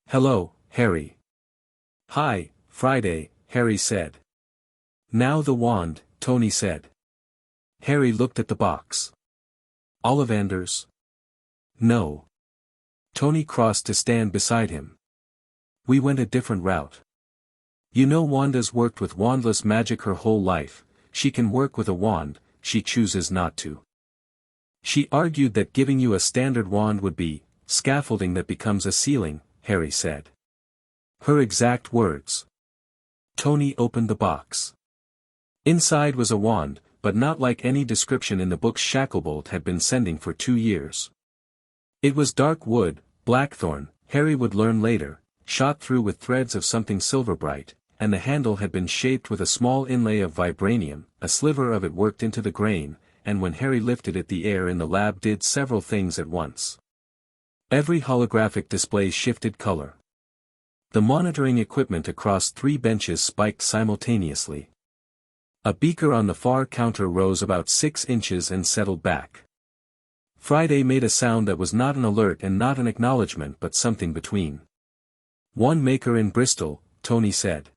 "Hello, Harry." "Hi, Friday," Harry said. "Now the wand," Tony said. Harry looked at the box. "Ollivanders?" "No." Tony crossed to stand beside him. "We went a different route. You know Wanda's worked with wandless magic her whole life. She can work with a wand, she chooses not to. She argued that giving you a standard wand would be scaffolding that becomes a ceiling," Harry said. Her exact words. Tony opened the box. Inside was a wand, but not like any description in the books Shacklebolt had been sending for 2 years. It was dark wood, blackthorn, Harry would learn later, shot through with threads of something silver bright, and the handle had been shaped with a small inlay of vibranium, a sliver of it worked into the grain, and when Harry lifted it the air in the lab did several things at once. Every holographic display shifted color. The monitoring equipment across 3 benches spiked simultaneously. A beaker on the far counter rose about 6 inches and settled back. Friday made a sound that was not an alert and not an acknowledgement but something between. "One maker in Bristol," Tony said.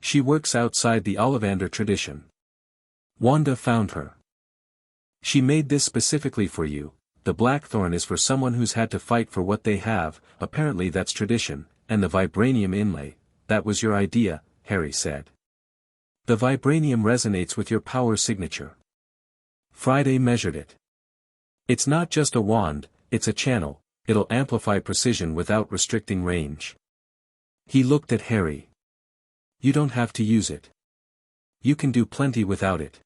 "She works outside the Ollivander tradition. Wanda found her. She made this specifically for you. The blackthorn is for someone who's had to fight for what they have, apparently that's tradition, and the vibranium inlay, that was your idea," Harry said. "The vibranium resonates with your power signature." Friday measured it. "It's not just a wand, it's a channel, it'll amplify precision without restricting range." He looked at Harry. "You don't have to use it. You can do plenty without it.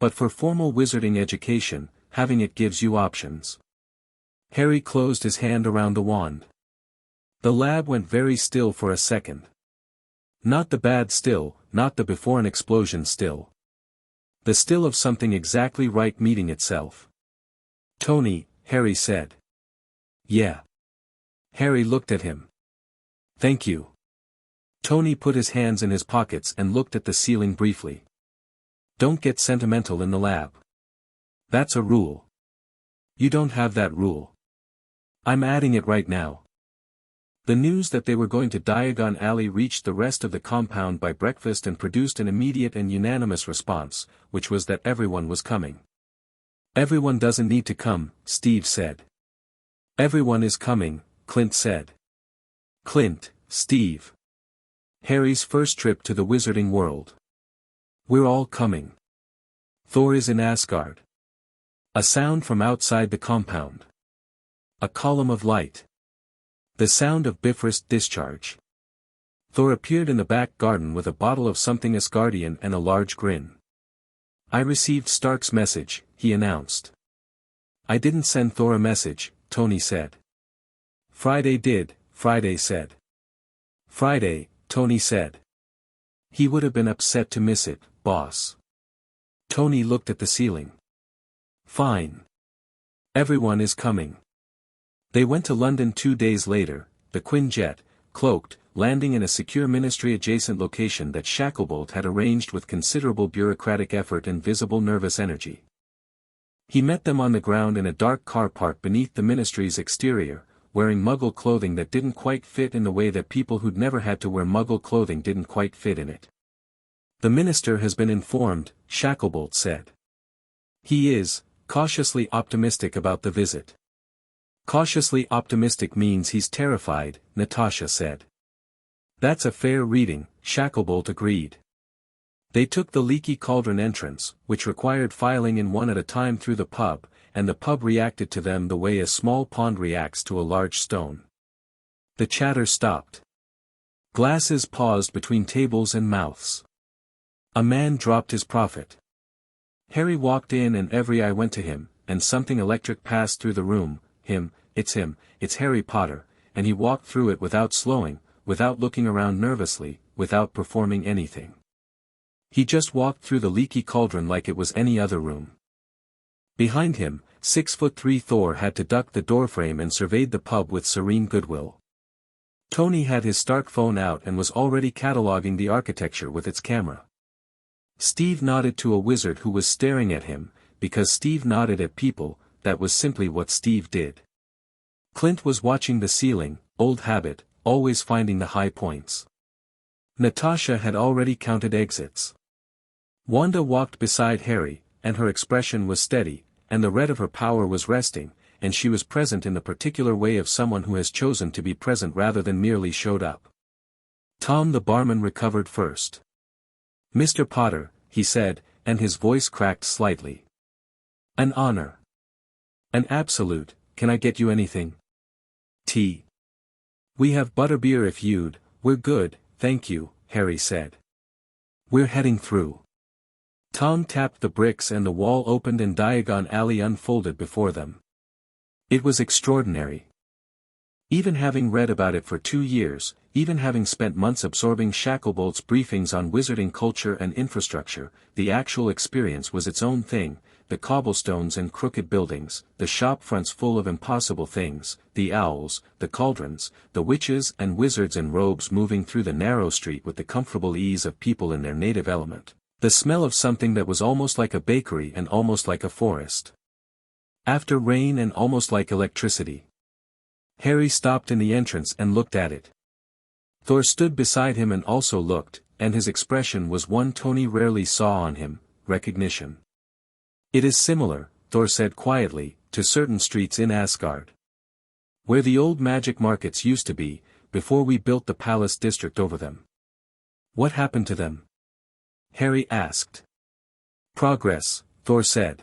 But for formal wizarding education, having it gives you options." Harry closed his hand around the wand. The lab went very still for a second. Not the bad still, not the before an explosion still. The still of something exactly right meeting itself. "Tony," Harry said. "Yeah." Harry looked at him. "Thank you." Tony put his hands in his pockets and looked at the ceiling briefly. "Don't get sentimental in the lab. That's a rule. You don't have that rule. I'm adding it right now. The news that they were going to Diagon Alley reached the rest of the compound by breakfast and produced an immediate and unanimous response, which was that everyone was coming. Everyone doesn't need to come, Steve said. Everyone is coming, Clint said. Clint, Steve. Harry's first trip to the wizarding world. We're all coming. Thor is in Asgard. A sound from outside the compound. A column of light. The sound of Bifrost discharge. Thor appeared in the back garden with a bottle of something Asgardian and a large grin. I received Stark's message, he announced. I didn't send Thor a message, Tony said. Friday did, Friday said. Friday, Tony said. He would have been upset to miss it, boss. Tony looked at the ceiling. Fine. Everyone is coming. They went to London 2 days later, the Quinjet, cloaked, landing in a secure ministry-adjacent location that Shacklebolt had arranged with considerable bureaucratic effort and visible nervous energy. He met them on the ground in a dark car park beneath the ministry's exterior, wearing Muggle clothing that didn't quite fit in the way that people who'd never had to wear Muggle clothing didn't quite fit in it. The minister has been informed, Shacklebolt said. He is, cautiously optimistic about the visit. Cautiously optimistic means he's terrified, Natasha said. That's a fair reading, Shacklebolt agreed. They took the Leaky Cauldron entrance, which required filing in one at a time through the pub, and the pub reacted to them the way a small pond reacts to a large stone. The chatter stopped. Glasses paused between tables and mouths. A man dropped his prophet. Harry walked in and every eye went to him, and something electric passed through the room. Him, it's Harry Potter, and he walked through it without slowing, without looking around nervously, without performing anything. He just walked through the Leaky Cauldron like it was any other room. Behind him, 6'3" Thor had to duck the doorframe and surveyed the pub with serene goodwill. Tony had his Stark phone out and was already cataloging the architecture with its camera. Steve nodded to a wizard who was staring at him, because Steve nodded at people, that was simply what Steve did. Clint was watching the ceiling, old habit, always finding the high points. Natasha had already counted exits. Wanda walked beside Harry, and her expression was steady, and the red of her power was resting, and she was present in the particular way of someone who has chosen to be present rather than merely showed up. Tom the barman recovered first. Mr. Potter, he said, and his voice cracked slightly. An honor. An absolute, can I get you anything? Tea. We have butterbeer if you'd, we're good, thank you, Harry said. We're heading through. Tom tapped the bricks and the wall opened and Diagon Alley unfolded before them. It was extraordinary. Even having read about it for 2 years, even having spent months absorbing Shacklebolt's briefings on wizarding culture and infrastructure, the actual experience was its own thing, the cobblestones and crooked buildings, the shop fronts full of impossible things, the owls, the cauldrons, the witches and wizards in robes moving through the narrow street with the comfortable ease of people in their native element, the smell of something that was almost like a bakery and almost like a forest. After rain and almost like electricity. Harry stopped in the entrance and looked at it. Thor stood beside him and also looked, and his expression was one Tony rarely saw on him, recognition. It is similar, Thor said quietly, to certain streets in Asgard. Where the old magic markets used to be, before we built the palace district over them. What happened to them? Harry asked. Progress, Thor said.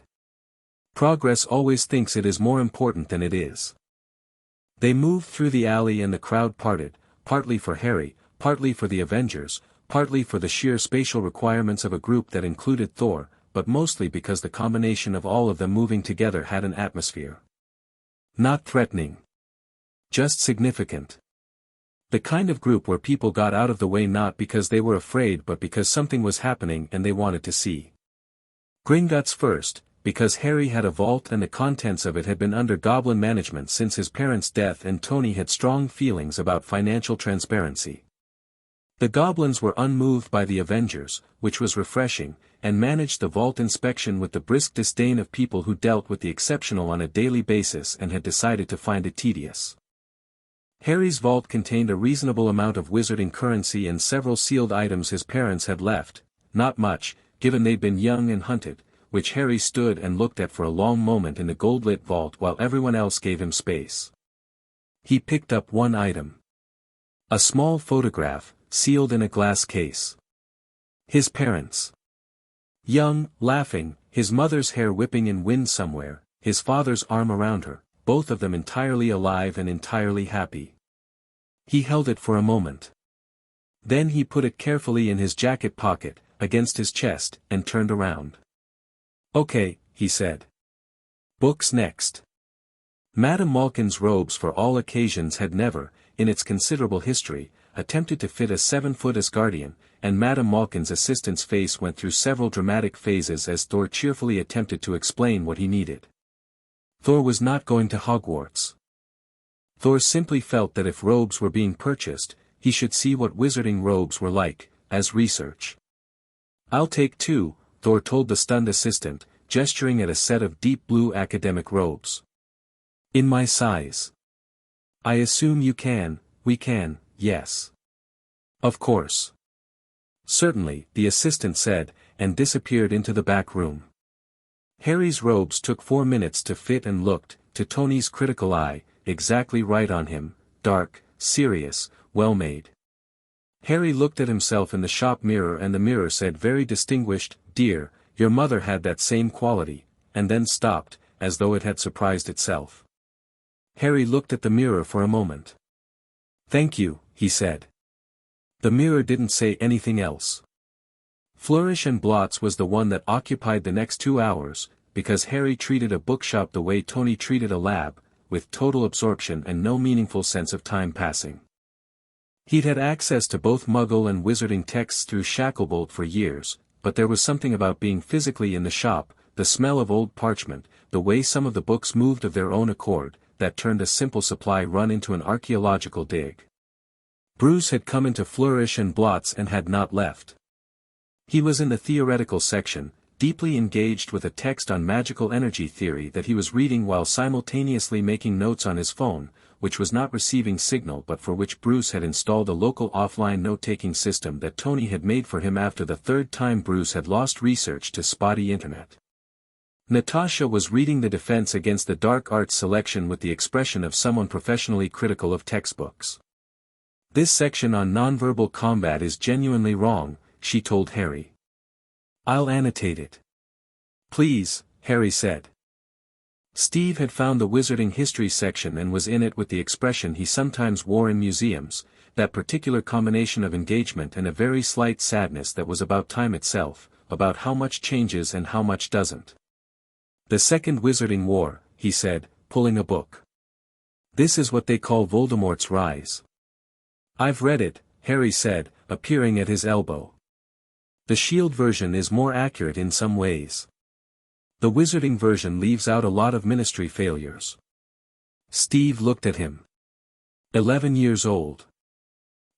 Progress always thinks it is more important than it is. They moved through the alley and the crowd parted, partly for Harry, partly for the Avengers, partly for the sheer spatial requirements of a group that included Thor, but mostly because the combination of all of them moving together had an atmosphere. Not threatening. Just significant. The kind of group where people got out of the way not because they were afraid but because something was happening and they wanted to see. Gringotts first, because Harry had a vault and the contents of it had been under goblin management since his parents' death and Tony had strong feelings about financial transparency. The goblins were unmoved by the Avengers, which was refreshing, and managed the vault inspection with the brisk disdain of people who dealt with the exceptional on a daily basis and had decided to find it tedious. Harry's vault contained a reasonable amount of wizarding currency and several sealed items his parents had left, not much, given they'd been young and hunted, which Harry stood and looked at for a long moment in the gold-lit vault while everyone else gave him space. He picked up one item. A small photograph, sealed in a glass case. His parents. Young, laughing, his mother's hair whipping in wind somewhere, his father's arm around her, both of them entirely alive and entirely happy. He held it for a moment. Then he put it carefully in his jacket pocket, against his chest, and turned around. "Okay," he said. "Books next." Madame Malkin's robes for all occasions had never, in its considerable history, attempted to fit a 7-foot Asgardian, and Madame Malkin's assistant's face went through several dramatic phases as Thor cheerfully attempted to explain what he needed. Thor was not going to Hogwarts. Thor simply felt that if robes were being purchased, he should see what wizarding robes were like, as research. "I'll take 2, Thor told the stunned assistant, gesturing at a set of deep blue academic robes. "In my size." "I assume you can, we can, yes." "Of course." "Certainly," the assistant said, and disappeared into the back room. Harry's robes took 4 minutes to fit and looked, to Tony's critical eye, exactly right on him, dark, serious, well-made. Harry looked at himself in the shop mirror and the mirror said very distinguished, "Dear, your mother had that same quality," and then stopped, as though it had surprised itself. Harry looked at the mirror for a moment. "Thank you," he said. The mirror didn't say anything else. Flourish and Blots was the one that occupied the next 2 hours, because Harry treated a bookshop the way Tony treated a lab, with total absorption and no meaningful sense of time passing. He'd had access to both Muggle and wizarding texts through Shacklebolt for years, but there was something about being physically in the shop, the smell of old parchment, the way some of the books moved of their own accord, that turned a simple supply run into an archaeological dig. Bruce had come into Flourish and Blots and had not left. He was in the theoretical section, deeply engaged with a text on magical energy theory that he was reading while simultaneously making notes on his phone, which was not receiving signal but for which Bruce had installed a local offline note-taking system that Tony had made for him after the 3rd time Bruce had lost research to spotty internet. Natasha was reading the defense against the dark arts selection with the expression of someone professionally critical of textbooks. "This section on nonverbal combat is genuinely wrong," she told Harry. "I'll annotate it." "Please," Harry said. Steve had found the wizarding history section and was in it with the expression he sometimes wore in museums, that particular combination of engagement and a very slight sadness that was about time itself, about how much changes and how much doesn't. "The Second Wizarding War," he said, pulling a book. "This is what they call Voldemort's Rise." "I've read it," Harry said, appearing at his elbow. "The Shield version is more accurate in some ways. The wizarding version leaves out a lot of ministry failures." Steve looked at him. 11 years old.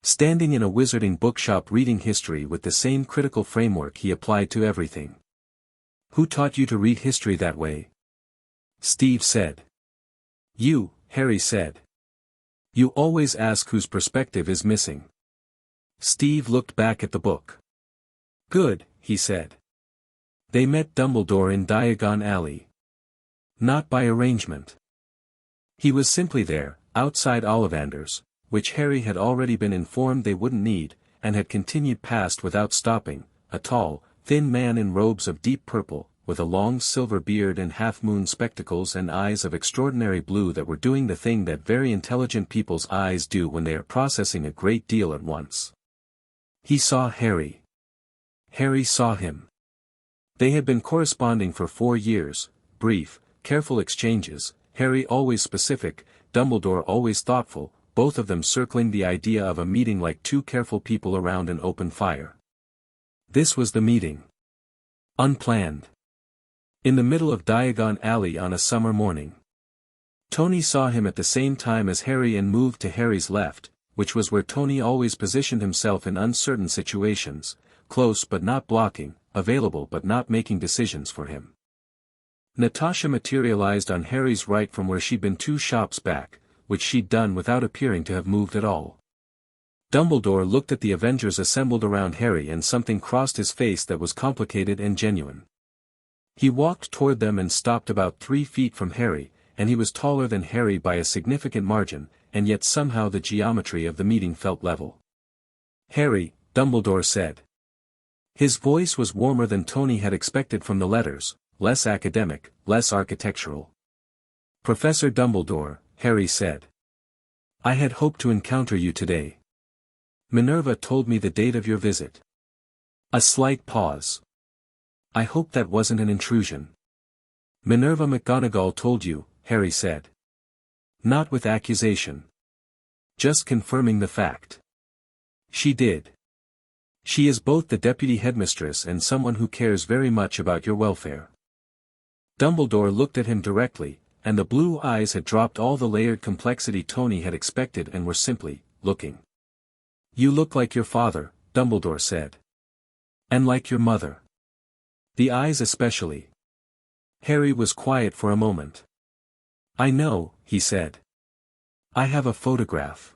Standing in a wizarding bookshop reading history with the same critical framework he applied to everything. "Who taught you to read history that way?" Steve said. "You," Harry said. "You always ask whose perspective is missing." Steve looked back at the book. "Good," he said. They met Dumbledore in Diagon Alley. Not by arrangement. He was simply there, outside Ollivanders, which Harry had already been informed they wouldn't need, and had continued past without stopping, a tall, thin man in robes of deep purple, with a long silver beard and half-moon spectacles and eyes of extraordinary blue that were doing the thing that very intelligent people's eyes do when they are processing a great deal at once. He saw Harry. Harry saw him. They had been corresponding for 4 years, brief, careful exchanges, Harry always specific, Dumbledore always thoughtful, both of them circling the idea of a meeting like 2 careful people around an open fire. This was the meeting. Unplanned. In the middle of Diagon Alley on a summer morning. Tony saw him at the same time as Harry and moved to Harry's left, which was where Tony always positioned himself in uncertain situations, close but not blocking, available but not making decisions for him. Natasha materialized on Harry's right from where she'd been 2 shops back, which she'd done without appearing to have moved at all. Dumbledore looked at the Avengers assembled around Harry and something crossed his face that was complicated and genuine. He walked toward them and stopped about 3 feet from Harry, and he was taller than Harry by a significant margin, and yet somehow the geometry of the meeting felt level. "Harry," Dumbledore said. His voice was warmer than Tony had expected from the letters, less academic, less architectural. "Professor Dumbledore," Harry said. "I had hoped to encounter you today. Minerva told me the date of your visit." A slight pause. "I hope that wasn't an intrusion." "Minerva McGonagall told you," Harry said. "Not with accusation. Just confirming the fact." "She did. She is both the deputy headmistress and someone who cares very much about your welfare." Dumbledore looked at him directly, and the blue eyes had dropped all the layered complexity Tony had expected and were simply looking. "You look like your father," Dumbledore said. "And like your mother. The eyes especially." Harry was quiet for a moment. "I know," he said. "I have a photograph."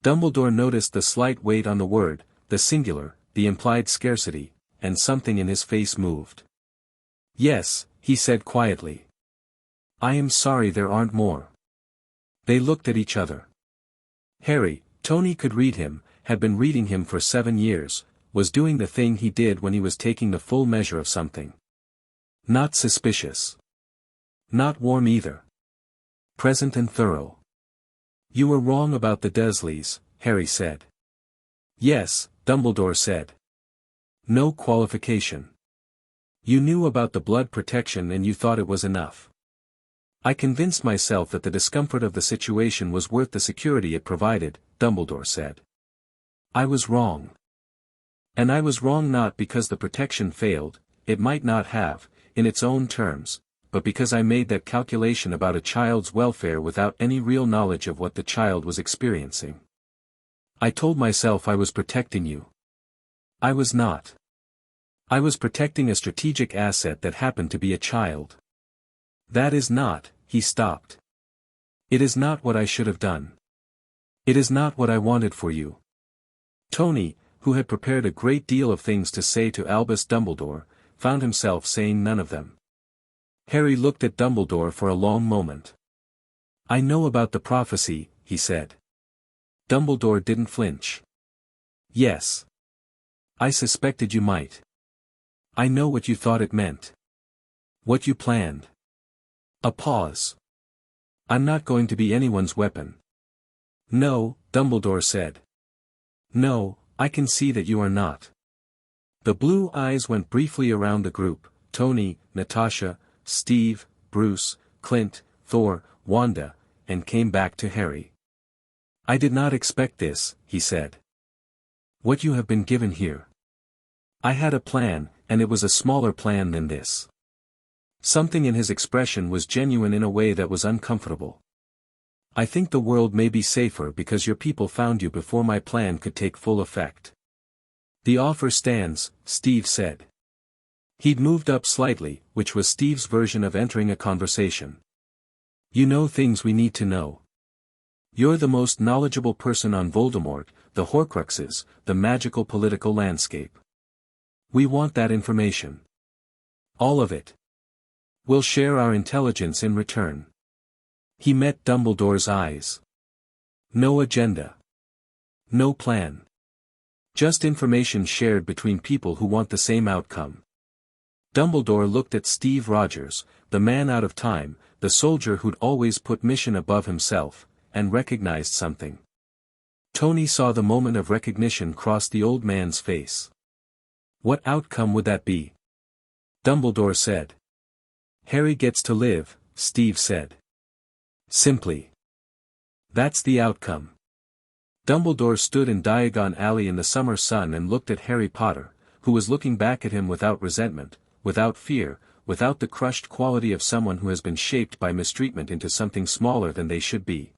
Dumbledore noticed the slight weight on the word, the singular, the implied scarcity, and something in his face moved. "Yes," he said quietly. "I am sorry there aren't more." They looked at each other. Harry, Tony could read him, had been reading him for 7 years, was doing the thing he did when he was taking the full measure of something. Not suspicious. Not warm either. Present and thorough. "You were wrong about the Dursleys," Harry said. "Yes," Dumbledore said. "No qualification. You knew about the blood protection and you thought it was enough. I convinced myself that the discomfort of the situation was worth the security it provided," Dumbledore said. "I was wrong. And I was wrong not because the protection failed, it might not have, in its own terms, but because I made that calculation about a child's welfare without any real knowledge of what the child was experiencing. I told myself I was protecting you. I was not. I was protecting a strategic asset that happened to be a child. That is not," he stopped. "It is not what I should have done. It is not what I wanted for you." Tony, who had prepared a great deal of things to say to Albus Dumbledore, found himself saying none of them. Harry looked at Dumbledore for a long moment. "I know about the prophecy," he said. Dumbledore didn't flinch. "Yes. I suspected you might. I know what you thought it meant. What you planned." A pause. "I'm not going to be anyone's weapon." "No," Dumbledore said. "No, I can see that you are not." The blue eyes went briefly around the group, Tony, Natasha, Steve, Bruce, Clint, Thor, Wanda, and came back to Harry. "I did not expect this," he said. "What you have been given here. I had a plan, and it was a smaller plan than this." Something in his expression was genuine in a way that was uncomfortable. "I think the world may be safer because your people found you before my plan could take full effect." "The offer stands," Steve said. He'd moved up slightly, which was Steve's version of entering a conversation. "You know things we need to know. You're the most knowledgeable person on Voldemort, the Horcruxes, the magical political landscape. We want that information. All of it. We'll share our intelligence in return." He met Dumbledore's eyes. "No agenda. No plan. Just information shared between people who want the same outcome." Dumbledore looked at Steve Rogers, the man out of time, the soldier who'd always put mission above himself, and recognized something. Tony saw the moment of recognition cross the old man's face. "What outcome would that be?" Dumbledore said. "Harry gets to live," Steve said. Simply. That's the outcome. Dumbledore stood in Diagon Alley in the summer sun and looked at Harry Potter, who was looking back at him without resentment, without fear, without the crushed quality of someone who has been shaped by mistreatment into something smaller than they should be.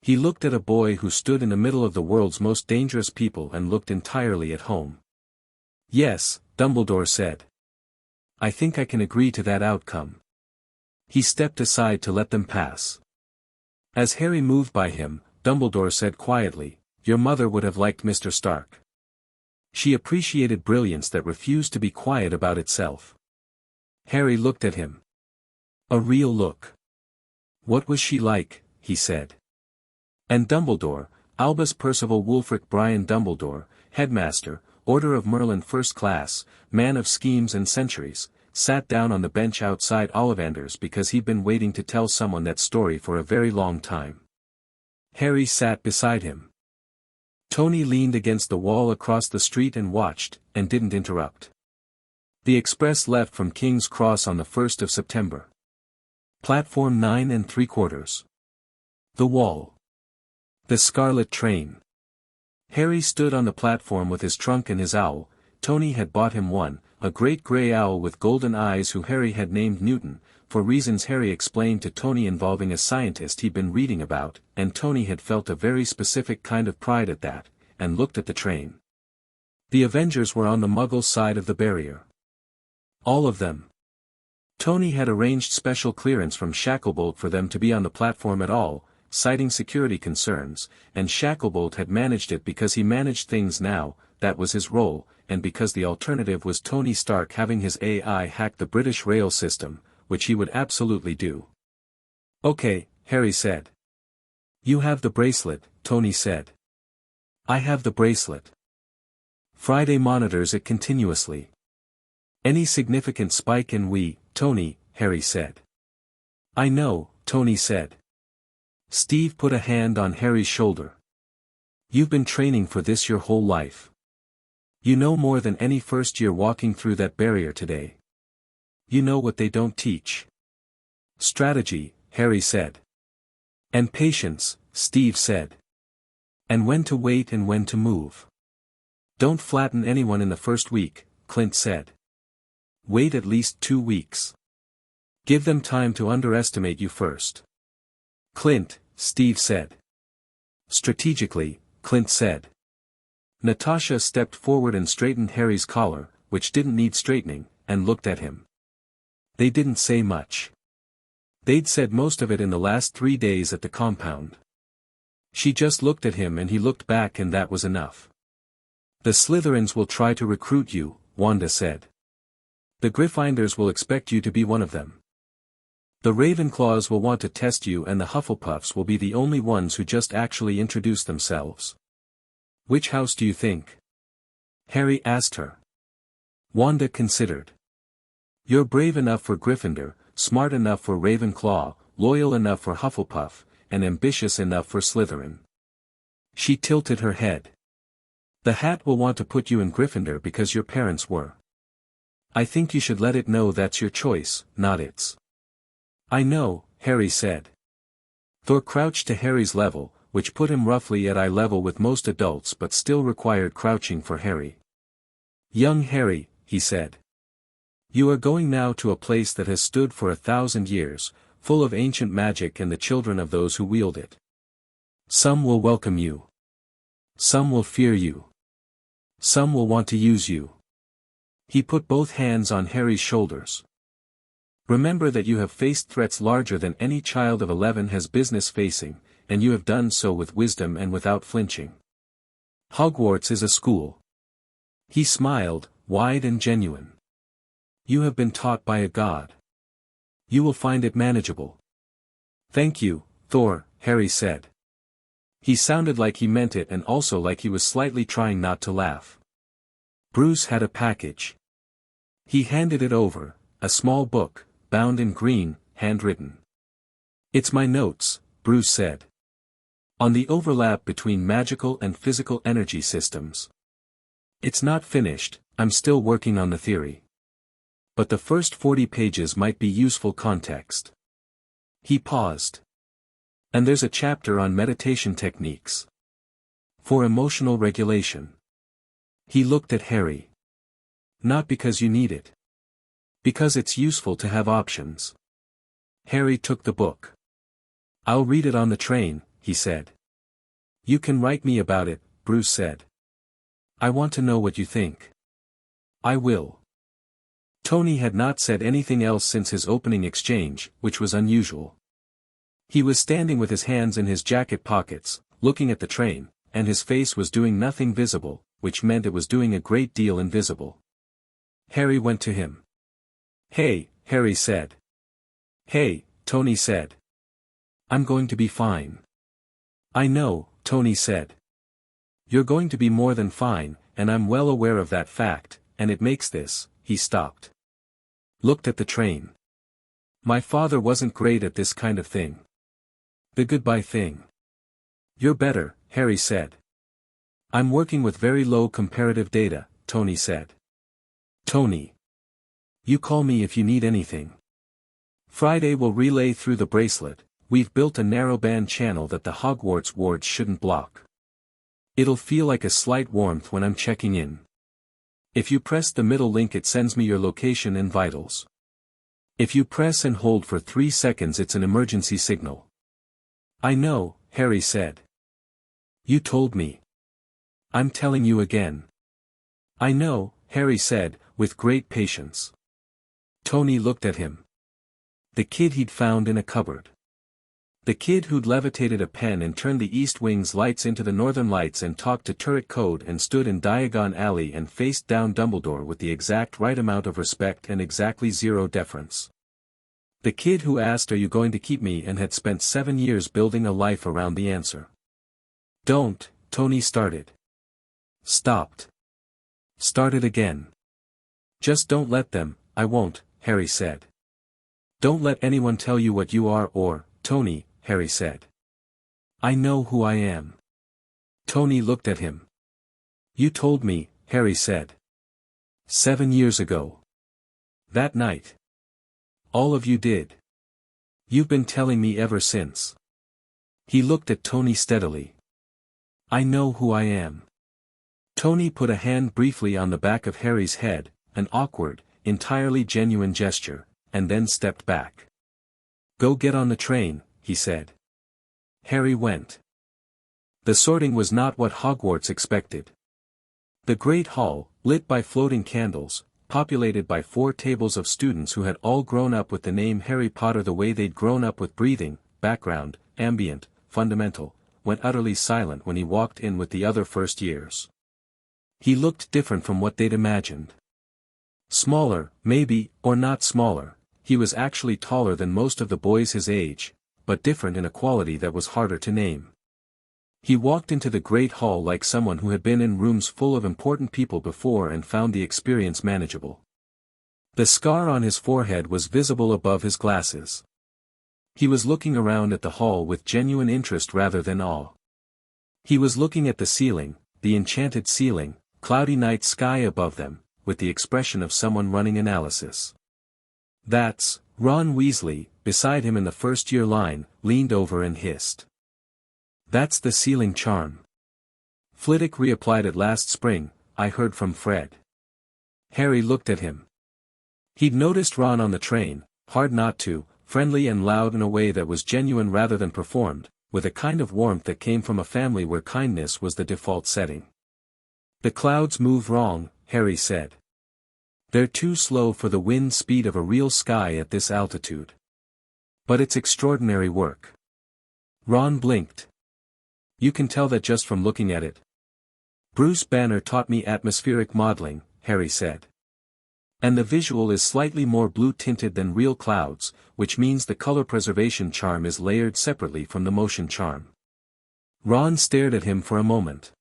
He looked at a boy who stood in the middle of the world's most dangerous people and looked entirely at home. Yes, Dumbledore said. I think I can agree to that outcome. He stepped aside to let them pass. As Harry moved by him, Dumbledore said quietly, Your mother would have liked Mr. Stark. She appreciated brilliance that refused to be quiet about itself. Harry looked at him. A real look. What was she like, he said. And Dumbledore, Albus Percival Wulfric Brian Dumbledore, Headmaster, Order of Merlin First Class, man of schemes and centuries, sat down on the bench outside Ollivanders because he'd been waiting to tell someone that story for a very long time. Harry sat beside him. Tony leaned against the wall across the street and watched, and didn't interrupt. The express left from King's Cross on the 1st of September. Platform 9 3/4. The wall. The Scarlet Train. Harry stood on the platform with his trunk and his owl. Tony had bought him one, a great grey owl with golden eyes who Harry had named Newton, for reasons Harry explained to Tony involving a scientist he'd been reading about, and Tony had felt a very specific kind of pride at that, and looked at the train. The Avengers were on the Muggle side of the barrier. All of them. Tony had arranged special clearance from Shacklebolt for them to be on the platform at all, citing security concerns, and Shacklebolt had managed it because he managed things now, that was his role, and because the alternative was Tony Stark having his AI hack the British rail system, which he would absolutely do. Okay, Harry said. You have the bracelet, Tony said. I have the bracelet. Friday monitors it continuously. Any significant spike in Tony, Harry said. I know, Tony said. Steve put a hand on Harry's shoulder. You've been training for this your whole life. You know more than any first year walking through that barrier today. You know what they don't teach. Strategy, Harry said. And patience, Steve said. And when to wait and when to move. Don't flatten anyone in the first week, Clint said. Wait at least 2 weeks. Give them time to underestimate you first. Clint, Steve said. Strategically, Clint said. Natasha stepped forward and straightened Harry's collar, which didn't need straightening, and looked at him. They didn't say much. They'd said most of it in the last 3 days at the compound. She just looked at him and he looked back, and that was enough. The Slytherins will try to recruit you, Wanda said. The Gryffindors will expect you to be one of them. The Ravenclaws will want to test you, and the Hufflepuffs will be the only ones who just actually introduce themselves. Which house do you think? Harry asked her. Wanda considered. You're brave enough for Gryffindor, smart enough for Ravenclaw, loyal enough for Hufflepuff, and ambitious enough for Slytherin. She tilted her head. The Hat will want to put you in Gryffindor because your parents were. I think you should let it know that's your choice, not its. I know, Harry said. Thor crouched to Harry's level, which put him roughly at eye level with most adults but still required crouching for Harry. Young Harry, he said. You are going now to a place that has stood for 1,000 years, full of ancient magic and the children of those who wield it. Some will welcome you. Some will fear you. Some will want to use you. He put both hands on Harry's shoulders. Remember that you have faced threats larger than any child of 11 has business facing, and you have done so with wisdom and without flinching. Hogwarts is a school. He smiled, wide and genuine. You have been taught by a god. You will find it manageable. Thank you, Thor, Harry said. He sounded like he meant it and also like he was slightly trying not to laugh. Bruce had a package. He handed it over, a small book, bound in green, handwritten. It's my notes, Bruce said. On the overlap between magical and physical energy systems. It's not finished, I'm still working on the theory. But the first 40 pages might be useful context. He paused. And there's a chapter on meditation techniques. For emotional regulation. He looked at Harry. Not because you need it. Because it's useful to have options. Harry took the book. I'll read it on the train, he said. You can write me about it, Bruce said. I want to know what you think. I will. Tony had not said anything else since his opening exchange, which was unusual. He was standing with his hands in his jacket pockets, looking at the train, and his face was doing nothing visible, which meant it was doing a great deal invisible. Harry went to him. "Hey," Harry said. "Hey," Tony said. "I'm going to be fine." "I know," Tony said. "You're going to be more than fine, and I'm well aware of that fact, and it makes this," he stopped. Looked at the train. "My father wasn't great at this kind of thing. The goodbye thing." "You're better," Harry said. "I'm working with very low comparative data," Tony said. "Tony. You call me if you need anything. Friday will relay through the bracelet. We've built a narrowband channel that the Hogwarts wards shouldn't block. It'll feel like a slight warmth when I'm checking in. If you press the middle link it sends me your location and vitals. If you press and hold for 3 seconds it's an emergency signal." "I know," Harry said. "You told me. I'm telling you again." "I know," Harry said, with great patience. Tony looked at him. The kid he'd found in a cupboard. The kid who'd levitated a pen and turned the East Wing's lights into the Northern Lights and talked to Turret Code and stood in Diagon Alley and faced down Dumbledore with the exact right amount of respect and exactly zero deference. The kid who asked, "Are you going to keep me?" and had spent 7 years building a life around the answer. "Don't," Tony started. Stopped. Started again. "Just don't let them." "I won't," Harry said. "Don't let anyone tell you what you are or, Tony," Harry said. "I know who I am." Tony looked at him. "You told me," Harry said. 7 years ago. That night. All of you did. You've been telling me ever since." He looked at Tony steadily. "I know who I am." Tony put a hand briefly on the back of Harry's head, an awkward, entirely genuine gesture, and then stepped back. "Go get on the train," he said. Harry went. The sorting was not what Hogwarts expected. The great hall, lit by floating candles, populated by 4 tables of students who had all grown up with the name Harry Potter the way they'd grown up with breathing, background, ambient, fundamental, went utterly silent when he walked in with the other first years. He looked different from what they'd imagined. Smaller, maybe, or not smaller, he was actually taller than most of the boys his age, but different in a quality that was harder to name. He walked into the great hall like someone who had been in rooms full of important people before and found the experience manageable. The scar on his forehead was visible above his glasses. He was looking around at the hall with genuine interest rather than awe. He was looking at the ceiling, the enchanted ceiling, cloudy night sky above them, with the expression of someone running analysis. "That's," Ron Weasley, beside him in the first-year line, leaned over and hissed. "That's the ceiling charm. Flitwick reapplied it last spring, I heard from Fred." Harry looked at him. He'd noticed Ron on the train, hard not to, friendly and loud in a way that was genuine rather than performed, with a kind of warmth that came from a family where kindness was the default setting. "The clouds move wrong," Harry said. "They're too slow for the wind speed of a real sky at this altitude. But it's extraordinary work." Ron blinked. "You can tell that just from looking at it." "Bruce Banner taught me atmospheric modeling," Harry said. "And the visual is slightly more blue-tinted than real clouds, which means the color preservation charm is layered separately from the motion charm." Ron stared at him for a moment.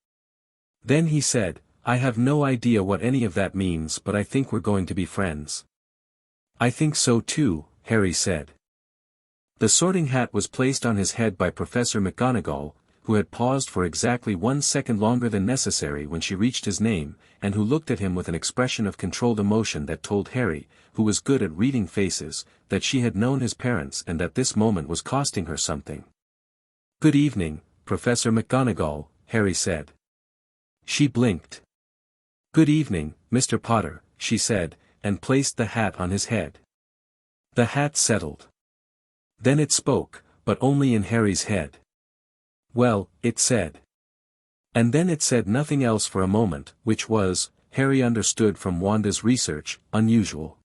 Then he said, "I have no idea what any of that means, but I think we're going to be friends." "I think so too," Harry said. The sorting hat was placed on his head by Professor McGonagall, who had paused for exactly 1 second longer than necessary when she reached his name, and who looked at him with an expression of controlled emotion that told Harry, who was good at reading faces, that she had known his parents and that this moment was costing her something. "Good evening, Professor McGonagall," Harry said. She blinked. "Good evening, Mr. Potter," she said, and placed the hat on his head. The hat settled. Then it spoke, but only in Harry's head. "Well," it said. And then it said nothing else for a moment, which was, Harry understood from Wanda's research, unusual.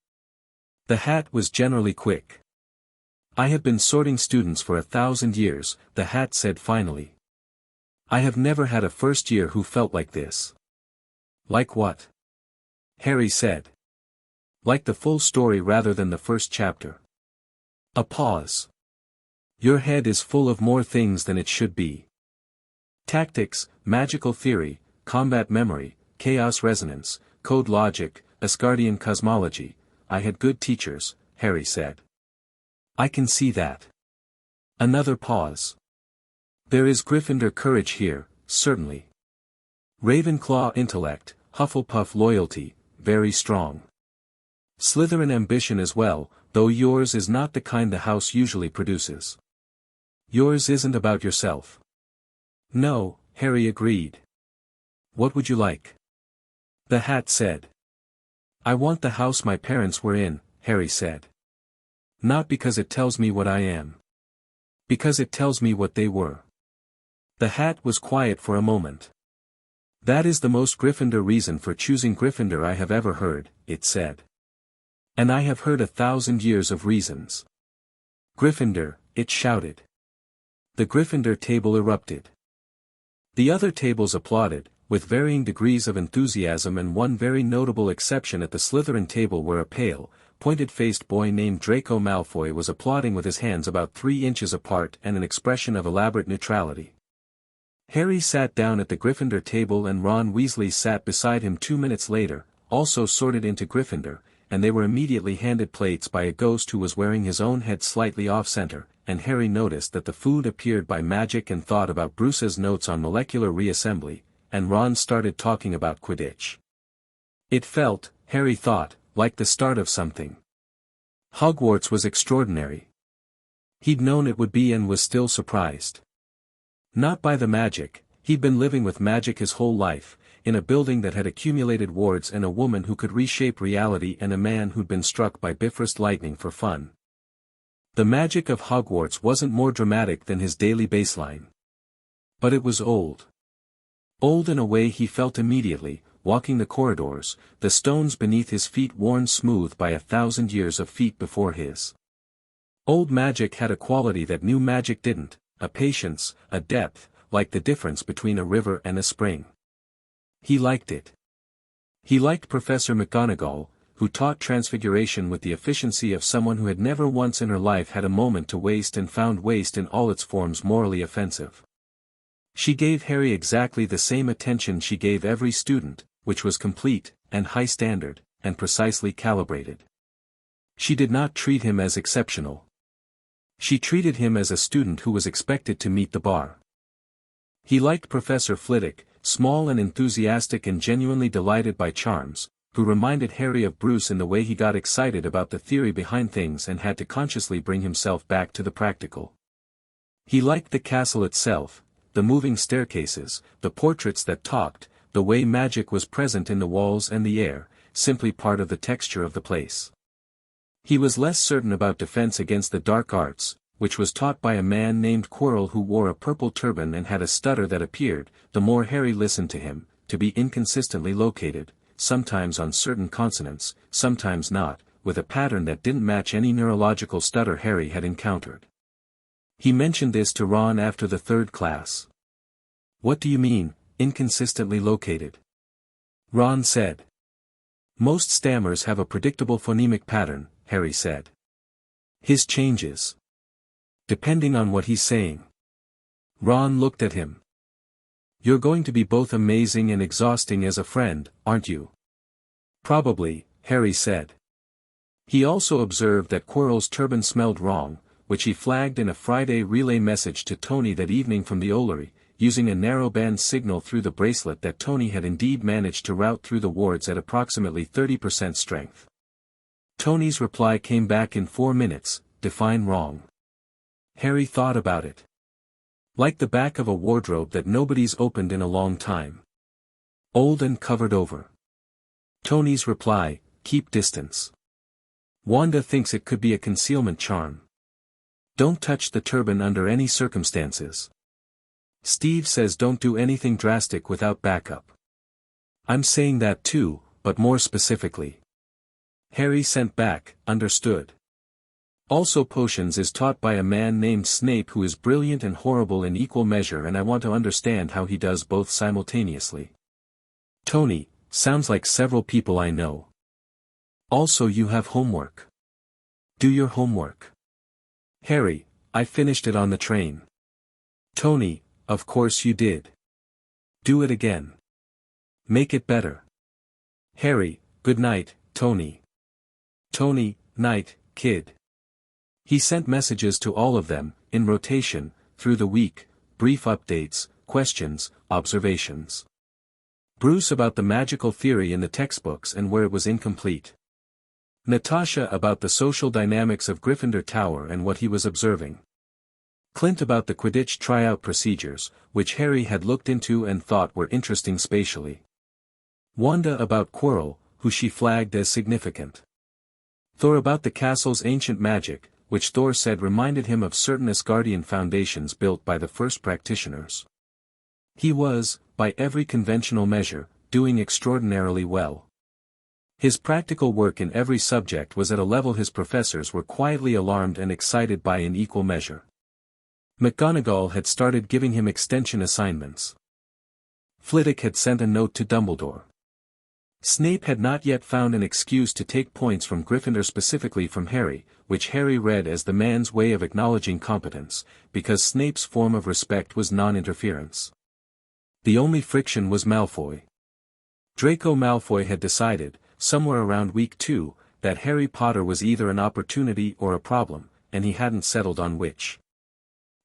The hat was generally quick. I have been sorting students for 1,000 years, the hat said finally. I have never had a first year who felt like this. Like what? Harry said. Like the full story rather than the first chapter. A pause. Your head is full of more things than it should be. Tactics, magical theory, combat memory, chaos resonance, code logic, Asgardian cosmology. I had good teachers, Harry said. I can see that. Another pause. There is Gryffindor courage here, certainly. Ravenclaw intellect, Hufflepuff loyalty, very strong. Slytherin ambition as well, though yours is not the kind the house usually produces. Yours isn't about yourself. No, Harry agreed. What would you like? The hat said. I want the house my parents were in, Harry said. Not because it tells me what I am. Because it tells me what they were. The hat was quiet for a moment. That is the most Gryffindor reason for choosing Gryffindor I have ever heard, it said. And I have heard 1,000 years of reasons. Gryffindor, it shouted. The Gryffindor table erupted. The other tables applauded, with varying degrees of enthusiasm, and one very notable exception at the Slytherin table where a pale, pointed-faced boy named Draco Malfoy was applauding with his hands about 3 inches apart and an expression of elaborate neutrality. Harry sat down at the Gryffindor table and Ron Weasley sat beside him 2 minutes later, also sorted into Gryffindor, and they were immediately handed plates by a ghost who was wearing his own head slightly off-center, and Harry noticed that the food appeared by magic and thought about Bruce's notes on molecular reassembly, and Ron started talking about Quidditch. It felt, Harry thought, like the start of something. Hogwarts was extraordinary. He'd known it would be and was still surprised. Not by the magic, he'd been living with magic his whole life, in a building that had accumulated wards and a woman who could reshape reality and a man who'd been struck by Bifrost lightning for fun. The magic of Hogwarts wasn't more dramatic than his daily baseline. But it was old. Old in a way he felt immediately, walking the corridors, the stones beneath his feet worn smooth by 1,000 years of feet before his. Old magic had a quality that new magic didn't, a patience, a depth, like the difference between a river and a spring. He liked it. He liked Professor McGonagall, who taught transfiguration with the efficiency of someone who had never once in her life had a moment to waste and found waste in all its forms morally offensive. She gave Harry exactly the same attention she gave every student, which was complete, and high standard, and precisely calibrated. She did not treat him as exceptional. She treated him as a student who was expected to meet the bar. He liked Professor Flitwick, small and enthusiastic and genuinely delighted by charms, who reminded Harry of Bruce in the way he got excited about the theory behind things and had to consciously bring himself back to the practical. He liked the castle itself, the moving staircases, the portraits that talked, the way magic was present in the walls and the air, simply part of the texture of the place. He was less certain about defense against the dark arts, which was taught by a man named Quirrell who wore a purple turban and had a stutter that appeared, the more Harry listened to him, to be inconsistently located, sometimes on certain consonants, sometimes not, with a pattern that didn't match any neurological stutter Harry had encountered. He mentioned this to Ron after the 3rd class. What do you mean, inconsistently located? Ron said. Most stammers have a predictable phonemic pattern, Harry said. His changes. Depending on what he's saying. Ron looked at him. You're going to be both amazing and exhausting as a friend, aren't you? Probably, Harry said. He also observed that Quirrell's turban smelled wrong, which he flagged in a Friday relay message to Tony that evening from the Ollery, using a narrowband signal through the bracelet that Tony had indeed managed to route through the wards at approximately 30% strength. Tony's reply came back in 4 minutes, define wrong. Harry thought about it. Like the back of a wardrobe that nobody's opened in a long time. Old and covered over. Tony's reply, keep distance. Wanda thinks it could be a concealment charm. Don't touch the turban under any circumstances. Steve says don't do anything drastic without backup. I'm saying that too, but more specifically. Harry sent back, understood. Also potions is taught by a man named Snape who is brilliant and horrible in equal measure, and I want to understand how he does both simultaneously. Tony, sounds like several people I know. Also you have homework. Do your homework. Harry, I finished it on the train. Tony, of course you did. Do it again. Make it better. Harry, good night, Tony. Tony, night, kid. He sent messages to all of them, in rotation, through the week, brief updates, questions, observations. Bruce about the magical theory in the textbooks and where it was incomplete. Natasha about the social dynamics of Gryffindor Tower and what he was observing. Clint about the Quidditch tryout procedures, which Harry had looked into and thought were interesting spatially. Wanda about Quirrell, who she flagged as significant. Thor about the castle's ancient magic, which Thor said reminded him of certain Asgardian foundations built by the first practitioners. He was, by every conventional measure, doing extraordinarily well. His practical work in every subject was at a level his professors were quietly alarmed and excited by in equal measure. McGonagall had started giving him extension assignments. Flitwick had sent a note to Dumbledore. Snape had not yet found an excuse to take points from Gryffindor, specifically from Harry, which Harry read as the man's way of acknowledging competence, because Snape's form of respect was non-interference. The only friction was Malfoy. Draco Malfoy had decided, somewhere around week 2, that Harry Potter was either an opportunity or a problem, and he hadn't settled on which.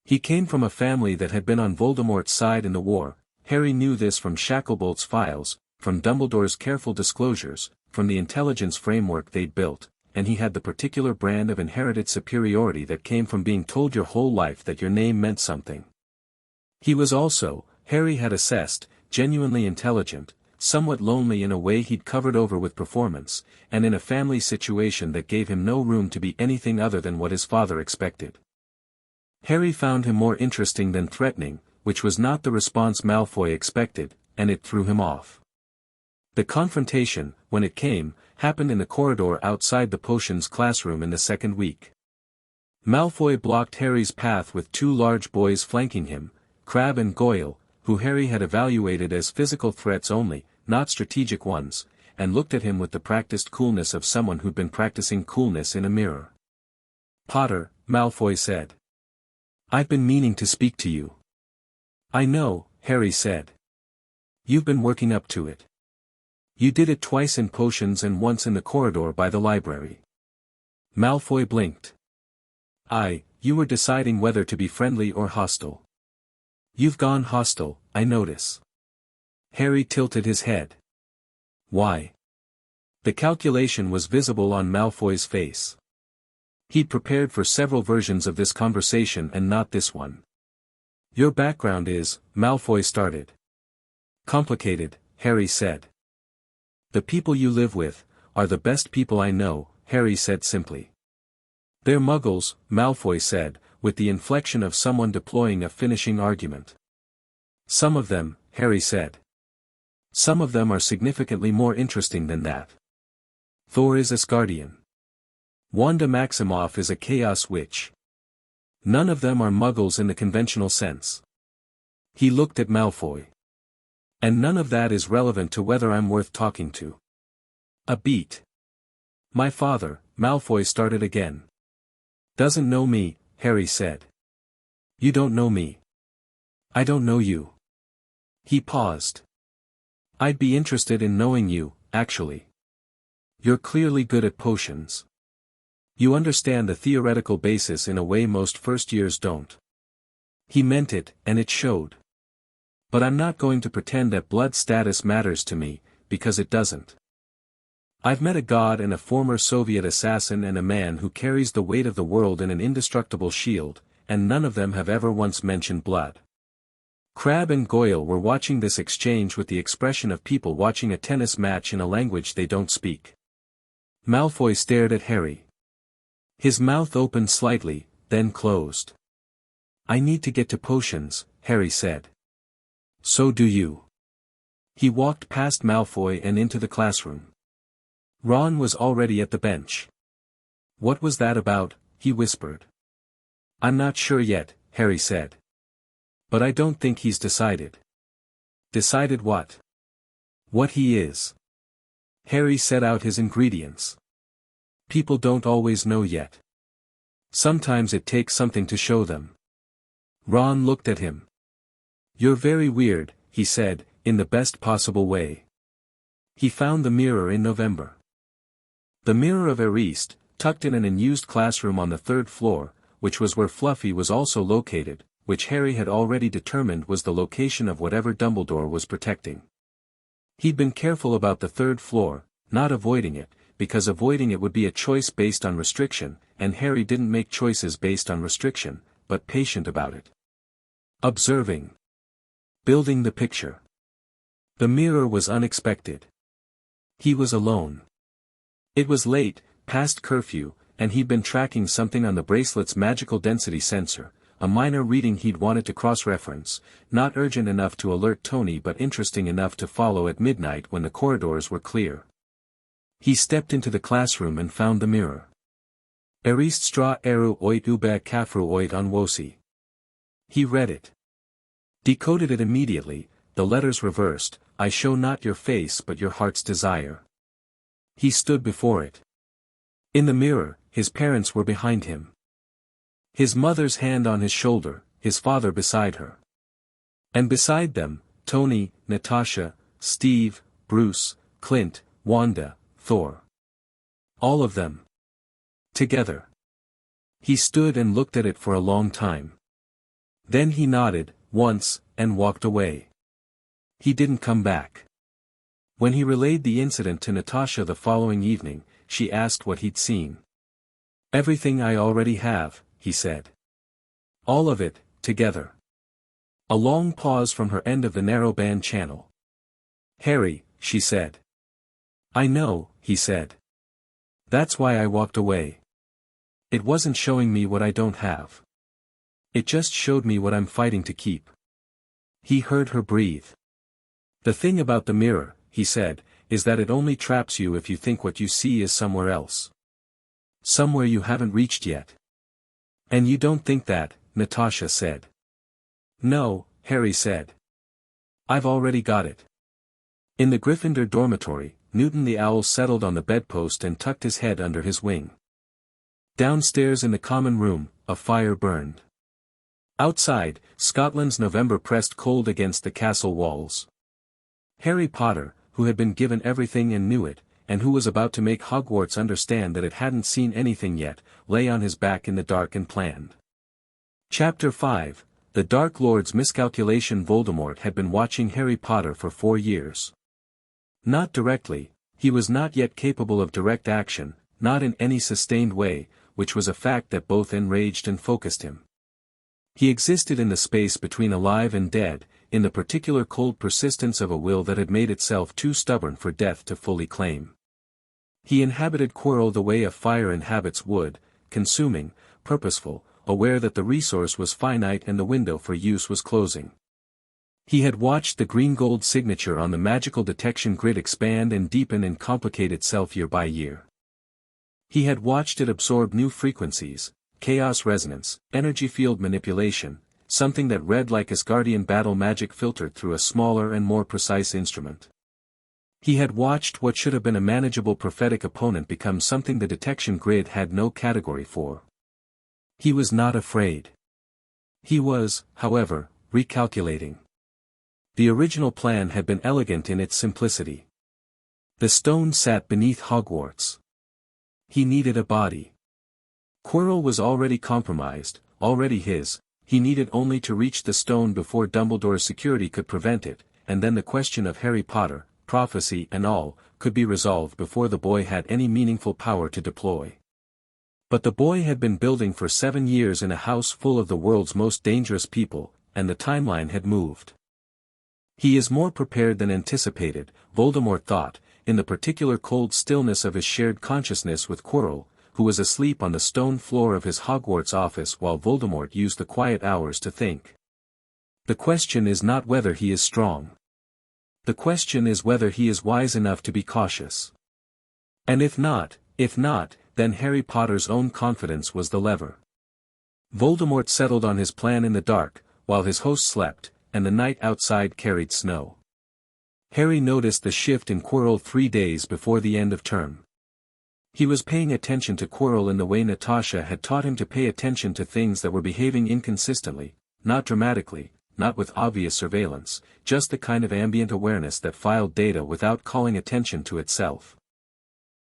He came from a family that had been on Voldemort's side in the war. Harry knew this from Shacklebolt's files, from Dumbledore's careful disclosures, from the intelligence framework they'd built, and he had the particular brand of inherited superiority that came from being told your whole life that your name meant something. He was also, Harry had assessed, genuinely intelligent, somewhat lonely in a way he'd covered over with performance, and in a family situation that gave him no room to be anything other than what his father expected. Harry found him more interesting than threatening, which was not the response Malfoy expected, and it threw him off. The confrontation, when it came, happened in the corridor outside the potions classroom in the second week. Malfoy blocked Harry's path with two large boys flanking him, Crabbe and Goyle, who Harry had evaluated as physical threats only, not strategic ones, and looked at him with the practiced coolness of someone who'd been practicing coolness in a mirror. Potter, Malfoy said. I've been meaning to speak to you. I know, Harry said. You've been working up to it. You did it twice in potions and once in the corridor by the library. Malfoy blinked. You were deciding whether to be friendly or hostile. You've gone hostile, I notice. Harry tilted his head. Why? The calculation was visible on Malfoy's face. He'd prepared for several versions of this conversation and not this one. Your background is, Malfoy started. Complicated, Harry said. The people you live with, are the best people I know, Harry said simply. They're muggles, Malfoy said, with the inflection of someone deploying a finishing argument. Some of them, Harry said. Some of them are significantly more interesting than that. Thor is Asgardian. Wanda Maximoff is a Chaos Witch. None of them are muggles in the conventional sense. He looked at Malfoy. And none of that is relevant to whether I'm worth talking to. A beat. My father, Malfoy started again. Doesn't know me, Harry said. You don't know me. I don't know you. He paused. I'd be interested in knowing you, actually. You're clearly good at potions. You understand the theoretical basis in a way most first years don't. He meant it, and it showed. But I'm not going to pretend that blood status matters to me, because it doesn't. I've met a god and a former Soviet assassin and a man who carries the weight of the world in an indestructible shield, and none of them have ever once mentioned blood. Crabbe and Goyle were watching this exchange with the expression of people watching a tennis match in a language they don't speak. Malfoy stared at Harry. His mouth opened slightly, then closed. I need to get to potions, Harry said. So do you. He walked past Malfoy and into the classroom. Ron was already at the bench. "What was that about?" he whispered. "I'm not sure yet," Harry said. "But I don't think he's decided." "Decided what?" "What he is." Harry set out his ingredients. "People don't always know yet. Sometimes it takes something to show them." Ron looked at him. "You're very weird," he said, in the best possible way. He found the mirror in November. The mirror of Ariste, tucked in an unused classroom on the third floor, which was where Fluffy was also located, which Harry had already determined was the location of whatever Dumbledore was protecting. He'd been careful about the third floor, not avoiding it, because avoiding it would be a choice based on restriction, and Harry didn't make choices based on restriction, but patient about it. Observing. Building the picture. The mirror was unexpected. He was alone. It was late, past curfew, and he'd been tracking something on the bracelet's magical density sensor, a minor reading he'd wanted to cross-reference, not urgent enough to alert Tony but interesting enough to follow at midnight when the corridors were clear. He stepped into the classroom and found the mirror. Ariste stra eru oit ube kafru oit onwosi. He read it. Decoded it immediately, the letters reversed, "I show not your face but your heart's desire." He stood before it. In the mirror, his parents were behind him. His mother's hand on his shoulder, his father beside her. And beside them, Tony, Natasha, Steve, Bruce, Clint, Wanda, Thor. All of them. Together. He stood and looked at it for a long time. Then he nodded, once, and walked away. He didn't come back. When he relayed the incident to Natasha the following evening, she asked what he'd seen. "Everything I already have," he said. "All of it, together." A long pause from her end of the narrowband channel. "Harry," she said. "I know," he said. "That's why I walked away. It wasn't showing me what I don't have. It just showed me what I'm fighting to keep." He heard her breathe. "The thing about the mirror," he said, "is that it only traps you if you think what you see is somewhere else. Somewhere you haven't reached yet." "And you don't think that," Natasha said. "No," Harry said. "I've already got it." In the Gryffindor dormitory, Newton the Owl settled on the bedpost and tucked his head under his wing. Downstairs in the common room, a fire burned. Outside, Scotland's November pressed cold against the castle walls. Harry Potter, who had been given everything and knew it, and who was about to make Hogwarts understand that it hadn't seen anything yet, lay on his back in the dark and planned. Chapter 5, The Dark Lord's Miscalculation. Voldemort had been watching Harry Potter for 4 years. Not directly, he was not yet capable of direct action, not in any sustained way, which was a fact that both enraged and focused him. He existed in the space between alive and dead, in the particular cold persistence of a will that had made itself too stubborn for death to fully claim. He inhabited Quirrell the way a fire inhabits wood, consuming, purposeful, aware that the resource was finite and the window for use was closing. He had watched the green gold signature on the magical detection grid expand and deepen and complicate itself year by year. He had watched it absorb new frequencies, chaos resonance, energy field manipulation, something that read like Asgardian battle magic filtered through a smaller and more precise instrument. He had watched what should have been a manageable prophetic opponent become something the detection grid had no category for. He was not afraid. He was, however, recalculating. The original plan had been elegant in its simplicity. The stone sat beneath Hogwarts. He needed a body. Quirrell was already compromised, already his, he needed only to reach the stone before Dumbledore's security could prevent it, and then the question of Harry Potter, prophecy and all, could be resolved before the boy had any meaningful power to deploy. But the boy had been building for 7 years in a house full of the world's most dangerous people, and the timeline had moved. He is more prepared than anticipated, Voldemort thought, in the particular cold stillness of his shared consciousness with Quirrell, who was asleep on the stone floor of his Hogwarts office while Voldemort used the quiet hours to think. The question is not whether he is strong. The question is whether he is wise enough to be cautious. And if not, then Harry Potter's own confidence was the lever. Voldemort settled on his plan in the dark, while his host slept, and the night outside carried snow. Harry noticed the shift in Quirrell 3 days before the end of term. He was paying attention to Quirrell in the way Natasha had taught him to pay attention to things that were behaving inconsistently, not dramatically, not with obvious surveillance, just the kind of ambient awareness that filed data without calling attention to itself.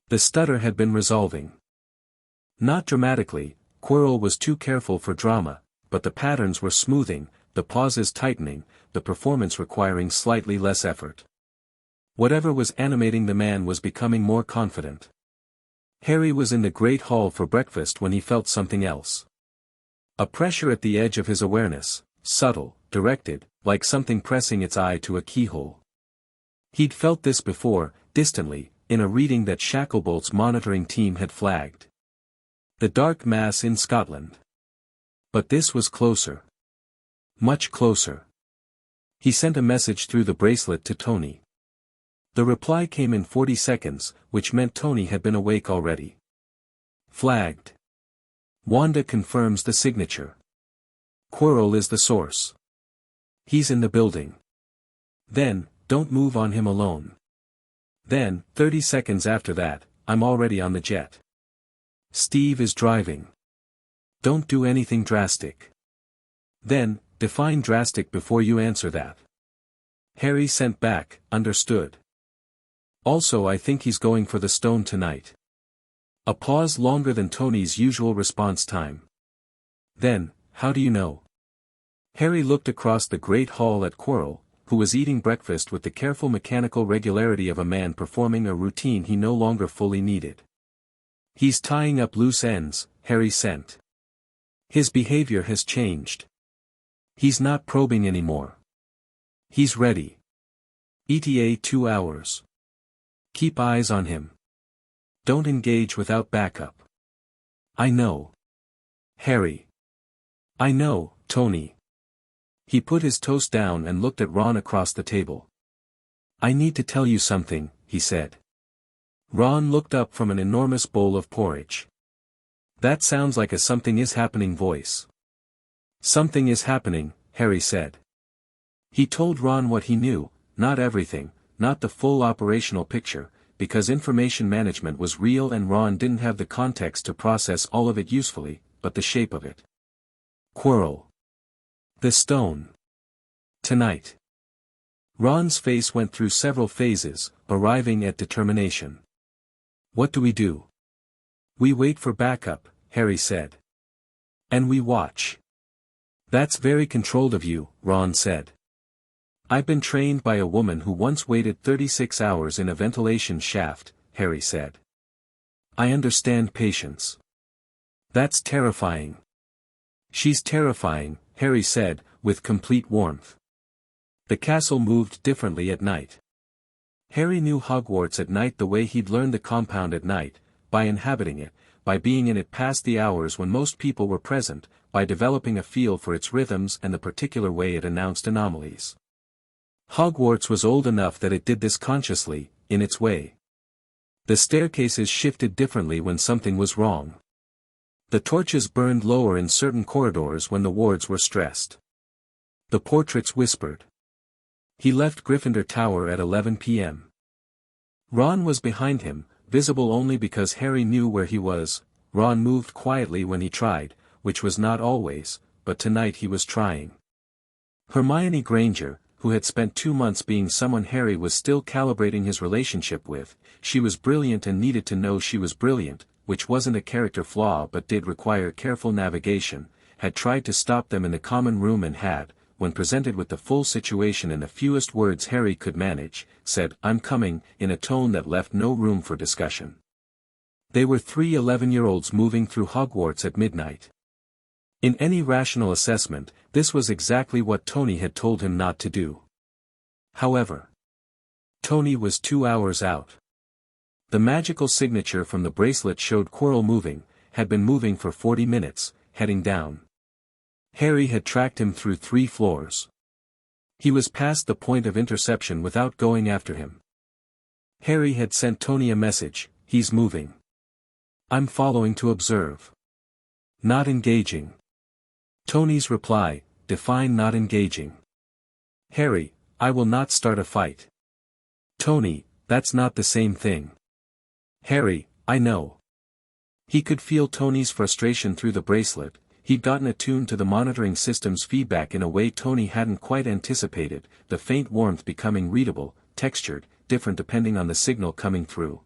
The stutter had been resolving. Not dramatically, Quirrell was too careful for drama, but the patterns were smoothing, the pauses tightening, the performance requiring slightly less effort. Whatever was animating the man was becoming more confident. Harry was in the Great Hall for breakfast when he felt something else. A pressure at the edge of his awareness, subtle, directed, like something pressing its eye to a keyhole. He'd felt this before, distantly, in a reading that Shacklebolt's monitoring team had flagged. The dark mass in Scotland. But this was closer. Much closer. He sent a message through the bracelet to Tony. The reply came in 40 seconds, which meant Tony had been awake already. Flagged. Wanda confirms the signature. Quirrell is the source. He's in the building. Then, don't move on him alone. Then, 30 seconds after that, I'm already on the jet. Steve is driving. Don't do anything drastic. Then, define drastic before you answer that. Harry sent back, understood. Also, I think he's going for the stone tonight. A pause longer than Tony's usual response time. Then, how do you know? Harry looked across the great hall at Quirrell, who was eating breakfast with the careful mechanical regularity of a man performing a routine he no longer fully needed. He's tying up loose ends, Harry sent. His behavior has changed. He's not probing anymore. He's ready. ETA 2 hours. Keep eyes on him. Don't engage without backup. I know. Harry. I know, Tony. He put his toast down and looked at Ron across the table. I need to tell you something, he said. Ron looked up from an enormous bowl of porridge. That sounds like a something is happening voice. Something is happening, Harry said. He told Ron what he knew, not everything, not the full operational picture, because information management was real and Ron didn't have the context to process all of it usefully, but the shape of it. Quirrell. The stone. Tonight. Ron's face went through several phases, arriving at determination. What do we do? We wait for backup, Harry said. And we watch. That's very controlled of you, Ron said. I've been trained by a woman who once waited 36 hours in a ventilation shaft, Harry said. I understand patience. That's terrifying. She's terrifying, Harry said, with complete warmth. The castle moved differently at night. Harry knew Hogwarts at night the way he'd learned the compound at night, by inhabiting it, by being in it past the hours when most people were present, by developing a feel for its rhythms and the particular way it announced anomalies. Hogwarts was old enough that it did this consciously, in its way. The staircases shifted differently when something was wrong. The torches burned lower in certain corridors when the wards were stressed. The portraits whispered. He left Gryffindor Tower at 11 p.m. Ron was behind him, visible only because Harry knew where he was. Ron moved quietly when he tried, which was not always, but tonight he was trying. Hermione Granger, who had spent 2 months being someone Harry was still calibrating his relationship with, she was brilliant and needed to know she was brilliant, which wasn't a character flaw but did require careful navigation, had tried to stop them in the common room and had, when presented with the full situation in the fewest words Harry could manage, said, "I'm coming," in a tone that left no room for discussion. They were 3 11-year-olds moving through Hogwarts at midnight. In any rational assessment, this was exactly what Tony had told him not to do. However, Tony was 2 hours out. The magical signature from the bracelet showed Quirrell moving, had been moving for 40 minutes, heading down. Harry had tracked him through 3 floors. He was past the point of interception without going after him. Harry had sent Tony a message, "He's moving. I'm following to observe. Not engaging." Tony's reply, "Define not engaging." "Harry, I will not start a fight." Tony, "That's not the same thing." "Harry, I know." He could feel Tony's frustration through the bracelet. He'd gotten attuned to the monitoring system's feedback in a way Tony hadn't quite anticipated, the faint warmth becoming readable, textured, different depending on the signal coming through.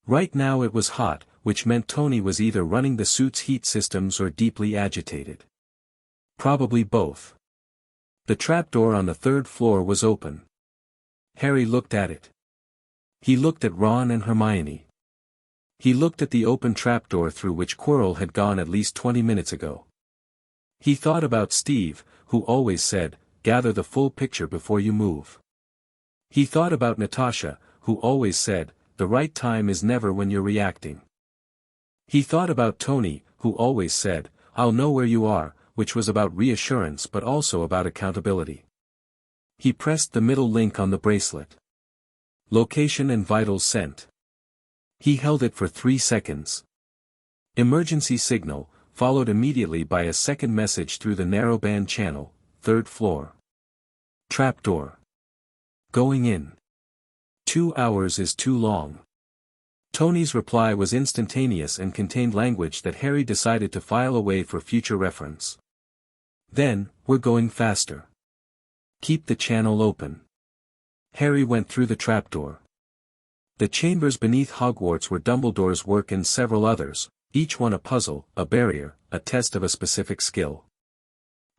Right now it was hot, which meant Tony was either running the suit's heat systems or deeply agitated. Probably both. The trapdoor on the third floor was open. Harry looked at it. He looked at Ron and Hermione. He looked at the open trapdoor through which Quirrell had gone at least 20 minutes ago. He thought about Steve, who always said, "Gather the full picture before you move." He thought about Natasha, who always said, "The right time is never when you're reacting." He thought about Tony, who always said, "I'll know where you are," which was about reassurance but also about accountability. He pressed the middle link on the bracelet. Location and vitals sent. He held it for 3 seconds. Emergency signal, followed immediately by a second message through the narrowband channel, 3rd floor. Trapdoor. Going in. 2 hours is too long. Tony's reply was instantaneous and contained language that Harry decided to file away for future reference. Then, "We're going faster. Keep the channel open." Harry went through the trapdoor. The chambers beneath Hogwarts were Dumbledore's work and several others, each one a puzzle, a barrier, a test of a specific skill.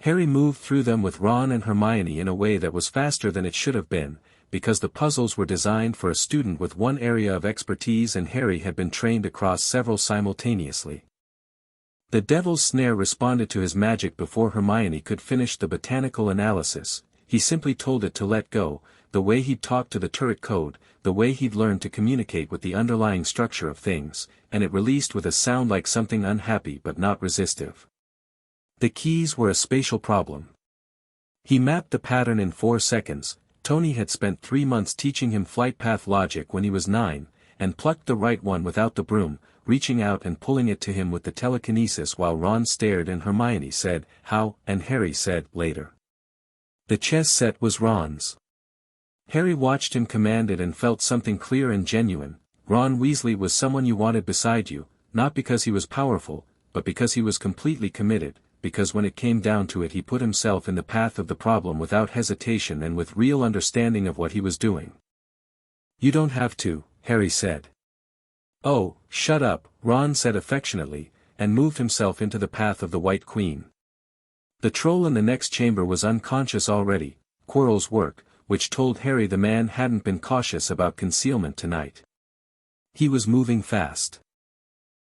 Harry moved through them with Ron and Hermione in a way that was faster than it should have been, because the puzzles were designed for a student with one area of expertise and Harry had been trained across several simultaneously. The Devil's Snare responded to his magic before Hermione could finish the botanical analysis. He simply told it to let go, the way he'd talked to the turret code, the way he'd learned to communicate with the underlying structure of things, and it released with a sound like something unhappy but not resistive. The keys were a spatial problem. He mapped the pattern in 4 seconds. Tony had spent 3 months teaching him flight path logic when he was 9, and plucked the right one without the broom, reaching out and pulling it to him with the telekinesis while Ron stared and Hermione said, "How?" and Harry said, "Later." The chess set was Ron's. Harry watched him command it and felt something clear and genuine. Ron Weasley was someone you wanted beside you, not because he was powerful, but because he was completely committed, because when it came down to it he put himself in the path of the problem without hesitation and with real understanding of what he was doing. "You don't have to," Harry said. "Oh, shut up," Ron said affectionately, and moved himself into the path of the White Queen. The troll in the next chamber was unconscious already, Quirrell's work, which told Harry the man hadn't been cautious about concealment tonight. He was moving fast.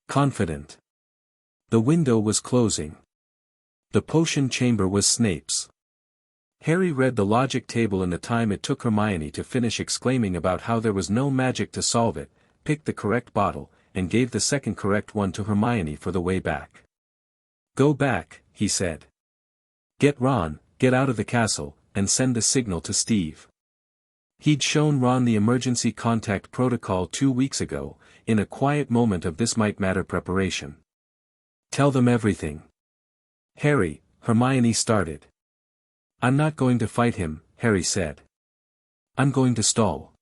Confident. The window was closing. The potion chamber was Snape's. Harry read the logic table in the time it took Hermione to finish exclaiming about how there was no magic to solve it, picked the correct bottle, and gave the second correct one to Hermione for the way back. "Go back," he said. "Get Ron, get out of the castle, and send the signal to Steve." He'd shown Ron the emergency contact protocol 2 weeks ago, in a quiet moment of this might matter preparation. "Tell them everything." "Harry," Hermione started. "I'm not going to fight him," Harry said. "I'm going to stall.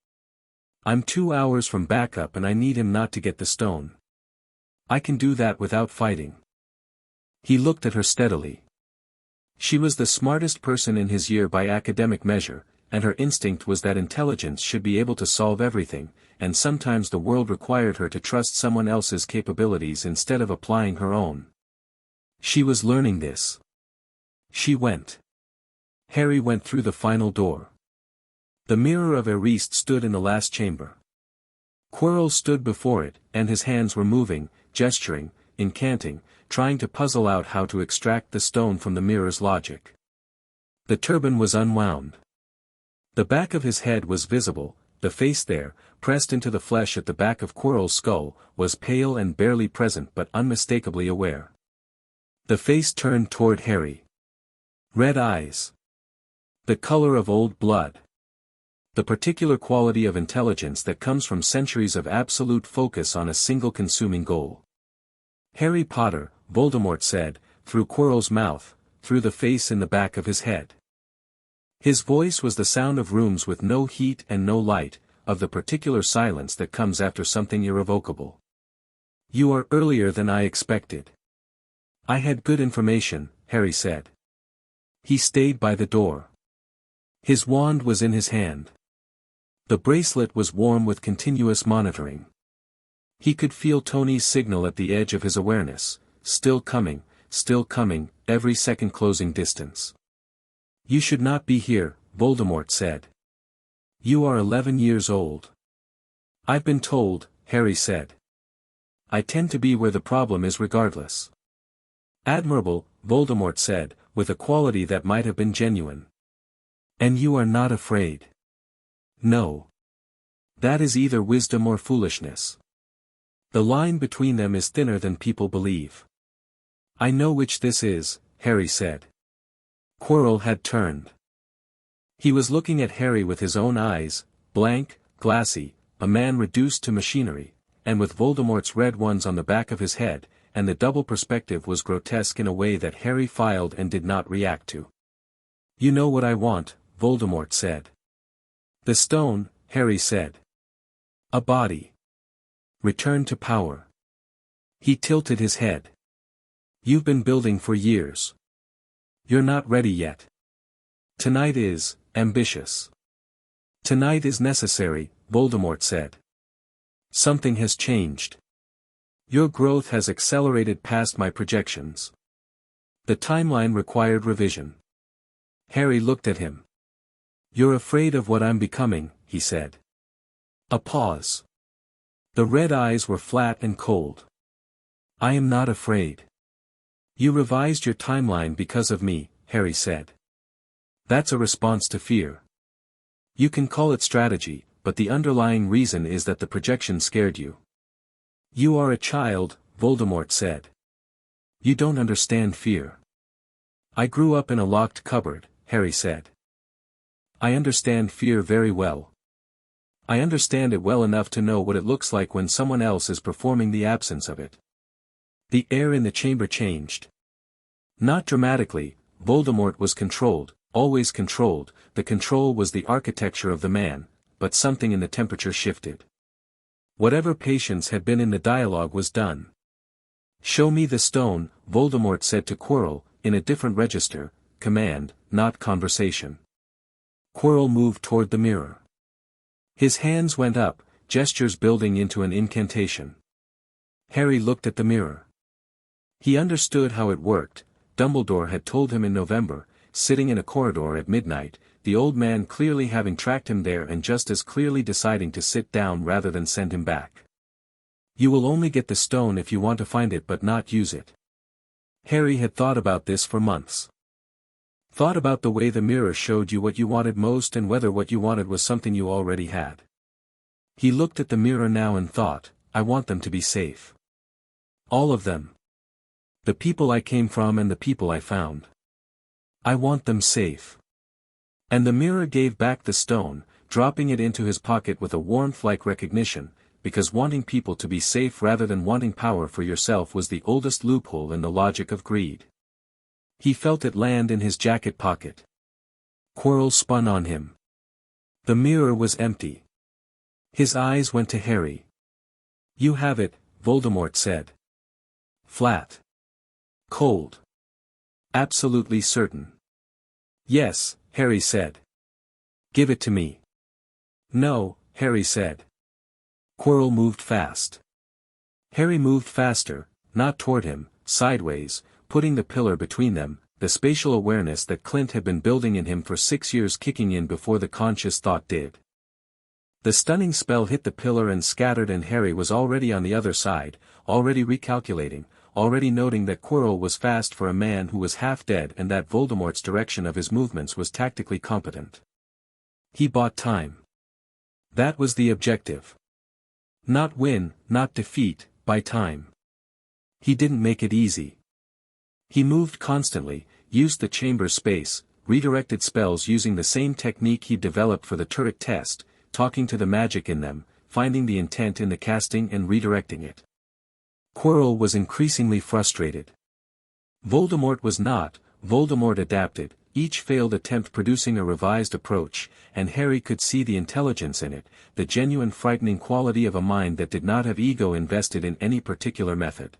I'm 2 hours from backup and I need him not to get the stone. I can do that without fighting." He looked at her steadily. She was the smartest person in his year by academic measure, and her instinct was that intelligence should be able to solve everything, and sometimes the world required her to trust someone else's capabilities instead of applying her own. She was learning this. She went. Harry went through the final door. The mirror of Eriste stood in the last chamber. Quirrell stood before it, and his hands were moving, gesturing, incanting, trying to puzzle out how to extract the stone from the mirror's logic. The turban was unwound. The back of his head was visible, the face there, pressed into the flesh at the back of Quirrell's skull, was pale and barely present but unmistakably aware. The face turned toward Harry. Red eyes. The color of old blood. The particular quality of intelligence that comes from centuries of absolute focus on a single consuming goal. Harry Potter, Voldemort said, through Quirrell's mouth, through the face in the back of his head. His voice was the sound of rooms with no heat and no light, of the particular silence that comes after something irrevocable. You are earlier than I expected. I had good information, Harry said. He stayed by the door. His wand was in his hand. The bracelet was warm with continuous monitoring. He could feel Tony's signal at the edge of his awareness, still coming, every second closing distance. You should not be here, Voldemort said. You are 11 years old. I've been told, Harry said. I tend to be where the problem is regardless. Admirable, Voldemort said, with a quality that might have been genuine. And you are not afraid. No. That is either wisdom or foolishness. The line between them is thinner than people believe. I know which this is, Harry said. Quirrell had turned. He was looking at Harry with his own eyes, blank, glassy, a man reduced to machinery, and with Voldemort's red ones on the back of his head, and the double perspective was grotesque in a way that Harry filed and did not react to. You know what I want, Voldemort said. The stone, Harry said. A body. Return to power. He tilted his head. You've been building for years. You're not ready yet. Tonight is, ambitious. Tonight is necessary, Voldemort said. Something has changed. Your growth has accelerated past my projections. The timeline required revision. Harry looked at him. You're afraid of what I'm becoming, he said. A pause. The red eyes were flat and cold. I am not afraid. You revised your timeline because of me, Harry said. That's a response to fear. You can call it strategy, but the underlying reason is that the projection scared you. You are a child, Voldemort said. You don't understand fear. I grew up in a locked cupboard, Harry said. I understand fear very well. I understand it well enough to know what it looks like when someone else is performing the absence of it. The air in the chamber changed. Not dramatically, Voldemort was controlled, always controlled, the control was the architecture of the man, but something in the temperature shifted. Whatever patience had been in the dialogue was done. Show me the stone, Voldemort said to Quirrell, in a different register, command, not conversation. Quirrell moved toward the mirror. His hands went up, gestures building into an incantation. Harry looked at the mirror. He understood how it worked. Dumbledore had told him in November, sitting in a corridor at midnight, the old man clearly having tracked him there and just as clearly deciding to sit down rather than send him back. You will only get the stone if you want to find it but not use it. Harry had thought about this for months. Thought about the way the mirror showed you what you wanted most and whether what you wanted was something you already had. He looked at the mirror now and thought, I want them to be safe. All of them. The people I came from and the people I found. I want them safe. And the mirror gave back the stone, dropping it into his pocket with a warmth like recognition, because wanting people to be safe rather than wanting power for yourself was the oldest loophole in the logic of greed. He felt it land in his jacket pocket. Quirrell spun on him. The mirror was empty. His eyes went to Harry. You have it, Voldemort said. Flat. Cold. Absolutely certain. Yes, Harry said. Give it to me. No, Harry said. Quirrell moved fast. Harry moved faster, not toward him, sideways, putting the pillar between them, the spatial awareness that Clint had been building in him for 6 years kicking in before the conscious thought did. The stunning spell hit the pillar and scattered, and Harry was already on the other side, already recalculating, already noting that Quirrell was fast for a man who was half dead and that Voldemort's direction of his movements was tactically competent. He bought time. That was the objective. Not win, not defeat, buy time. He didn't make it easy. He moved constantly, used the chamber's space, redirected spells using the same technique he'd developed for the turret test, talking to the magic in them, finding the intent in the casting and redirecting it. Quirrell was increasingly frustrated. Voldemort was not. Voldemort adapted, each failed attempt producing a revised approach, and Harry could see the intelligence in it, the genuine frightening quality of a mind that did not have ego invested in any particular method.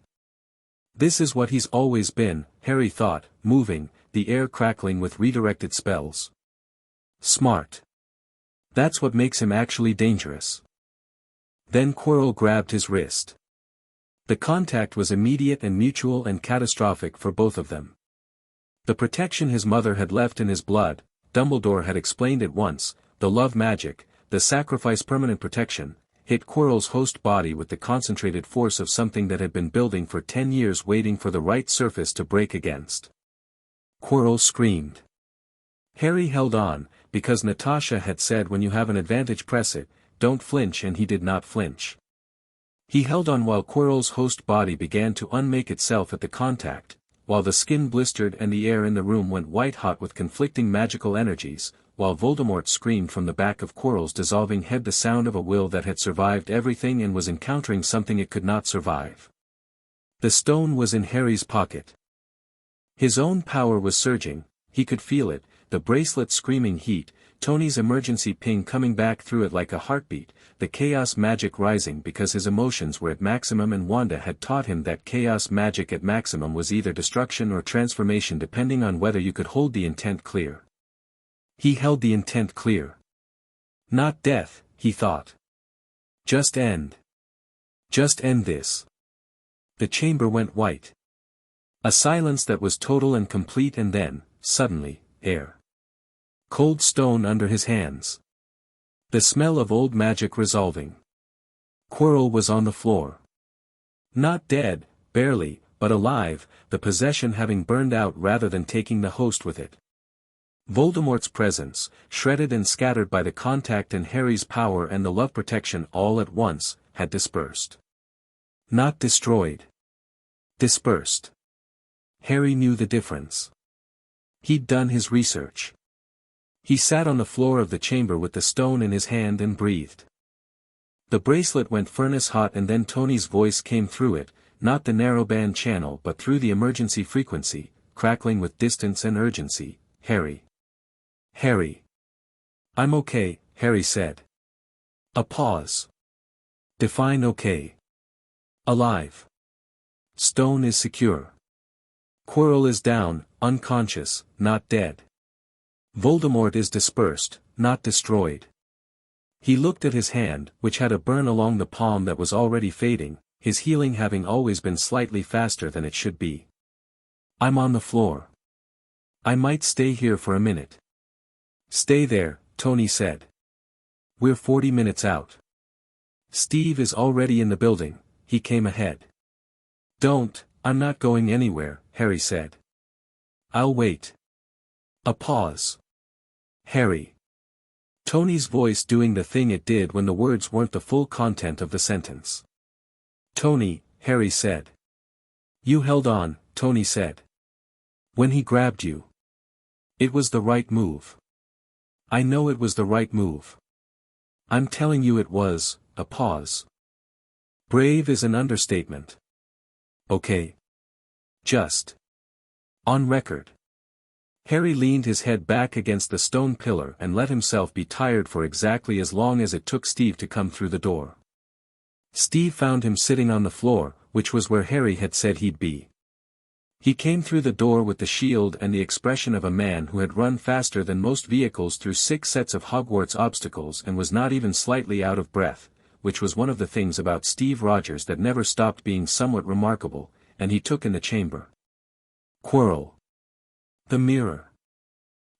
This is what he's always been, Harry thought, moving, the air crackling with redirected spells. Smart. That's what makes him actually dangerous. Then Quirrell grabbed his wrist. The contact was immediate and mutual and catastrophic for both of them. The protection his mother had left in his blood, Dumbledore had explained it once, the love magic, the sacrifice permanent protection, hit Quirrell's host body with the concentrated force of something that had been building for 10 years waiting for the right surface to break against. Quirrell screamed. Harry held on, because Natasha had said when you have an advantage press it, don't flinch, and he did not flinch. He held on while Quirrell's host body began to unmake itself at the contact, while the skin blistered and the air in the room went white-hot with conflicting magical energies, while Voldemort screamed from the back of Quirrell's dissolving head, the sound of a will that had survived everything and was encountering something it could not survive. The stone was in Harry's pocket. His own power was surging, he could feel it, the bracelet screaming heat, Tony's emergency ping coming back through it like a heartbeat, the chaos magic rising because his emotions were at maximum, and Wanda had taught him that chaos magic at maximum was either destruction or transformation depending on whether you could hold the intent clear. He held the intent clear. Not death, he thought. Just end. Just end this. The chamber went white. A silence that was total and complete, and then, suddenly, air. Cold stone under his hands. The smell of old magic resolving. Quirrell was on the floor. Not dead, barely, but alive, the possession having burned out rather than taking the host with it. Voldemort's presence, shredded and scattered by the contact, and Harry's power and the love protection all at once, had dispersed. Not destroyed. Dispersed. Harry knew the difference. He'd done his research. He sat on the floor of the chamber with the stone in his hand and breathed. The bracelet went furnace hot, and then Tony's voice came through it, not the narrowband channel but through the emergency frequency, crackling with distance and urgency. Harry. Harry. I'm okay, Harry said. A pause. Define okay. Alive. Stone is secure. Quirrell is down, unconscious, not dead. Voldemort is dispersed, not destroyed. He looked at his hand, which had a burn along the palm that was already fading, his healing having always been slightly faster than it should be. I'm on the floor. I might stay here for a minute. Stay there, Tony said. We're 40 minutes out. Steve is already in the building, he came ahead. Don't, I'm not going anywhere, Harry said. I'll wait. A pause. Harry. Tony's voice doing the thing it did when the words weren't the full content of the sentence. Tony, Harry said. You held on, Tony said. When he grabbed you. It was the right move. I know it was the right move. I'm telling you it was. A pause. Brave is an understatement. Okay. Just. On record. Harry leaned his head back against the stone pillar and let himself be tired for exactly as long as it took Steve to come through the door. Steve found him sitting on the floor, which was where Harry had said he'd be. He came through the door with the shield and the expression of a man who had run faster than most vehicles through 6 sets of Hogwarts obstacles and was not even slightly out of breath, which was one of the things about Steve Rogers that never stopped being somewhat remarkable, and he took in the chamber. Quirrell. The mirror.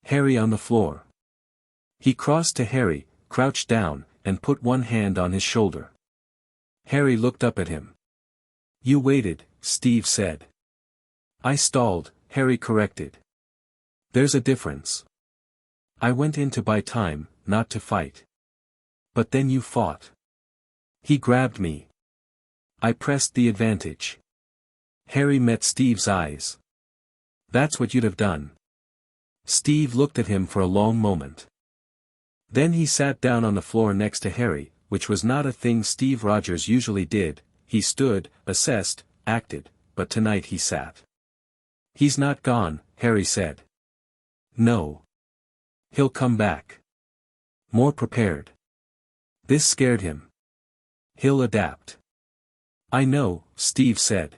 Harry on the floor. He crossed to Harry, crouched down, and put one hand on his shoulder. Harry looked up at him. You waited, Steve said. I stalled, Harry corrected. There's a difference. I went in to buy time, not to fight. But then you fought. He grabbed me. I pressed the advantage. Harry met Steve's eyes. That's what you'd have done. Steve looked at him for a long moment. Then he sat down on the floor next to Harry, which was not a thing Steve Rogers usually did. He stood, assessed, acted, but tonight he sat. "He's not gone," Harry said. "No. He'll come back. More prepared." This scared him. "He'll adapt." "I know," Steve said.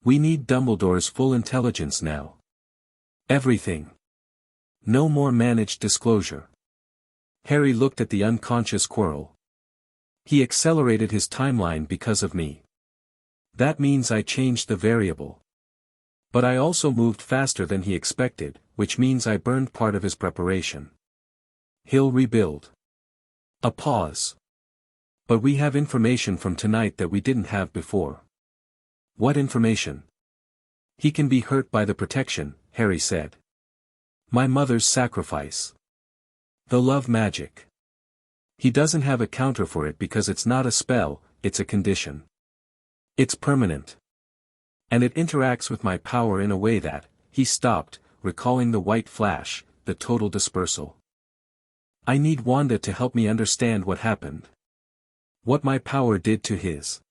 "We need Dumbledore's full intelligence now. Everything. No more managed disclosure." Harry looked at the unconscious Quirrell. "He accelerated his timeline because of me. That means I changed the variable. But I also moved faster than he expected, which means I burned part of his preparation. He'll rebuild." A pause. "But we have information from tonight that we didn't have before." "What information?" "He can be hurt by the protection," Harry said. "My mother's sacrifice. The love magic. He doesn't have a counter for it because it's not a spell, it's a condition. It's permanent. And it interacts with my power in a way that," he stopped, recalling the white flash, the total dispersal. "I need Wanda to help me understand what happened. What my power did to his."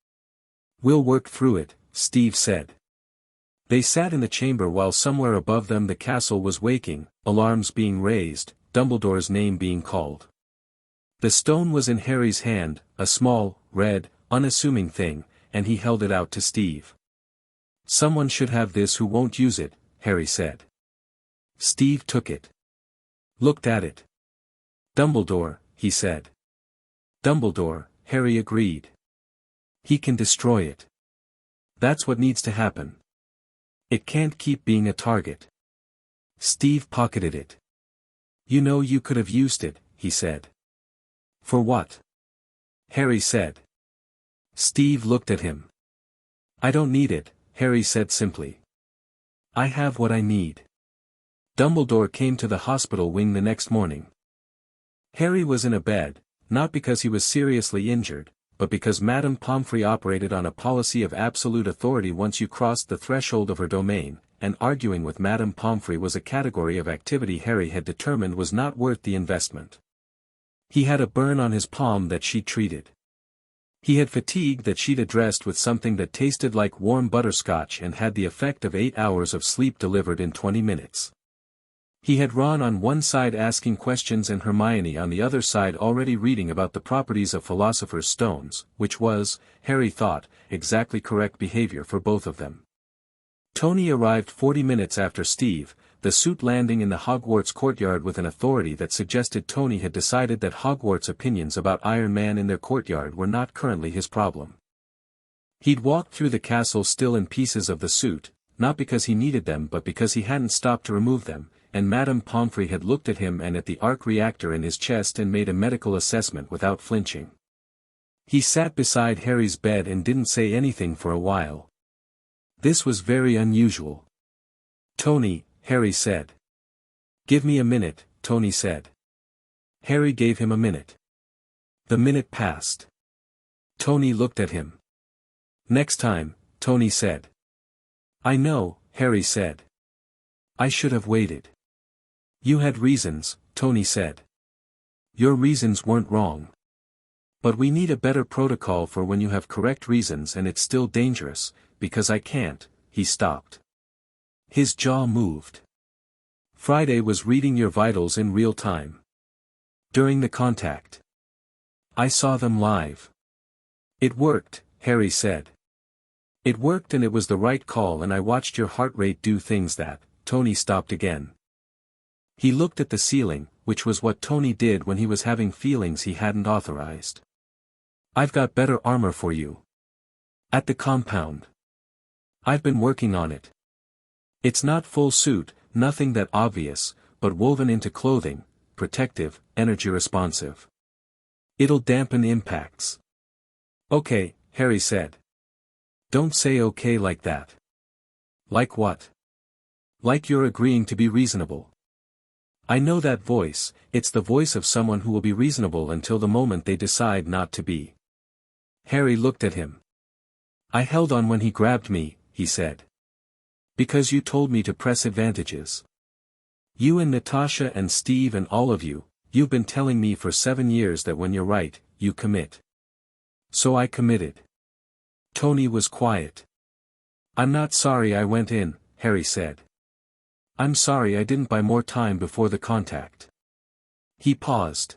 "We'll work through it," Steve said. They sat in the chamber while somewhere above them the castle was waking, alarms being raised, Dumbledore's name being called. The stone was in Harry's hand, a small, red, unassuming thing, and he held it out to Steve. "Someone should have this who won't use it," Harry said. Steve took it. Looked at it. "Dumbledore," he said. "Dumbledore," Harry agreed. "He can destroy it. That's what needs to happen. It can't keep being a target." Steve pocketed it. "You know you could have used it," he said. "For what?" Harry said. Steve looked at him. "I don't need it," Harry said simply. "I have what I need." Dumbledore came to the hospital wing the next morning. Harry was in a bed, not because he was seriously injured, but because Madame Pomfrey operated on a policy of absolute authority once you crossed the threshold of her domain, and arguing with Madame Pomfrey was a category of activity Harry had determined was not worth the investment. He had a burn on his palm that she treated. He had fatigue that she'd addressed with something that tasted like warm butterscotch and had the effect of 8 hours of sleep delivered in 20 minutes. He had Ron on one side asking questions and Hermione on the other side already reading about the properties of Philosopher's Stones, which was, Harry thought, exactly correct behavior for both of them. Tony arrived 40 minutes after Steve, the suit landing in the Hogwarts courtyard with an authority that suggested Tony had decided that Hogwarts' opinions about Iron Man in their courtyard were not currently his problem. He'd walked through the castle still in pieces of the suit, not because he needed them but because he hadn't stopped to remove them, and Madame Pomfrey had looked at him and at the arc reactor in his chest and made a medical assessment without flinching. He sat beside Harry's bed and didn't say anything for a while. This was very unusual. "Tony," Harry said. "Give me a minute," Tony said. Harry gave him a minute. The minute passed. Tony looked at him. "Next time," Tony said. "I know," Harry said. "I should have waited." "You had reasons," Tony said. "Your reasons weren't wrong. But we need a better protocol for when you have correct reasons and it's still dangerous, because I can't." He stopped. His jaw moved. "Friday was reading your vitals in real time. During the contact. I saw them live. It worked," Harry said. "It worked and it was the right call and I watched your heart rate do things that." Tony stopped again. He looked at the ceiling, which was what Tony did when he was having feelings he hadn't authorized. "I've got better armor for you. At the compound. I've been working on it. It's not full suit, nothing that obvious, but woven into clothing, protective, energy responsive. It'll dampen impacts." "Okay," Harry said. "Don't say okay like that." "Like what?" "Like you're agreeing to be reasonable." "I know that voice, it's the voice of someone who will be reasonable until the moment they decide not to be." Harry looked at him. "I held on when he grabbed me," he said. "Because you told me to press advantages. You and Natasha and Steve and all of you, you've been telling me for 7 years that when you're right, you commit. So I committed. Tony was quiet. I'm not sorry I went in, Harry said. I'm sorry I didn't buy more time before the contact. He paused.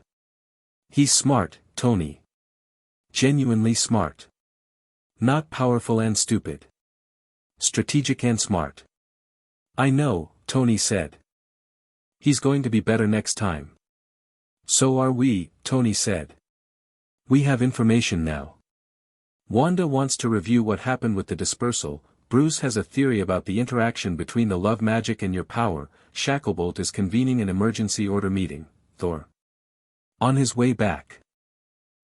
He's smart, Tony. Genuinely smart. Not powerful and stupid. Strategic and smart. I know, Tony said. He's going to be better next time. So are we, Tony said. We have information now. Wanda wants to review what happened with the dispersal. Bruce has a theory about the interaction between the love magic and your power. Shacklebolt is convening an emergency order meeting. Thor. On his way back.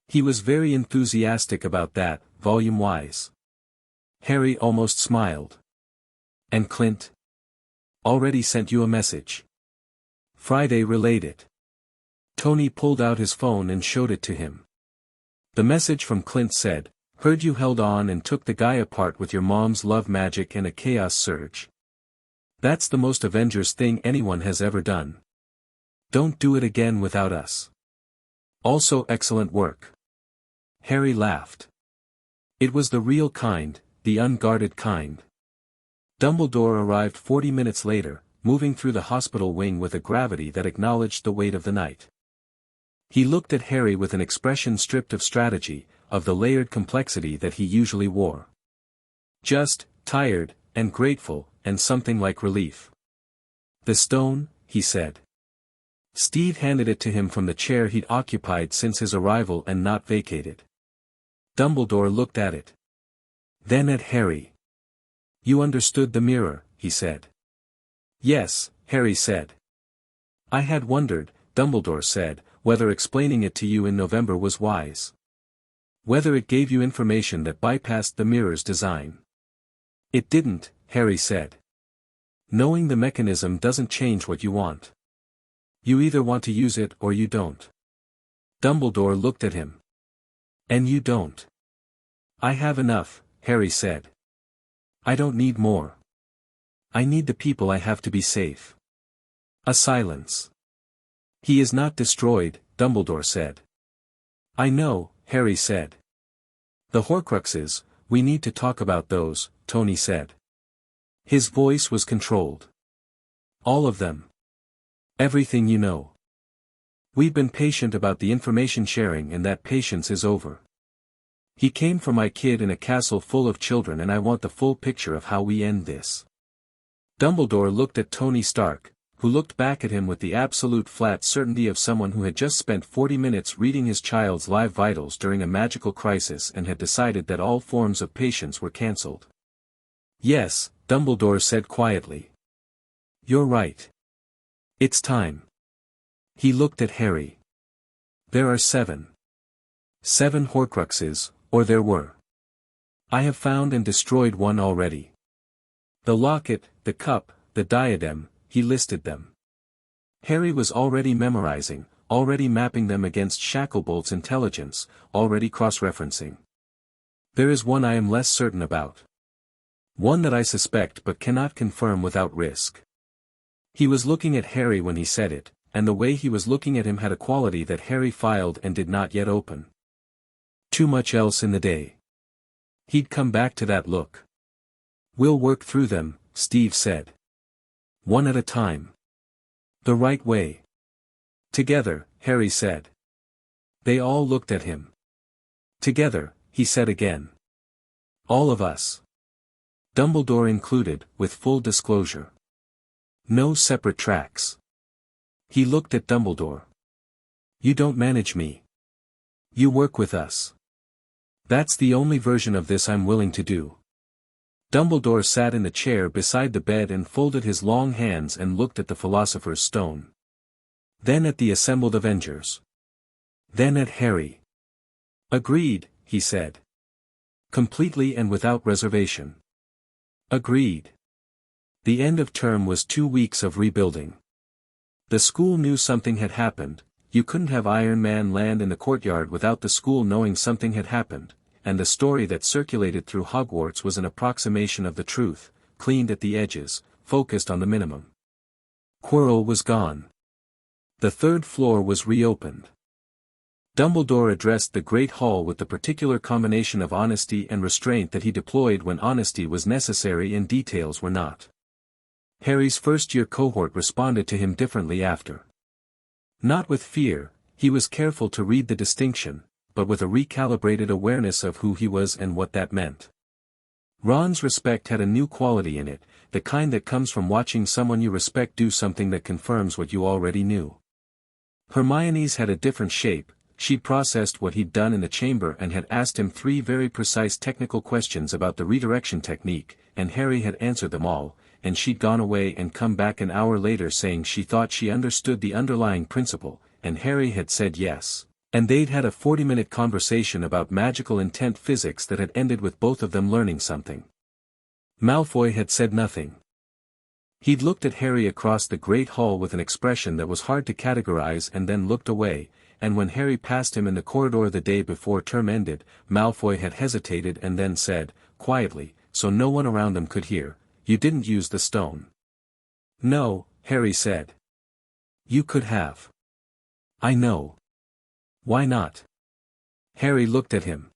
He was very enthusiastic about that, volume-wise. Harry almost smiled. And Clint? Already sent you a message. Friday relayed it. Tony pulled out his phone and showed it to him. The message from Clint said, heard you held on and took the guy apart with your mom's love magic and a chaos surge. That's the most Avengers thing anyone has ever done. Don't do it again without us. Also excellent work. Harry laughed. It was the real kind, the unguarded kind. Dumbledore arrived 40 minutes later, moving through the hospital wing with a gravity that acknowledged the weight of the night. He looked at Harry with an expression stripped of strategy, of the layered complexity that he usually wore. Just, tired, and grateful, and something like relief. The stone, he said. Steve handed it to him from the chair he'd occupied since his arrival and not vacated. Dumbledore looked at it. Then at Harry. You understood the mirror, he said. Yes, Harry said. I had wondered, Dumbledore said, whether explaining it to you in November was wise. Whether it gave you information that bypassed the mirror's design. It didn't, Harry said. Knowing the mechanism doesn't change what you want. You either want to use it or you don't. Dumbledore looked at him. And you don't. I have enough, Harry said. I don't need more. I need the people I have to be safe. A silence. He is not destroyed, Dumbledore said. I know, Harry said. The Horcruxes, we need to talk about those, Tony said. His voice was controlled. All of them. Everything you know. We've been patient about the information sharing and that patience is over. He came for my kid in a castle full of children and I want the full picture of how we end this. Dumbledore looked at Tony Stark, who looked back at him with the absolute flat certainty of someone who had just spent 40 minutes reading his child's live vitals during a magical crisis and had decided that all forms of patience were cancelled. Yes, Dumbledore said quietly. You're right. It's time. He looked at Harry. There are 7. 7 Horcruxes, or there were. I have found and destroyed one already. The locket, the cup, the diadem, he listed them. Harry was already memorizing, already mapping them against Shacklebolt's intelligence, already cross-referencing. There is one I am less certain about. One that I suspect but cannot confirm without risk. He was looking at Harry when he said it, and the way he was looking at him had a quality that Harry filed and did not yet open. Too much else in the day. He'd come back to that look. We'll work through them, Steve said. One at a time. The right way. Together, Harry said. They all looked at him. Together, he said again. All of us. Dumbledore included, with full disclosure. No separate tracks. He looked at Dumbledore. You don't manage me. You work with us. That's the only version of this I'm willing to do. Dumbledore sat in the chair beside the bed and folded his long hands and looked at the Philosopher's Stone. Then at the assembled Avengers. Then at Harry. Agreed, he said. Completely and without reservation. Agreed. The end of term was 2 weeks of rebuilding. The school knew something had happened. You couldn't have Iron Man land in the courtyard without the school knowing something had happened, and the story that circulated through Hogwarts was an approximation of the truth, cleaned at the edges, focused on the minimum. Quirrell was gone. The third floor was reopened. Dumbledore addressed the Great Hall with the particular combination of honesty and restraint that he deployed when honesty was necessary and details were not. Harry's first-year cohort responded to him differently after. Not with fear, he was careful to read the distinction, but with a recalibrated awareness of who he was and what that meant. Ron's respect had a new quality in it, the kind that comes from watching someone you respect do something that confirms what you already knew. Hermione's had a different shape. She'd processed what he'd done in the chamber and had asked him 3 very precise technical questions about the redirection technique, and Harry had answered them all, and she'd gone away and come back an hour later saying she thought she understood the underlying principle, and Harry had said yes, and they'd had a 40-minute conversation about magical intent physics that had ended with both of them learning something. Malfoy had said nothing. He'd looked at Harry across the Great Hall with an expression that was hard to categorize and then looked away, and when Harry passed him in the corridor the day before term ended, Malfoy had hesitated and then said, quietly, so no one around them could hear, "You didn't use the stone." "No," Harry said. "You could have." "I know." "Why not?" Harry looked at him.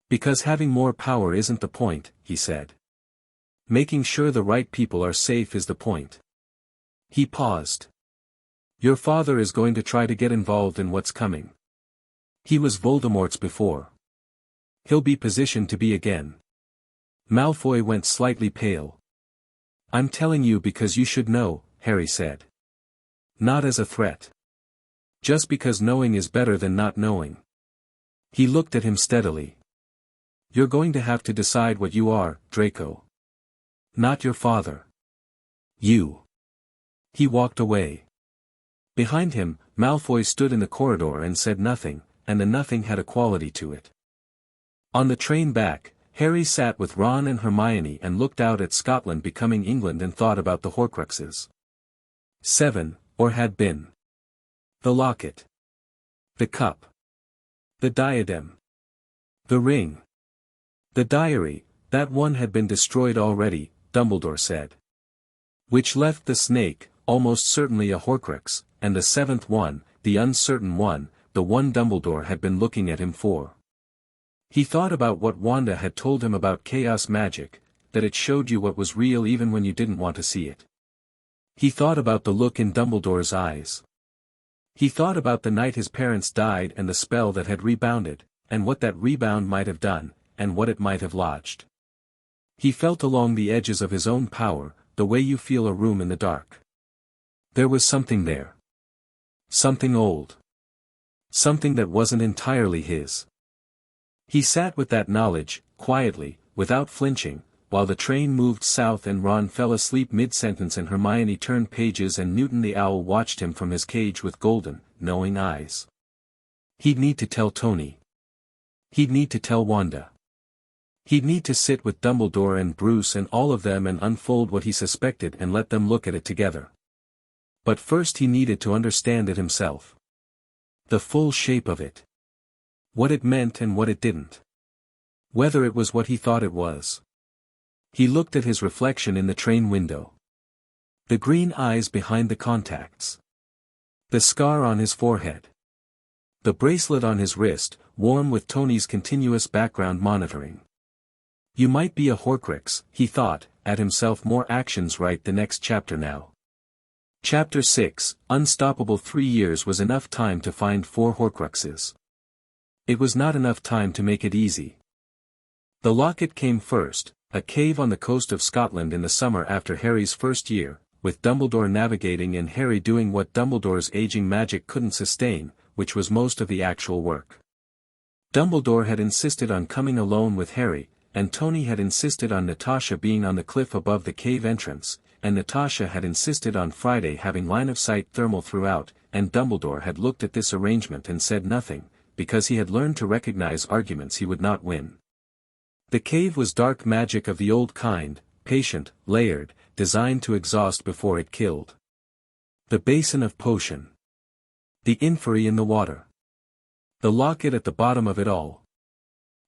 "Because having more power isn't the point," he said. "Making sure the right people are safe is the point." He paused. "Your father is going to try to get involved in what's coming. He was Voldemort's before. He'll be positioned to be again." Malfoy went slightly pale. "I'm telling you because you should know," Harry said. "Not as a threat. Just because knowing is better than not knowing." He looked at him steadily. "You're going to have to decide what you are, Draco. Not your father. You." He walked away. Behind him, Malfoy stood in the corridor and said nothing, and the nothing had a quality to it. On the train back, Harry sat with Ron and Hermione and looked out at Scotland becoming England and thought about the Horcruxes. 7, or had been. The locket. The cup. The diadem. The ring. The diary, that one had been destroyed already, Dumbledore said. Which left the snake, almost certainly a Horcrux, and the 7th one, the uncertain one, the one Dumbledore had been looking at him for. He thought about what Wanda had told him about chaos magic, that it showed you what was real even when you didn't want to see it. He thought about the look in Dumbledore's eyes. He thought about the night his parents died and the spell that had rebounded, and what that rebound might have done, and what it might have lodged. He felt along the edges of his own power, the way you feel a room in the dark. There was something there. Something old. Something that wasn't entirely his. He sat with that knowledge, quietly, without flinching, while the train moved south and Ron fell asleep mid-sentence and Hermione turned pages and Newton the Owl watched him from his cage with golden, knowing eyes. He'd need to tell Tony. He'd need to tell Wanda. He'd need to sit with Dumbledore and Bruce and all of them and unfold what he suspected and let them look at it together. But first he needed to understand it himself. The full shape of it. What it meant and what it didn't. Whether it was what he thought it was. He looked at his reflection in the train window. The green eyes behind the contacts. The scar on his forehead. The bracelet on his wrist, warm with Tony's continuous background monitoring. You might be a Horcrux, he thought, at himself. More actions. Right, the next chapter now. Chapter 6, Unstoppable. 3 years was enough time to find 4 Horcruxes. It was not enough time to make it easy. The locket came first, a cave on the coast of Scotland in the summer after Harry's first year, with Dumbledore navigating and Harry doing what Dumbledore's aging magic couldn't sustain, which was most of the actual work. Dumbledore had insisted on coming alone with Harry, and Tony had insisted on Natasha being on the cliff above the cave entrance, and Natasha had insisted on Friday having line-of-sight thermal throughout, and Dumbledore had looked at this arrangement and said nothing, because he had learned to recognize arguments he would not win. The cave was dark magic of the old kind, patient, layered, designed to exhaust before it killed. The basin of potion. The inferi in the water. The locket at the bottom of it all.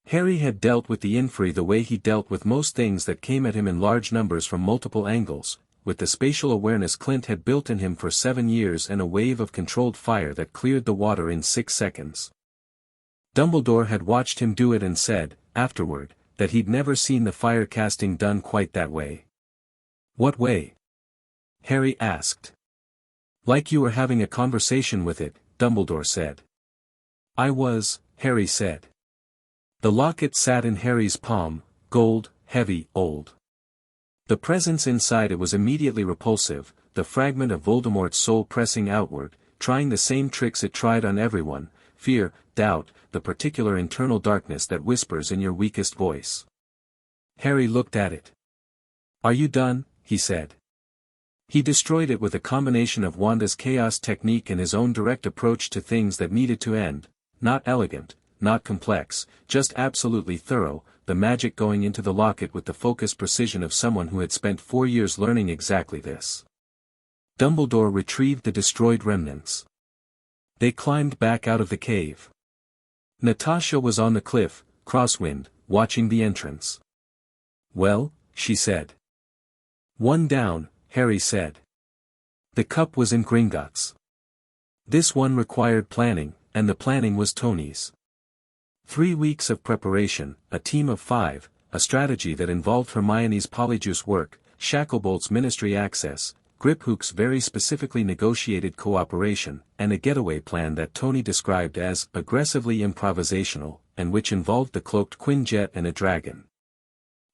Harry had dealt with the inferi the way he dealt with most things that came at him in large numbers from multiple angles, with the spatial awareness Clint had built in him for 7 years and a wave of controlled fire that cleared the water in 6 seconds. Dumbledore had watched him do it and said, afterward, that he'd never seen the fire casting done quite that way. "What way?" Harry asked. "Like you were having a conversation with it," Dumbledore said. "I was," Harry said. The locket sat in Harry's palm, gold, heavy, old. The presence inside it was immediately repulsive, the fragment of Voldemort's soul pressing outward, trying the same tricks it tried on everyone, fear, doubt, the particular internal darkness that whispers in your weakest voice. Harry looked at it. "Are you done?" he said. He destroyed it with a combination of Wanda's chaos technique and his own direct approach to things that needed to end, not elegant, not complex, just absolutely thorough, the magic going into the locket with the focused precision of someone who had spent 4 years learning exactly this. Dumbledore retrieved the destroyed remnants. They climbed back out of the cave. Natasha was on the cliff, crosswind, watching the entrance. "Well," she said. "One down," Harry said. The cup was in Gringotts. This one required planning, and the planning was Tony's. 3 weeks of preparation, a team of 5, a strategy that involved Hermione's Polyjuice work, Shacklebolt's ministry access, Griphook's very specifically negotiated cooperation, and a getaway plan that Tony described as aggressively improvisational, and which involved the cloaked Quinjet and a dragon.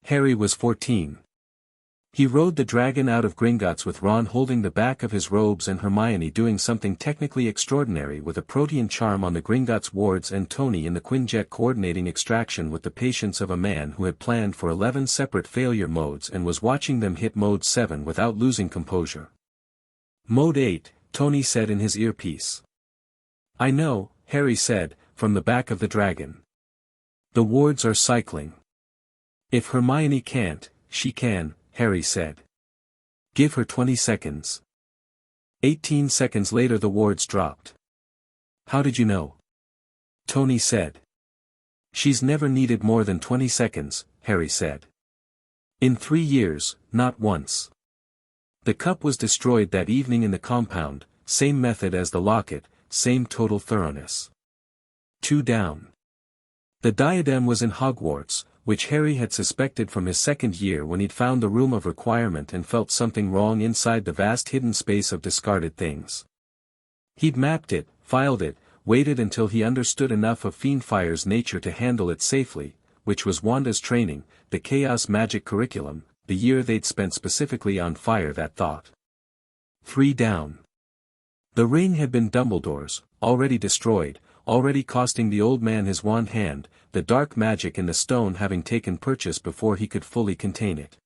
Harry was 14. He rode the dragon out of Gringotts with Ron holding the back of his robes and Hermione doing something technically extraordinary with a protean charm on the Gringotts wards and Tony in the Quinjet coordinating extraction with the patience of a man who had planned for 11 separate failure modes and was watching them hit mode 7 without losing composure. "Mode 8, Tony said in his earpiece. "I know," Harry said, from the back of the dragon. "The wards are cycling. If Hermione can't, she can," Harry said. "Give her 20 seconds. 18 seconds later the wards dropped. "How did you know?" Tony said. "She's never needed more than 20 seconds, Harry said. "In 3 years, not once." The cup was destroyed that evening in the compound, same method as the locket, same total thoroughness. 2 down. The diadem was in Hogwarts, which Harry had suspected from his second year when he'd found the room of requirement and felt something wrong inside the vast hidden space of discarded things. He'd mapped it, filed it, waited until he understood enough of Fiendfire's nature to handle it safely, which was Wanda's training, the Chaos Magic curriculum, the year they'd spent specifically on fire that thought. 3 down. The ring had been Dumbledore's, already destroyed, already costing the old man his wand hand, the dark magic in the stone having taken purchase before he could fully contain it.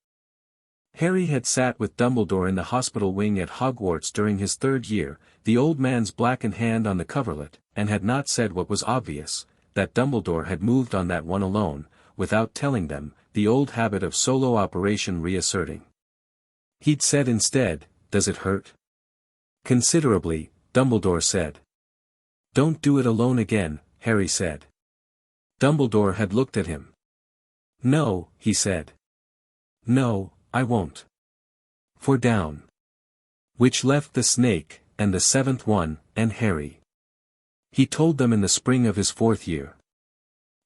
Harry had sat with Dumbledore in the hospital wing at Hogwarts during his 3rd year, the old man's blackened hand on the coverlet, and had not said what was obvious, that Dumbledore had moved on that one alone, without telling them, the old habit of solo operation reasserting. He'd said instead, "Does it hurt?" "Considerably," Dumbledore said. "Don't do it alone again," Harry said. Dumbledore had looked at him. "No," he said. "No, I won't." 4 down. Which left the snake, and the 7th one, and Harry. He told them in the spring of his 4th year.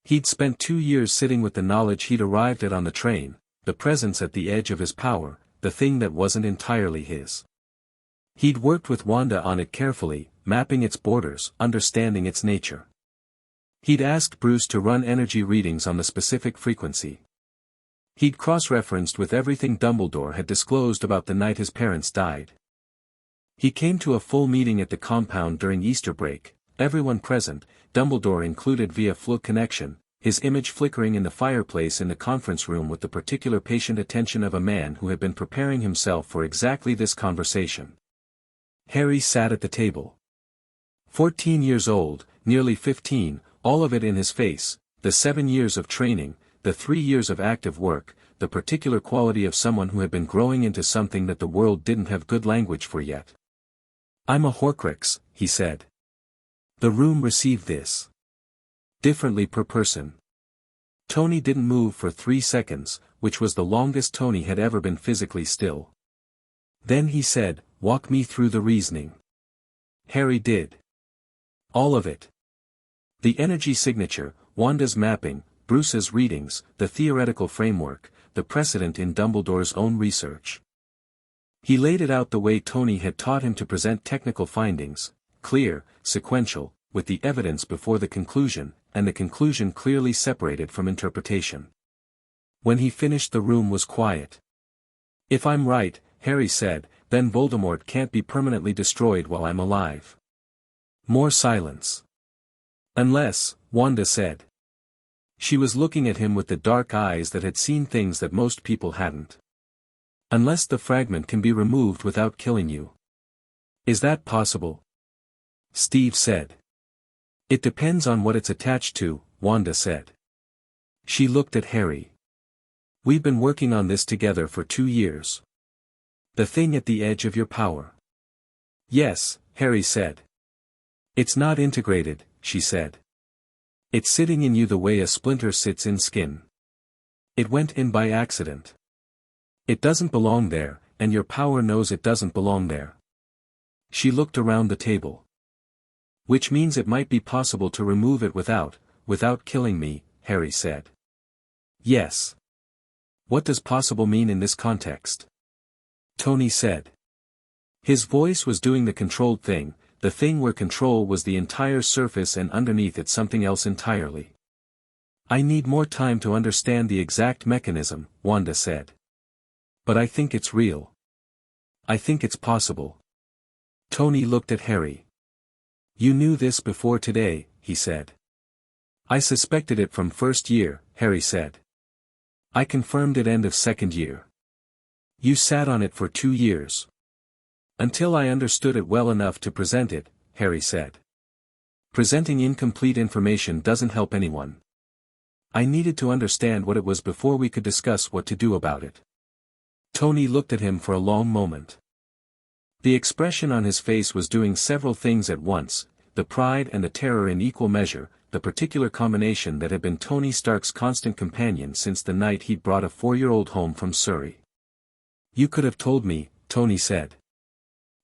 He'd spent 2 years sitting with the knowledge he'd arrived at on the train, the presence at the edge of his power, the thing that wasn't entirely his. He'd worked with Wanda on it carefully, mapping its borders, understanding its nature. He'd asked Bruce to run energy readings on the specific frequency. He'd cross-referenced with everything Dumbledore had disclosed about the night his parents died. He came to a full meeting at the compound during Easter break, everyone present, Dumbledore included via Fluke connection, his image flickering in the fireplace in the conference room with the particular patient attention of a man who had been preparing himself for exactly this conversation. Harry sat at the table. 14 years old, nearly 15, all of it in his face, the 7 years of training, the 3 years of active work, the particular quality of someone who had been growing into something that the world didn't have good language for yet. "I'm a Horcrux," he said. The room received this differently per person. Tony didn't move for 3 seconds, which was the longest Tony had ever been physically still. Then he said, "Walk me through the reasoning." Harry did. All of it. The energy signature, Wanda's mapping, Bruce's readings, the theoretical framework, the precedent in Dumbledore's own research. He laid it out the way Tony had taught him to present technical findings, clear, sequential, with the evidence before the conclusion, and the conclusion clearly separated from interpretation. When he finished, the room was quiet. "If I'm right," Harry said, "then Voldemort can't be permanently destroyed while I'm alive." More silence. "Unless," Wanda said. She was looking at him with the dark eyes that had seen things that most people hadn't. "Unless the fragment can be removed without killing you." "Is that possible?" Steve said. "It depends on what it's attached to," Wanda said. She looked at Harry. "We've been working on this together for 2 years. The thing at the edge of your power." "Yes," Harry said. "It's not integrated," she said. "It's sitting in you the way a splinter sits in skin. It went in by accident. It doesn't belong there, and your power knows it doesn't belong there." She looked around the table. "Which means it might be possible to remove it without killing me," Harry said. "Yes. What does possible mean in this context?" Tony said. His voice was doing the controlled thing, the thing where control was the entire surface and underneath it something else entirely. "I need more time to understand the exact mechanism," Wanda said. "But I think it's real. I think it's possible." Tony looked at Harry. "You knew this before today," he said. "I suspected it from first year," Harry said. "I confirmed it end of second year. You sat on it for 2 years. Until I understood it well enough to present it," Harry said. "Presenting incomplete information doesn't help anyone. I needed to understand what it was before we could discuss what to do about it." Tony looked at him for a long moment. The expression on his face was doing several things at once, the pride and the terror in equal measure, the particular combination that had been Tony Stark's constant companion since the night he'd brought a 4-year-old home from Surrey. "You could have told me," Tony said.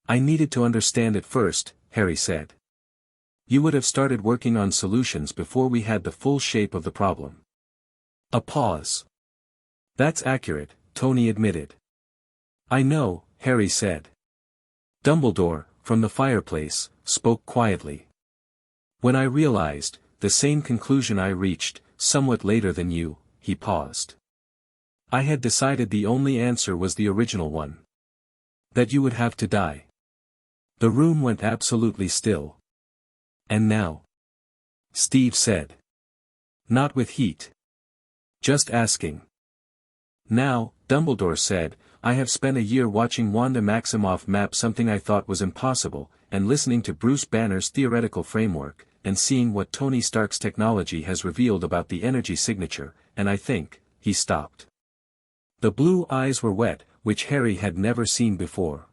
"I needed to understand it first," Harry said. "You would have started working on solutions before we had the full shape of the problem." A pause. "That's accurate," Tony admitted. "I know," Harry said. Dumbledore, from the fireplace, spoke quietly. "When I realized, the same conclusion I reached, somewhat later than you," he paused. "I had decided the only answer was the original one. That you would have to die." The room went absolutely still. "And now?" Steve said. "Not with heat. Just asking." "Now," Dumbledore said, "I have spent a year watching Wanda Maximoff map something I thought was impossible, and listening to Bruce Banner's theoretical framework, and seeing what Tony Stark's technology has revealed about the energy signature, and I think," he stopped. The blue eyes were wet, which Harry had never seen before.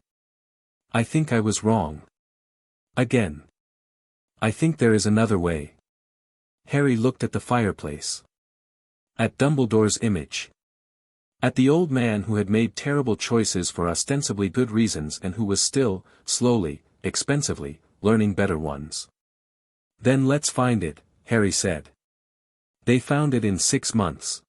"I think I was wrong. Again. I think there is another way." Harry looked at the fireplace. At Dumbledore's image. At the old man who had made terrible choices for ostensibly good reasons and who was still, slowly, expensively, learning better ones. "Then let's find it," Harry said. They found it in 6 months.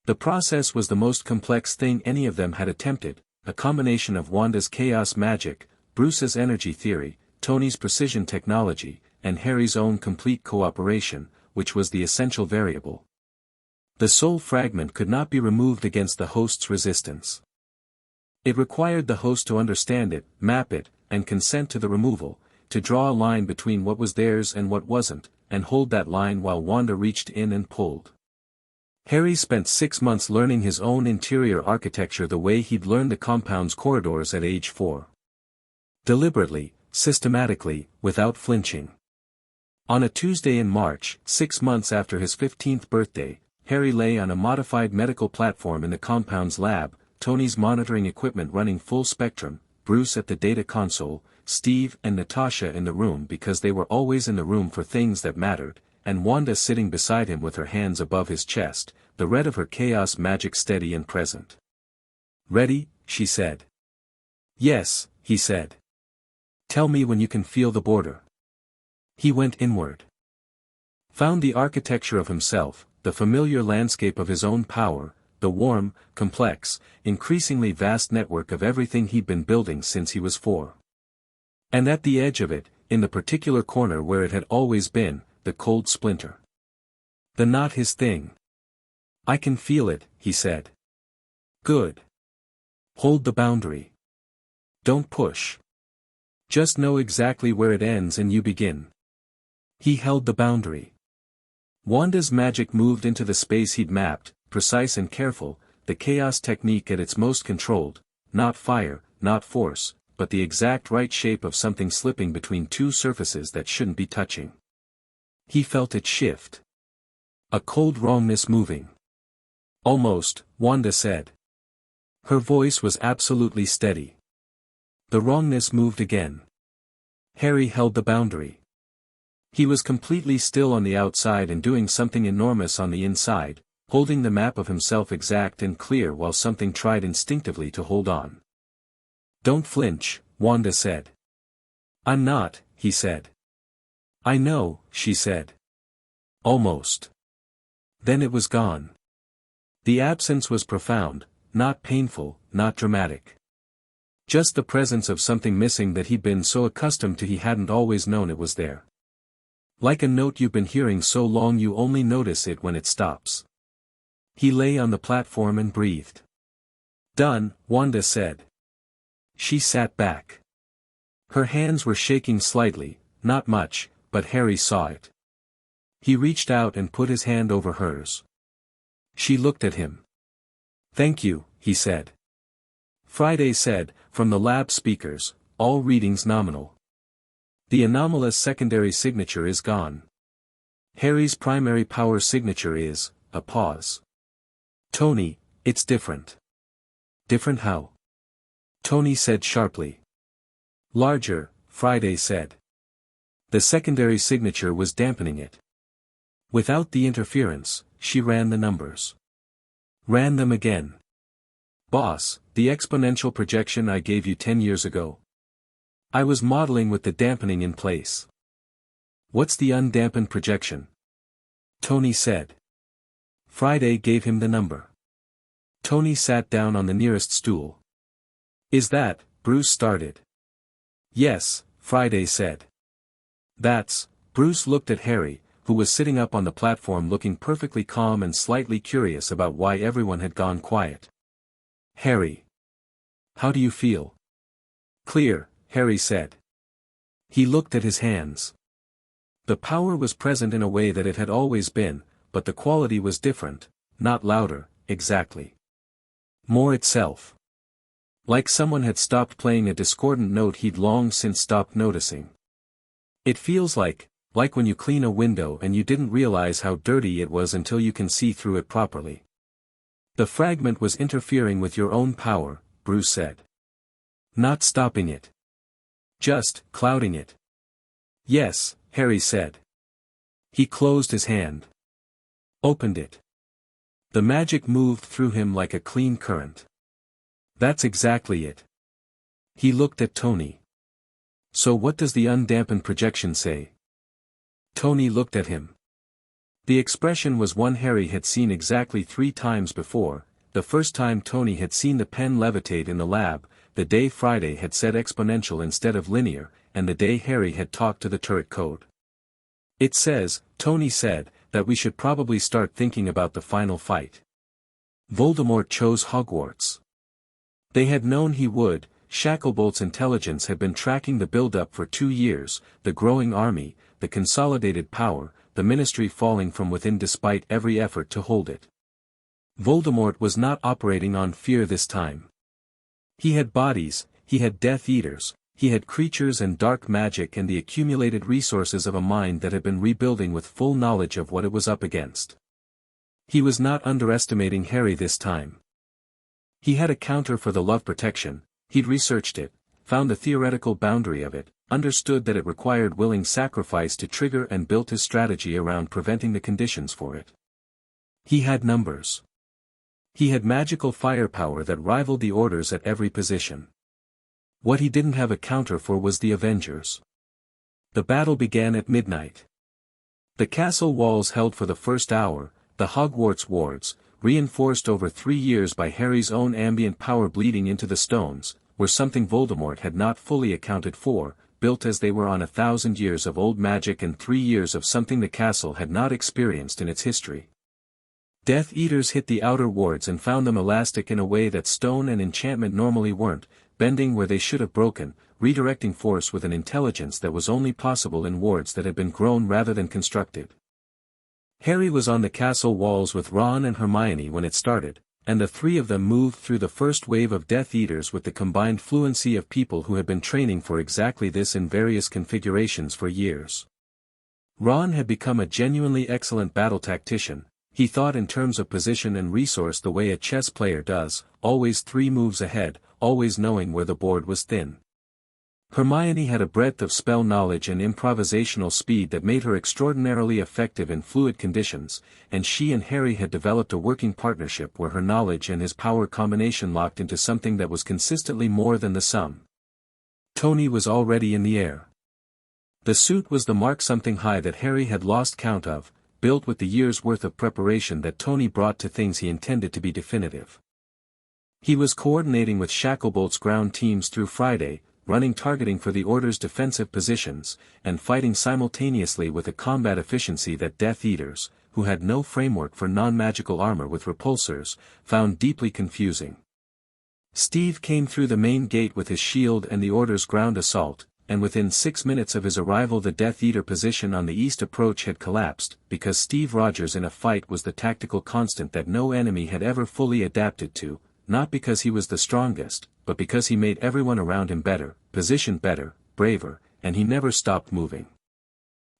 The process was the most complex thing any of them had attempted, a combination of Wanda's chaos magic, Bruce's energy theory, Tony's precision technology, and Harry's own complete cooperation, which was the essential variable. The soul fragment could not be removed against the host's resistance. It required the host to understand it, map it, and consent to the removal, to draw a line between what was theirs and what wasn't, and hold that line while Wanda reached in and pulled. Harry spent 6 months learning his own interior architecture the way he'd learned the compound's corridors at age 4. Deliberately, systematically, without flinching. On a Tuesday in March, 6 months after his 15th birthday, Harry lay on a modified medical platform in the compound's lab, Tony's monitoring equipment running full spectrum, Bruce at the data console, Steve and Natasha in the room because they were always in the room for things that mattered, and Wanda sitting beside him with her hands above his chest, the red of her chaos magic steady and present. "Ready?" she said. Yes, he said. Tell me when you can feel the border. He went inward. Found the architecture of himself, the familiar landscape of his own power, the warm, complex, increasingly vast network of everything he'd been building since he was 4. And at the edge of it, in the particular corner where it had always been, the cold splinter. The not his thing. I can feel it, he said. Good. Hold the boundary. Don't push. Just know exactly where it ends and you begin. He held the boundary. Wanda's magic moved into the space he'd mapped, precise and careful, the chaos technique at its most controlled, not fire, not force, but the exact right shape of something slipping between two surfaces that shouldn't be touching. He felt it shift. A cold wrongness moving. Almost, Wanda said. Her voice was absolutely steady. The wrongness moved again. Harry held the boundary. He was completely still on the outside and doing something enormous on the inside, holding the map of himself exact and clear while something tried instinctively to hold on. Don't flinch, Wanda said. I'm not, he said. I know, she said. Almost. Then it was gone. The absence was profound, not painful, not dramatic. Just the presence of something missing that he'd been so accustomed to he hadn't always known it was there. Like a note you've been hearing so long you only notice it when it stops. He lay on the platform and breathed. Done, Wanda said. She sat back. Her hands were shaking slightly, not much, but Harry saw it. He reached out and put his hand over hers. She looked at him. Thank you, he said. Friday said, from the lab speakers, all readings nominal. The anomalous secondary signature is gone. Harry's primary power signature is, a pause. Tony, it's different. Different how? Tony said sharply. Larger, Friday said. The secondary signature was dampening it. Without the interference, she ran the numbers. Ran them again. Boss, the exponential projection I gave you 10 years ago. I was modeling with the dampening in place. What's the undampened projection? Tony said. Friday gave him the number. Tony sat down on the nearest stool. Is that, Bruce started. Yes, Friday said. That's, Bruce looked at Harry, who was sitting up on the platform looking perfectly calm and slightly curious about why everyone had gone quiet. Harry. How do you feel? Clear, Harry said. He looked at his hands. The power was present in a way that it had always been, but the quality was different, not louder, exactly. More itself. Like someone had stopped playing a discordant note he'd long since stopped noticing. It feels like when you clean a window and you didn't realize how dirty it was until you can see through it properly. The fragment was interfering with your own power, Bruce said. Not stopping it. Just clouding it. Yes, Harry said. He closed his hand. Opened it. The magic moved through him like a clean current. That's exactly it. He looked at Tony. So what does the undampened projection say? Tony looked at him. The expression was one Harry had seen exactly 3 times before, the first time Tony had seen the pen levitate in the lab, the day Friday had said exponential instead of linear, and the day Harry had talked to the turret code. It says, Tony said, that we should probably start thinking about the final fight. Voldemort chose Hogwarts. They had known he would. Shacklebolt's intelligence had been tracking the build-up for 2 years, the growing army, the consolidated power, the ministry falling from within despite every effort to hold it. Voldemort was not operating on fear this time. He had bodies, he had Death Eaters, he had creatures and dark magic and the accumulated resources of a mind that had been rebuilding with full knowledge of what it was up against. He was not underestimating Harry this time. He had a counter for the love protection, he'd researched it, found the theoretical boundary of it, understood that it required willing sacrifice to trigger and built his strategy around preventing the conditions for it. He had numbers. He had magical firepower that rivaled the orders at every position. What he didn't have a counter for was the Avengers. The battle began at midnight. The castle walls held for the first hour, the Hogwarts wards, reinforced over 3 years by Harry's own ambient power bleeding into the stones, were something Voldemort had not fully accounted for, built as they were on 1,000 years of old magic and 3 years of something the castle had not experienced in its history. Death Eaters hit the outer wards and found them elastic in a way that stone and enchantment normally weren't, bending where they should have broken, redirecting force with an intelligence that was only possible in wards that had been grown rather than constructed. Harry was on the castle walls with Ron and Hermione when it started, and the three of them moved through the first wave of Death Eaters with the combined fluency of people who had been training for exactly this in various configurations for years. Ron had become a genuinely excellent battle tactician. He thought in terms of position and resource the way a chess player does, always 3 moves ahead, always knowing where the board was thin. Hermione had a breadth of spell knowledge and improvisational speed that made her extraordinarily effective in fluid conditions, and she and Harry had developed a working partnership where her knowledge and his power combination locked into something that was consistently more than the sum. Tony was already in the air. The suit was the mark something high that Harry had lost count of, built with the year's worth of preparation that Tony brought to things he intended to be definitive. He was coordinating with Shacklebolt's ground teams through Friday, running targeting for the Order's defensive positions, and fighting simultaneously with a combat efficiency that Death Eaters, who had no framework for non-magical armor with repulsors, found deeply confusing. Steve came through the main gate with his shield and the Order's ground assault, and within 6 minutes of his arrival the Death Eater position on the east approach had collapsed, because Steve Rogers in a fight was the tactical constant that no enemy had ever fully adapted to, not because he was the strongest, but because he made everyone around him better, positioned better, braver, and he never stopped moving.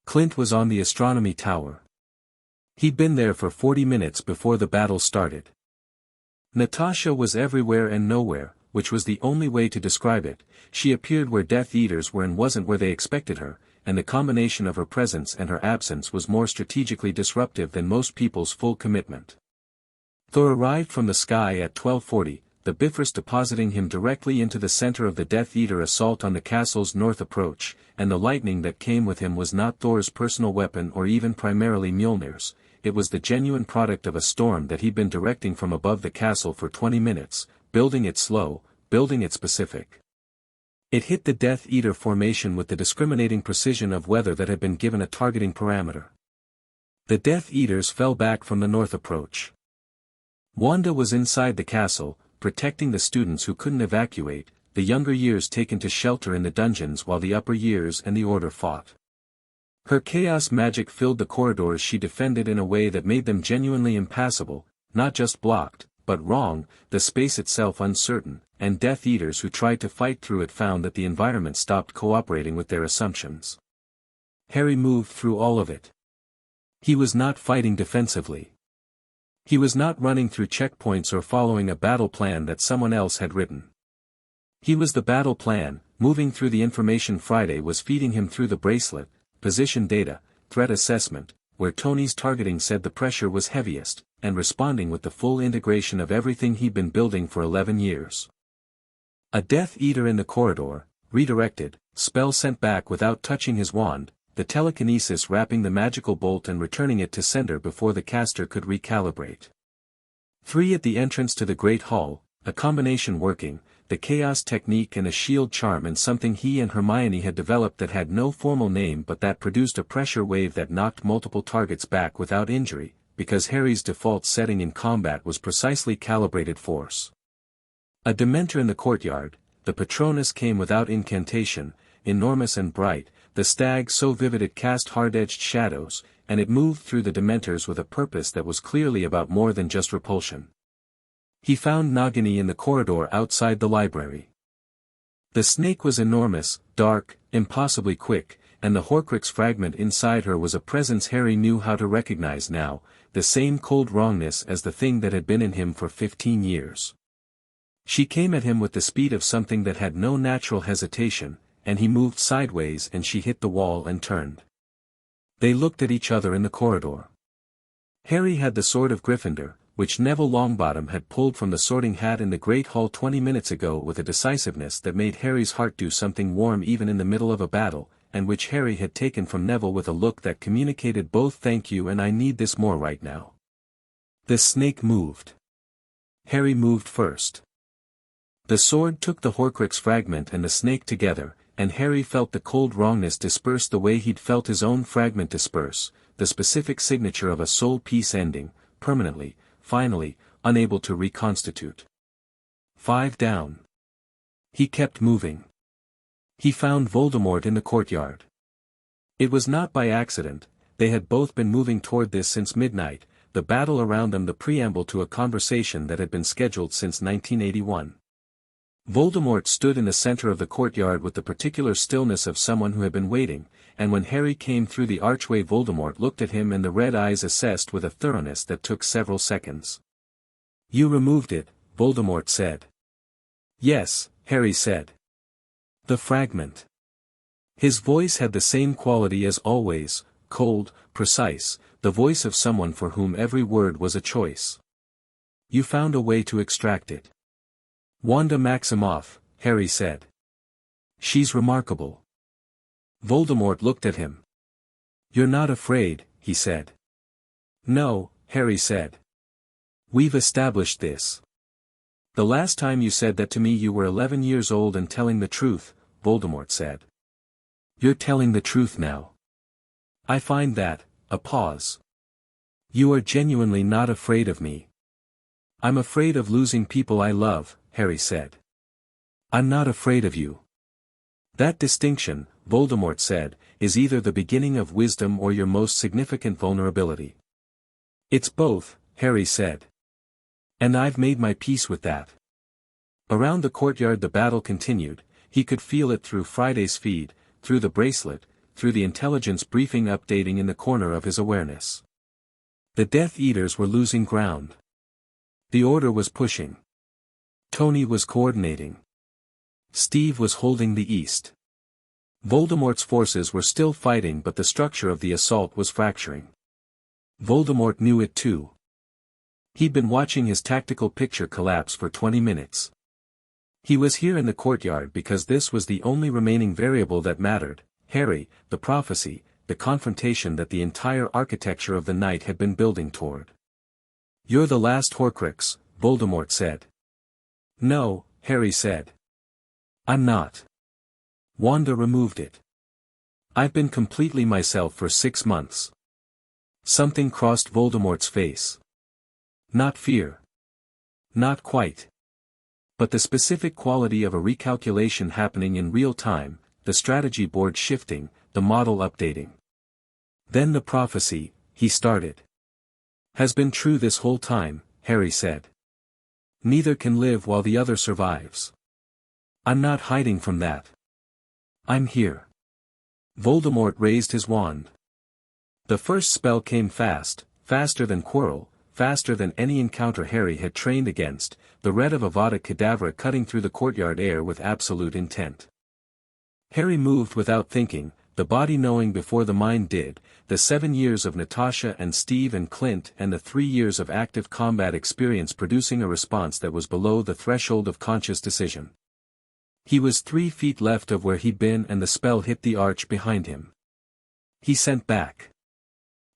Clint was on the astronomy tower. He'd been there for 40 minutes before the battle started. Natasha was everywhere and nowhere, which was the only way to describe it. She appeared where Death Eaters were and wasn't where they expected her, and the combination of her presence and her absence was more strategically disruptive than most people's full commitment. Thor arrived from the sky at 12:40, the Bifrost depositing him directly into the center of the Death Eater assault on the castle's north approach, and the lightning that came with him was not Thor's personal weapon or even primarily Mjolnir's. It was the genuine product of a storm that he'd been directing from above the castle for 20 minutes, building it slow, building it specific. It hit the Death Eater formation with the discriminating precision of weather that had been given a targeting parameter. The Death Eaters fell back from the north approach. Wanda was inside the castle, protecting the students who couldn't evacuate, the younger years taken to shelter in the dungeons while the upper years and the Order fought. Her chaos magic filled the corridors she defended in a way that made them genuinely impassable, not just blocked, but wrong, the space itself uncertain, and Death Eaters who tried to fight through it found that the environment stopped cooperating with their assumptions. Harry moved through all of it. He was not fighting defensively. He was not running through checkpoints or following a battle plan that someone else had written. He was the battle plan. Moving through the information Friday was feeding him through the bracelet, position data, threat assessment, where Tony's targeting said the pressure was heaviest, and responding with the full integration of everything he'd been building for 11 years. A Death Eater in the corridor, redirected, spell sent back without touching his wand, the telekinesis wrapping the magical bolt and returning it to sender before the caster could recalibrate. 3 at the entrance to the Great Hall, a combination working, the chaos technique and a shield charm and something he and Hermione had developed that had no formal name but that produced a pressure wave that knocked multiple targets back without injury, because Harry's default setting in combat was precisely calibrated force. A Dementor in the courtyard, the Patronus came without incantation, enormous and bright, the stag so vivid it cast hard-edged shadows, and it moved through the Dementors with a purpose that was clearly about more than just repulsion. He found Nagini in the corridor outside the library. The snake was enormous, dark, impossibly quick, and the Horcrux fragment inside her was a presence Harry knew how to recognize now, the same cold wrongness as the thing that had been in him for 15 years. She came at him with the speed of something that had no natural hesitation, and he moved sideways and she hit the wall and turned. They looked at each other in the corridor. Harry had the sword of Gryffindor, which Neville Longbottom had pulled from the sorting hat in the Great Hall 20 minutes ago with a decisiveness that made Harry's heart do something warm even in the middle of a battle, and which Harry had taken from Neville with a look that communicated both "thank you" and "I need this more right now." The snake moved. Harry moved first. The sword took the Horcrux fragment and the snake together, and Harry felt the cold wrongness disperse the way he'd felt his own fragment disperse, the specific signature of a soul piece ending, permanently, finally, unable to reconstitute. 5 down. He kept moving. He found Voldemort in the courtyard. It was not by accident, they had both been moving toward this since midnight, the battle around them the preamble to a conversation that had been scheduled since 1981. Voldemort stood in the center of the courtyard with the particular stillness of someone who had been waiting, and when Harry came through the archway Voldemort looked at him and the red eyes assessed with a thoroughness that took several seconds. "You removed it," Voldemort said. "Yes," Harry said. "The fragment." His voice had the same quality as always, cold, precise, the voice of someone for whom every word was a choice. "You found a way to extract it." "Wanda Maximoff," Harry said. "She's remarkable." Voldemort looked at him. "You're not afraid," he said. "No," Harry said. "We've established this." "The last time you said that to me you were 11 years old and telling the truth," Voldemort said. "You're telling the truth now." "I find that," a pause. "You are genuinely not afraid of me." "I'm afraid of losing people I love," Harry said. "I'm not afraid of you." "That distinction," Voldemort said, "is either the beginning of wisdom or your most significant vulnerability." "It's both," Harry said. "And I've made my peace with that." Around the courtyard the battle continued, he could feel it through Friday's feed, through the bracelet, through the intelligence briefing updating in the corner of his awareness. The Death Eaters were losing ground. The Order was pushing. Tony was coordinating. Steve was holding the East. Voldemort's forces were still fighting but the structure of the assault was fracturing. Voldemort knew it too. He'd been watching his tactical picture collapse for 20 minutes. He was here in the courtyard because this was the only remaining variable that mattered: Harry, the prophecy, the confrontation that the entire architecture of the night had been building toward. "You're the last Horcrux," Voldemort said. "No," Harry said. "I'm not. Wanda removed it. I've been completely myself for 6 months." Something crossed Voldemort's face. Not fear. Not quite. But the specific quality of a recalculation happening in real time, the strategy board shifting, the model updating. "Then the prophecy," he started. "Has been true this whole time," Harry said. "Neither can live while the other survives. I'm not hiding from that. I'm here." Voldemort raised his wand. The first spell came fast, faster than Quirrell, faster than any encounter Harry had trained against, the red of Avada Kedavra cutting through the courtyard air with absolute intent. Harry moved without thinking, the body knowing before the mind did, the 7 years of Natasha and Steve and Clint and the 3 years of active combat experience producing a response that was below the threshold of conscious decision. He was 3 feet left of where he'd been and the spell hit the arch behind him. He sent back.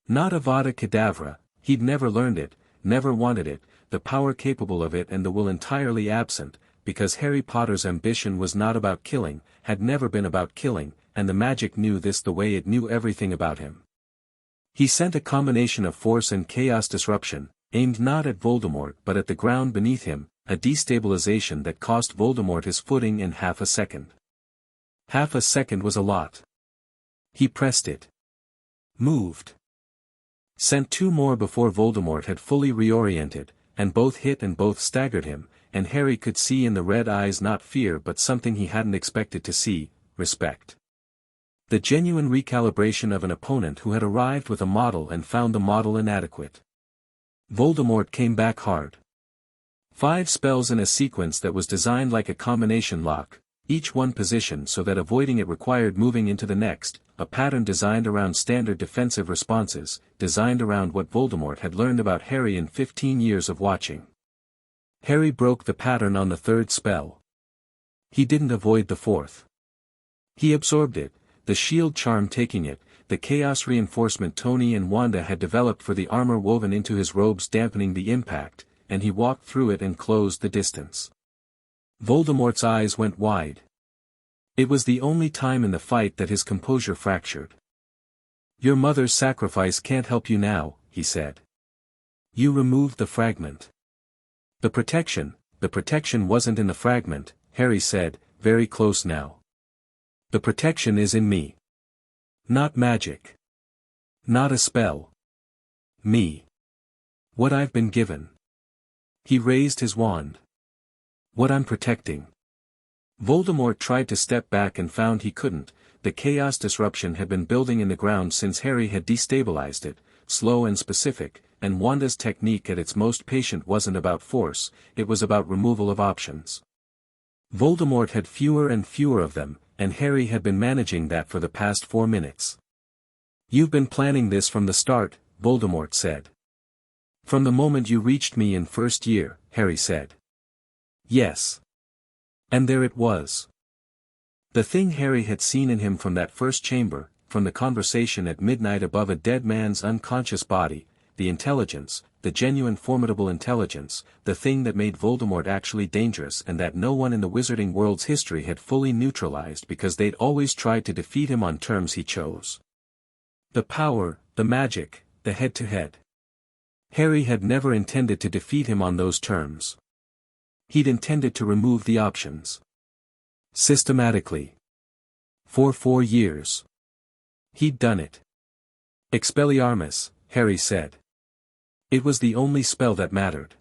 Not Avada Kedavra, he'd never learned it, never wanted it, the power capable of it and the will entirely absent, because Harry Potter's ambition was not about killing, had never been about killing, and the magic knew this the way it knew everything about him. He sent a combination of force and chaos disruption, aimed not at Voldemort but at the ground beneath him, a destabilization that cost Voldemort his footing in half a second. Half a second was a lot. He pressed it. Moved. Sent 2 more before Voldemort had fully reoriented, and both hit and both staggered him, and Harry could see in the red eyes not fear but something he hadn't expected to see, respect. The genuine recalibration of an opponent who had arrived with a model and found the model inadequate. Voldemort came back hard. 5 spells in a sequence that was designed like a combination lock, each one positioned so that avoiding it required moving into the next, a pattern designed around standard defensive responses, designed around what Voldemort had learned about Harry in 15 years of watching. Harry broke the pattern on the third spell. He didn't avoid the fourth. He absorbed it, the shield charm taking it, the chaos reinforcement Tony and Wanda had developed for the armor woven into his robes dampening the impact, and he walked through it and closed the distance. Voldemort's eyes went wide. It was the only time in the fight that his composure fractured. "Your mother's sacrifice can't help you now," he said. "You removed the fragment." The protection wasn't in the fragment," Harry said, "very close now. The protection is in me. Not magic. Not a spell. Me. What I've been given." He raised his wand. "What I'm protecting." Voldemort tried to step back and found he couldn't. The chaos disruption had been building in the ground since Harry had destabilized it, slow and specific, and Wanda's technique at its most patient wasn't about force, it was about removal of options. Voldemort had fewer and fewer of them, and Harry had been managing that for the past 4 minutes. "You've been planning this from the start," Voldemort said. "From the moment you reached me in first year," Harry said. "Yes." And there it was. The thing Harry had seen in him from that first chamber, from the conversation at midnight above a dead man's unconscious body, the intelligence, the genuine formidable intelligence, the thing that made Voldemort actually dangerous and that no one in the wizarding world's history had fully neutralized because they'd always tried to defeat him on terms he chose. The power, the magic, the head-to-head. Harry had never intended to defeat him on those terms. He'd intended to remove the options. Systematically. For 4 years. He'd done it. "Expelliarmus," Harry said. It was the only spell that mattered.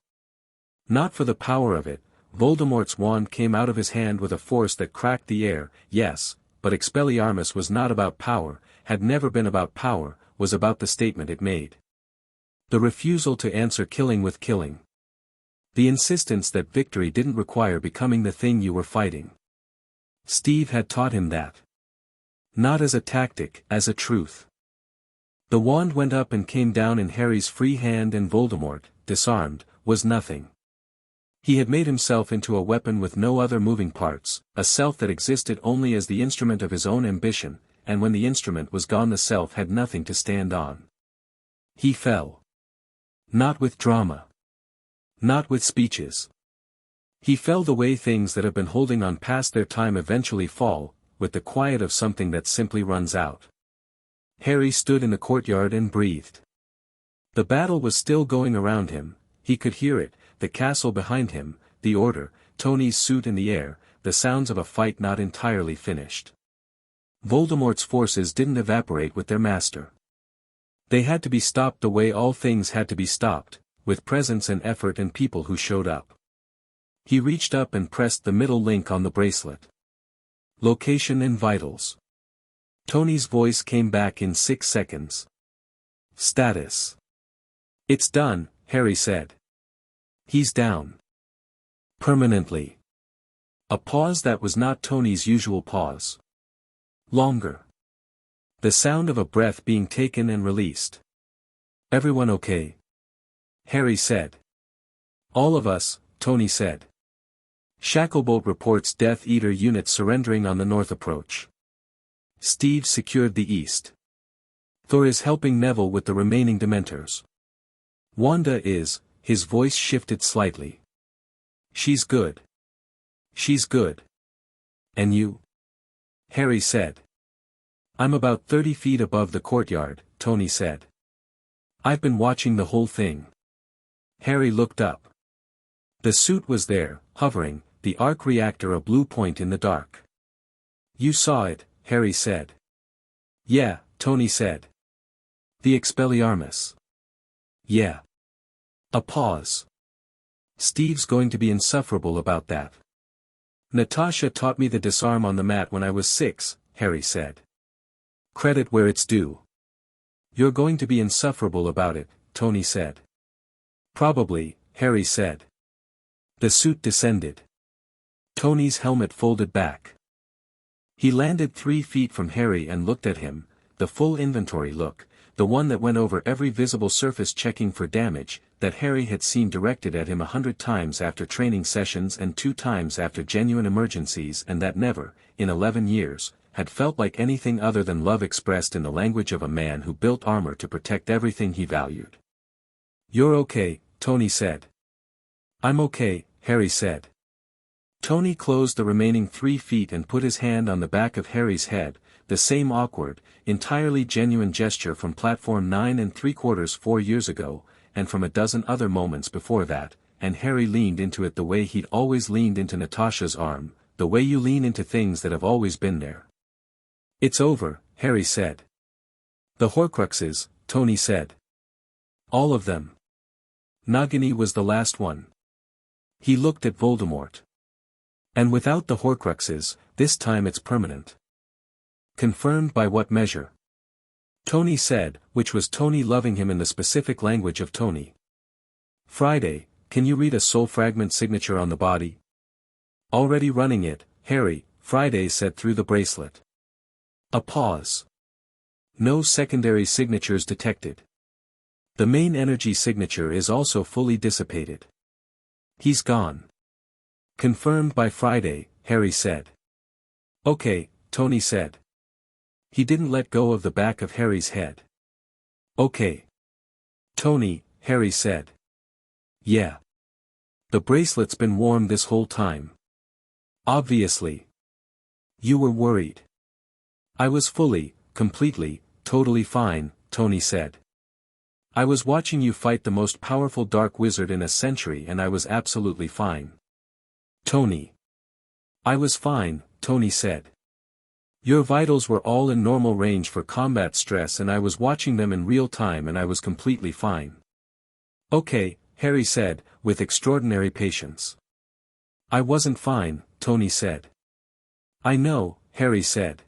Not for the power of it, Voldemort's wand came out of his hand with a force that cracked the air, yes, but Expelliarmus was not about power, had never been about power, was about the statement it made. The refusal to answer killing with killing. The insistence that victory didn't require becoming the thing you were fighting. Steve had taught him that. Not as a tactic, as a truth. The wand went up and came down in Harry's free hand and Voldemort, disarmed, was nothing. He had made himself into a weapon with no other moving parts, a self that existed only as the instrument of his own ambition, and when the instrument was gone the self had nothing to stand on. He fell. Not with drama. Not with speeches. He fell the way things that have been holding on past their time eventually fall, with the quiet of something that simply runs out. Harry stood in the courtyard and breathed. The battle was still going around him, he could hear it, the castle behind him, the order, Tony's suit in the air, the sounds of a fight not entirely finished. Voldemort's forces didn't evaporate with their master. They had to be stopped the way all things had to be stopped, with presence and effort and people who showed up. He reached up and pressed the middle link on the bracelet. Location and vitals. Tony's voice came back in 6 seconds. Status. "It's done," Harry said. "He's down. Permanently." A pause that was not Tony's usual pause. Longer. The sound of a breath being taken and released. "Everyone okay?" Harry said. "All of us," Tony said. "Shacklebolt reports Death Eater units surrendering on the north approach. Steve secured the east. Thor is helping Neville with the remaining Dementors. Wanda is," his voice shifted slightly. "She's good. She's good. And you?" Harry said. "I'm about 30 feet above the courtyard," Tony said. "I've been watching the whole thing." Harry looked up. The suit was there, hovering, the arc reactor a blue point in the dark. "You saw it," Harry said. "Yeah," Tony said. "The Expelliarmus." "Yeah." A pause. "Steve's going to be insufferable about that." "Natasha taught me the disarm on the mat when I was 6, Harry said. "Credit where it's due." "You're going to be insufferable about it," Tony said. "Probably," Harry said. The suit descended. Tony's helmet folded back. He landed 3 feet from Harry and looked at him, the full inventory look, the one that went over every visible surface checking for damage, that Harry had seen directed at him 100 times after training sessions and 2 times after genuine emergencies, and that never, in 11 years, had felt like anything other than love expressed in the language of a man who built armor to protect everything he valued. "You're okay," Tony said. "I'm okay," Harry said. Tony closed the remaining 3 feet and put his hand on the back of Harry's head, the same awkward, entirely genuine gesture from platform 9 3/4 4 years ago, and from a dozen other moments before that, and Harry leaned into it the way he'd always leaned into Natasha's arm, the way you lean into things that have always been there. "It's over," Harry said. "The Horcruxes," Tony said. "All of them. Nagini was the last one." He looked at Voldemort. "And without the Horcruxes, this time it's permanent." "Confirmed by what measure?" Tony said, which was Tony loving him in the specific language of Tony. "Friday, can you read a soul fragment signature on the body?" "Already running it, Harry," Friday said through the bracelet. A pause. "No secondary signatures detected. The main energy signature is also fully dissipated. He's gone." "Confirmed by Friday," Harry said. "Okay," Tony said. He didn't let go of the back of Harry's head. "Okay. Tony," Harry said. "Yeah. The bracelet's been warm this whole time." "Obviously. You were worried." "I was fully, completely, totally fine," Tony said. "I was watching you fight the most powerful dark wizard in a century and I was absolutely fine." "Tony." "I was fine," Tony said. "Your vitals were all in normal range for combat stress and I was watching them in real time and I was completely fine." "Okay," Harry said, with extraordinary patience. "I wasn't fine," Tony said. "I know," Harry said.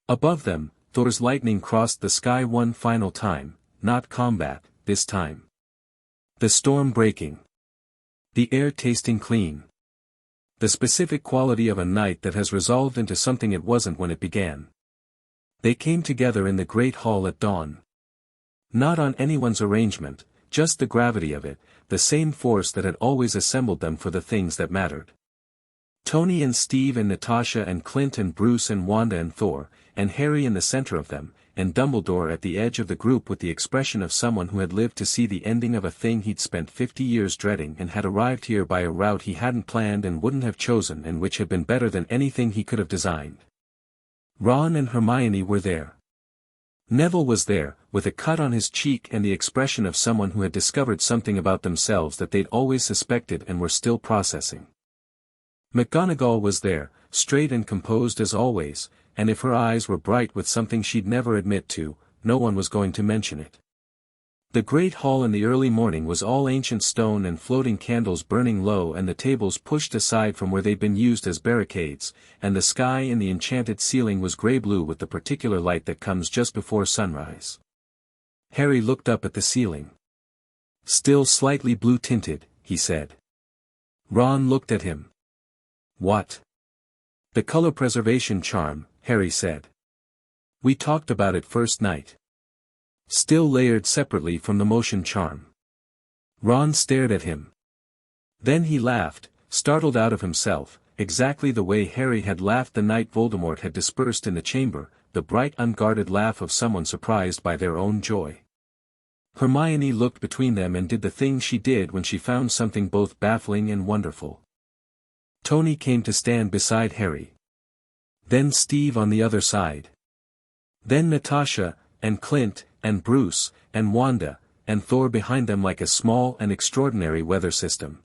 Above them, Thor's lightning crossed the sky one final time, not combat, this time. The storm breaking. The air tasting clean. The specific quality of a night that has resolved into something it wasn't when it began. They came together in the great hall at dawn. Not on anyone's arrangement, just the gravity of it, the same force that had always assembled them for the things that mattered. Tony and Steve and Natasha and Clint and Bruce and Wanda and Thor, and Harry in the center of them, and Dumbledore at the edge of the group with the expression of someone who had lived to see the ending of a thing he'd spent 50 years dreading and had arrived here by a route he hadn't planned and wouldn't have chosen and which had been better than anything he could have designed. Ron and Hermione were there. Neville was there, with a cut on his cheek and the expression of someone who had discovered something about themselves that they'd always suspected and were still processing. McGonagall was there, straight and composed as always, and if her eyes were bright with something she'd never admit to, no one was going to mention it. The great hall in the early morning was all ancient stone and floating candles burning low and the tables pushed aside from where they'd been used as barricades, and the sky in the enchanted ceiling was grey-blue with the particular light that comes just before sunrise. Harry looked up at the ceiling. "Still slightly blue-tinted," he said. Ron looked at him. "What?" "The color preservation charm," Harry said. "We talked about it first night. Still layered separately from the motion charm." Ron stared at him. Then he laughed, startled out of himself, exactly the way Harry had laughed the night Voldemort had dispersed in the chamber, the bright unguarded laugh of someone surprised by their own joy. Hermione looked between them and did the thing she did when she found something both baffling and wonderful. Tony came to stand beside Harry. Then Steve on the other side. Then Natasha, and Clint, and Bruce, and Wanda, and Thor behind them like a small and extraordinary weather system.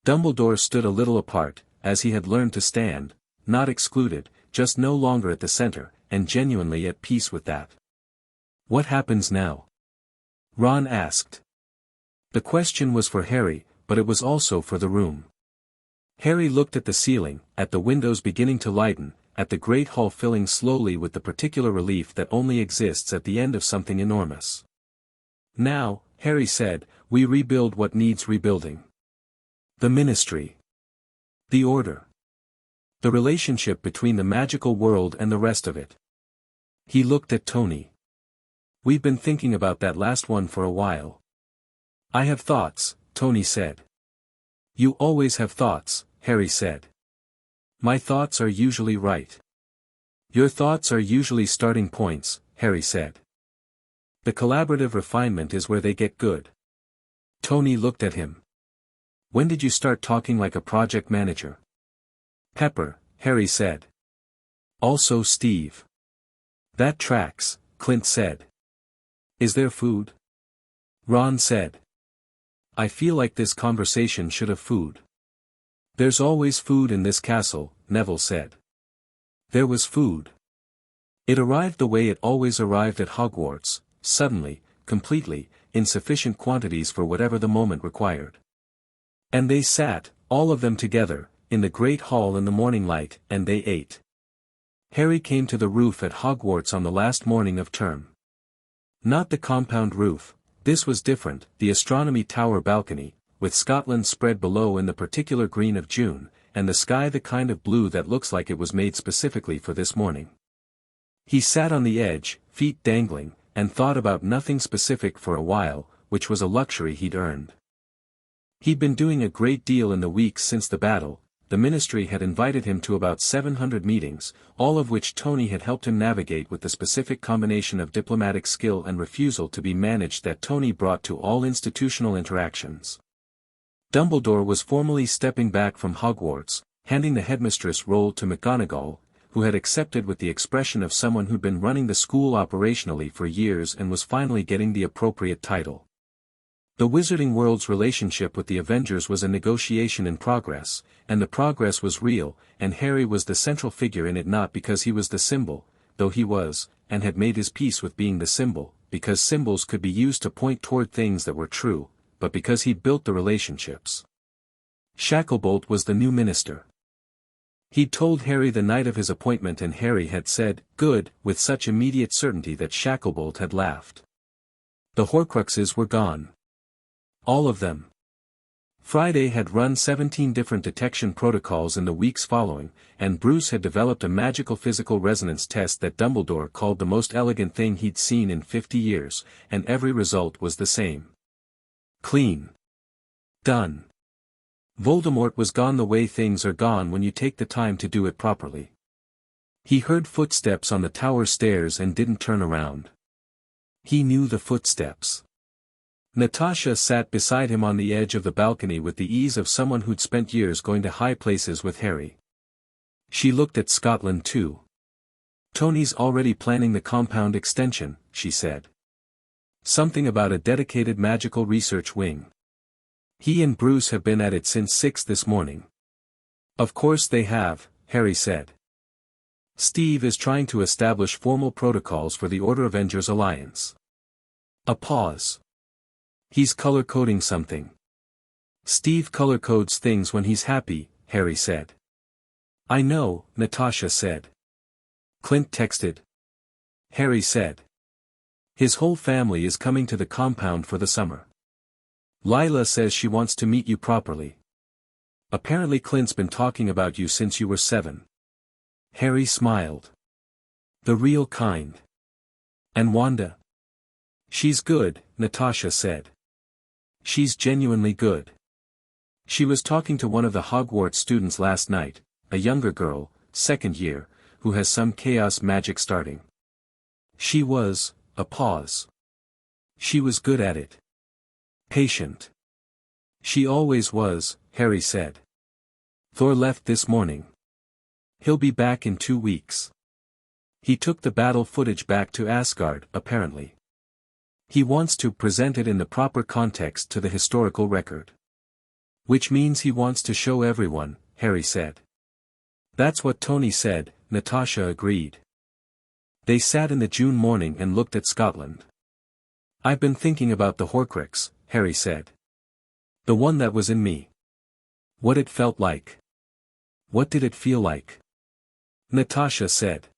Dumbledore stood a little apart, as he had learned to stand, not excluded, just no longer at the center, and genuinely at peace with that. "What happens now?" Ron asked. The question was for Harry, but it was also for the room. Harry looked at the ceiling, at the windows beginning to lighten, at the great hall filling slowly with the particular relief that only exists at the end of something enormous. "Now," Harry said, "we rebuild what needs rebuilding. The Ministry. The Order. The relationship between the magical world and the rest of it. He looked at Tony. We've been thinking about that last one for a while. I have thoughts, Tony said. You always have thoughts, Harry said. My thoughts are usually right. Your thoughts are usually starting points, Harry said. The collaborative refinement is where they get good. Tony looked at him. When did you start talking like a project manager? Pepper, Harry said. Also Steve. That tracks, Clint said. Is there food? Ron said. I feel like this conversation should have food. There's always food in this castle, Neville said. There was food. It arrived the way it always arrived at Hogwarts, suddenly, completely, in sufficient quantities for whatever the moment required. And they sat, all of them together, in the great hall in the morning light, and they ate. Harry came to the roof at Hogwarts on the last morning of term. Not the compound roof, this was different, the astronomy tower balcony, with Scotland spread below in the particular green of June, and the sky the kind of blue that looks like it was made specifically for this morning. He sat on the edge, feet dangling, and thought about nothing specific for a while, which was a luxury he'd earned. He'd been doing a great deal in the weeks since the battle. The ministry had invited him to about 700 meetings, all of which Tony had helped him navigate with the specific combination of diplomatic skill and refusal to be managed that Tony brought to all institutional interactions. Dumbledore was formally stepping back from Hogwarts, handing the headmistress role to McGonagall, who had accepted with the expression of someone who'd been running the school operationally for years and was finally getting the appropriate title. The Wizarding World's relationship with the Avengers was a negotiation in progress, and the progress was real, and Harry was the central figure in it not because he was the symbol, though he was, and had made his peace with being the symbol, because symbols could be used to point toward things that were true, but because he'd built the relationships. Shacklebolt was the new minister. He'd told Harry the night of his appointment and Harry had said, "Good," with such immediate certainty that Shacklebolt had laughed. The Horcruxes were gone. All of them. Friday had run 17 different detection protocols in the weeks following, and Bruce had developed a magical physical resonance test that Dumbledore called the most elegant thing he'd seen in 50 years, and every result was the same. Clean. Done. Voldemort was gone the way things are gone when you take the time to do it properly. He heard footsteps on the tower stairs and didn't turn around. He knew the footsteps. Natasha sat beside him on the edge of the balcony with the ease of someone who'd spent years going to high places with Harry. She looked at Scotland too. Tony's already planning the compound extension, she said. Something about a dedicated magical research wing. He and Bruce have been at it since 6 this morning. Of course they have, Harry said. Steve is trying to establish formal protocols for the Order Avengers Alliance. A pause. He's color-coding something. Steve color-codes things when he's happy, Harry said. I know, Natasha said. Clint texted. Harry said. His whole family is coming to the compound for the summer. Lila says she wants to meet you properly. Apparently Clint's been talking about you since you were 7. Harry smiled. The real kind. And Wanda? She's good, Natasha said. She's genuinely good. She was talking to one of the Hogwarts students last night, a younger girl, 2nd year, who has some chaos magic starting. She was, a pause. She was good at it. Patient. She always was, Harry said. Thor left this morning. He'll be back in 2 weeks. He took the battle footage back to Asgard, apparently. He wants to present it in the proper context to the historical record. Which means he wants to show everyone, Harry said. That's what Tony said, Natasha agreed. They sat in the June morning and looked at Scotland. I've been thinking about the Horcrux, Harry said. The one that was in me. What it felt like. What did it feel like? Natasha said.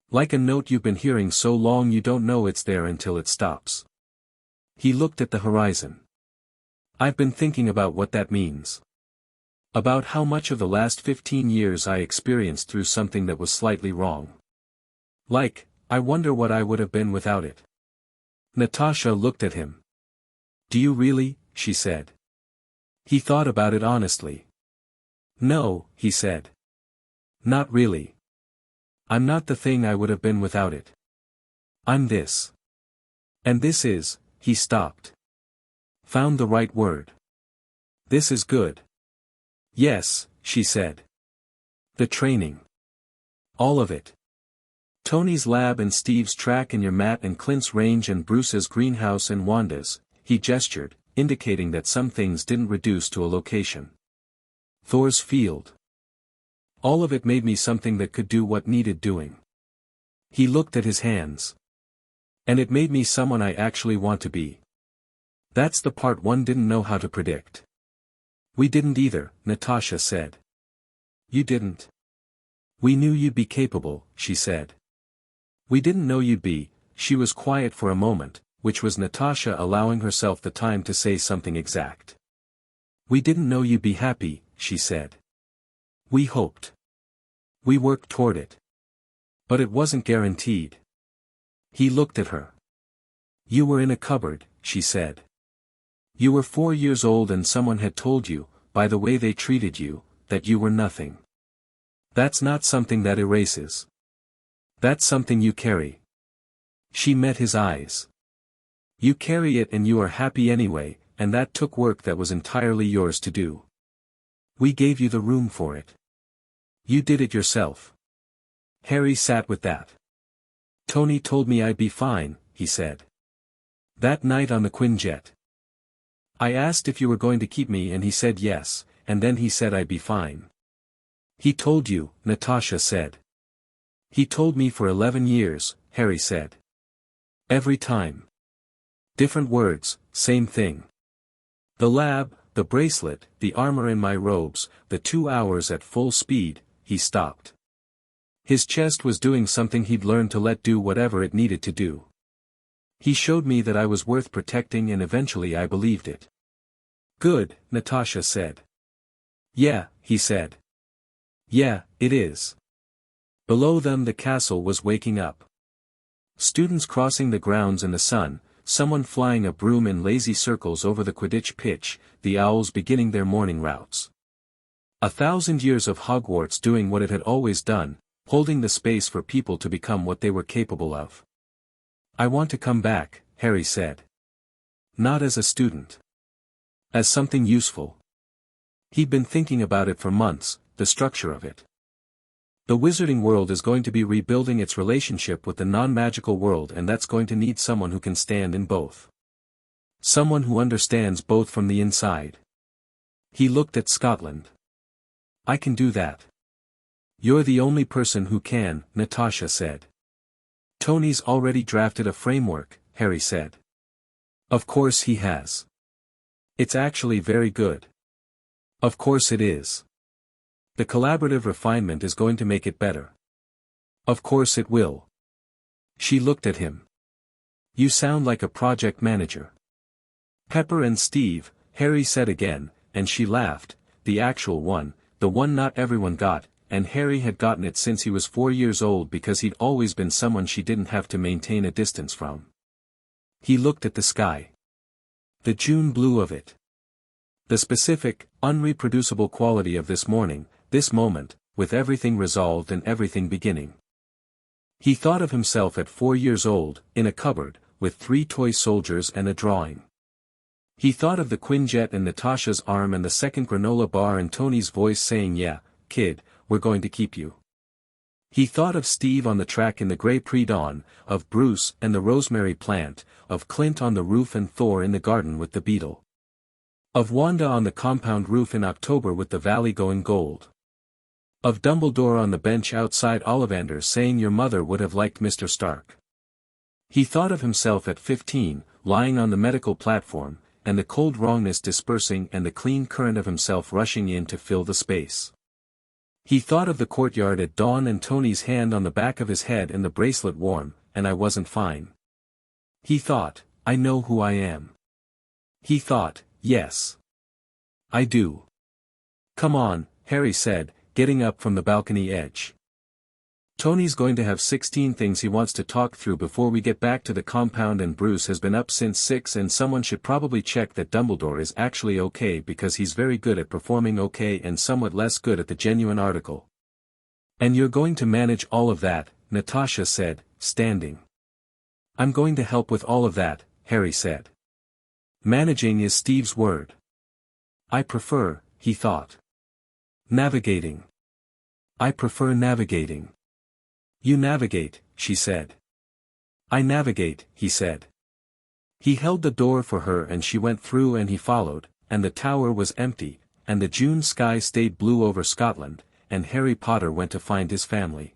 Like a note you've been hearing so long you don't know it's there until it stops. He looked at the horizon. I've been thinking about what that means. About how much of the last 15 years I experienced through something that was slightly wrong. Like, I wonder what I would have been without it. Natasha looked at him. Do you really? She said. He thought about it honestly. No, he said. Not really. I'm not the thing I would have been without it. I'm this. And this is, he stopped. Found the right word. This is good. Yes, she said. The training. All of it. Tony's lab and Steve's track and your mat and Clint's range and Bruce's greenhouse and Wanda's, he gestured, indicating that some things didn't reduce to a location. Thor's field. All of it made me something that could do what needed doing. He looked at his hands. And it made me someone I actually want to be. That's the part one didn't know how to predict. We didn't either, Natasha said. You didn't. We knew you'd be capable, she said. We didn't know you'd be. She was quiet for a moment, which was Natasha allowing herself the time to say something exact. We didn't know you'd be happy, she said. We hoped. We worked toward it. But it wasn't guaranteed. He looked at her. You were in a cupboard, she said. You were 4 years old and someone had told you, by the way they treated you, that you were nothing. That's not something that erases. That's something you carry. She met his eyes. You carry it and you are happy anyway, and that took work that was entirely yours to do. We gave you the room for it. You did it yourself. Harry sat with that. Tony told me I'd be fine, he said. That night on the Quinjet. I asked if you were going to keep me and he said yes, and then he said I'd be fine. He told you, Natasha said. He told me for 11 years, Harry said. Every time. Different words, same thing. The lab, the bracelet, the armor in my robes, the 2 hours at full speed, he stopped. His chest was doing something he'd learned to let do whatever it needed to do. He showed me that I was worth protecting and eventually I believed it. Good, Natasha said. Yeah, he said. Yeah, it is. Below them the castle was waking up. Students crossing the grounds in the sun, someone flying a broom in lazy circles over the Quidditch pitch, the owls beginning their morning routes. 1,000 years of Hogwarts doing what it had always done, holding the space for people to become what they were capable of. I want to come back, Harry said. Not as a student. As something useful. He'd been thinking about it for months, the structure of it. The wizarding world is going to be rebuilding its relationship with the non-magical world and that's going to need someone who can stand in both. Someone who understands both from the inside. He looked at Scotland. I can do that. You're the only person who can, Natasha said. Tony's already drafted a framework, Harry said. Of course he has. It's actually very good. Of course it is. The collaborative refinement is going to make it better. Of course it will. She looked at him. You sound like a project manager. Pepper and Steve, Harry said again, and she laughed, the actual one, the one not everyone got, and Harry had gotten it since he was 4 years old because he'd always been someone she didn't have to maintain a distance from. He looked at the sky. The June blue of it. The specific, unreproducible quality of this morning, this moment, with everything resolved and everything beginning. He thought of himself at 4 years old, in a cupboard, with 3 toy soldiers and a drawing. He thought of the Quinjet and Natasha's arm and the second granola bar and Tony's voice saying yeah, kid, we're going to keep you. He thought of Steve on the track in the gray pre-dawn, of Bruce and the rosemary plant, of Clint on the roof and Thor in the garden with the beetle. Of Wanda on the compound roof in October with the valley going gold. Of Dumbledore on the bench outside Ollivander saying your mother would have liked Mr. Stark. He thought of himself at 15, lying on the medical platform, and the cold wrongness dispersing and the clean current of himself rushing in to fill the space. He thought of the courtyard at dawn and Tony's hand on the back of his head and the bracelet warm, and I wasn't fine. He thought, I know who I am. He thought, yes. I do. Come on, Harry said, getting up from the balcony edge. Tony's going to have 16 things he wants to talk through before we get back to the compound, and Bruce has been up since 6, and someone should probably check that Dumbledore is actually okay, because he's very good at performing okay and somewhat less good at the genuine article. And you're going to manage all of that, Natasha said, standing. I'm going to help with all of that, Harry said. Managing is Steve's word. I prefer, he thought. Navigating. I prefer navigating. You navigate, she said. I navigate, he said. He held the door for her and she went through and he followed, and the tower was empty, and the June sky stayed blue over Scotland, and Harry Potter went to find his family.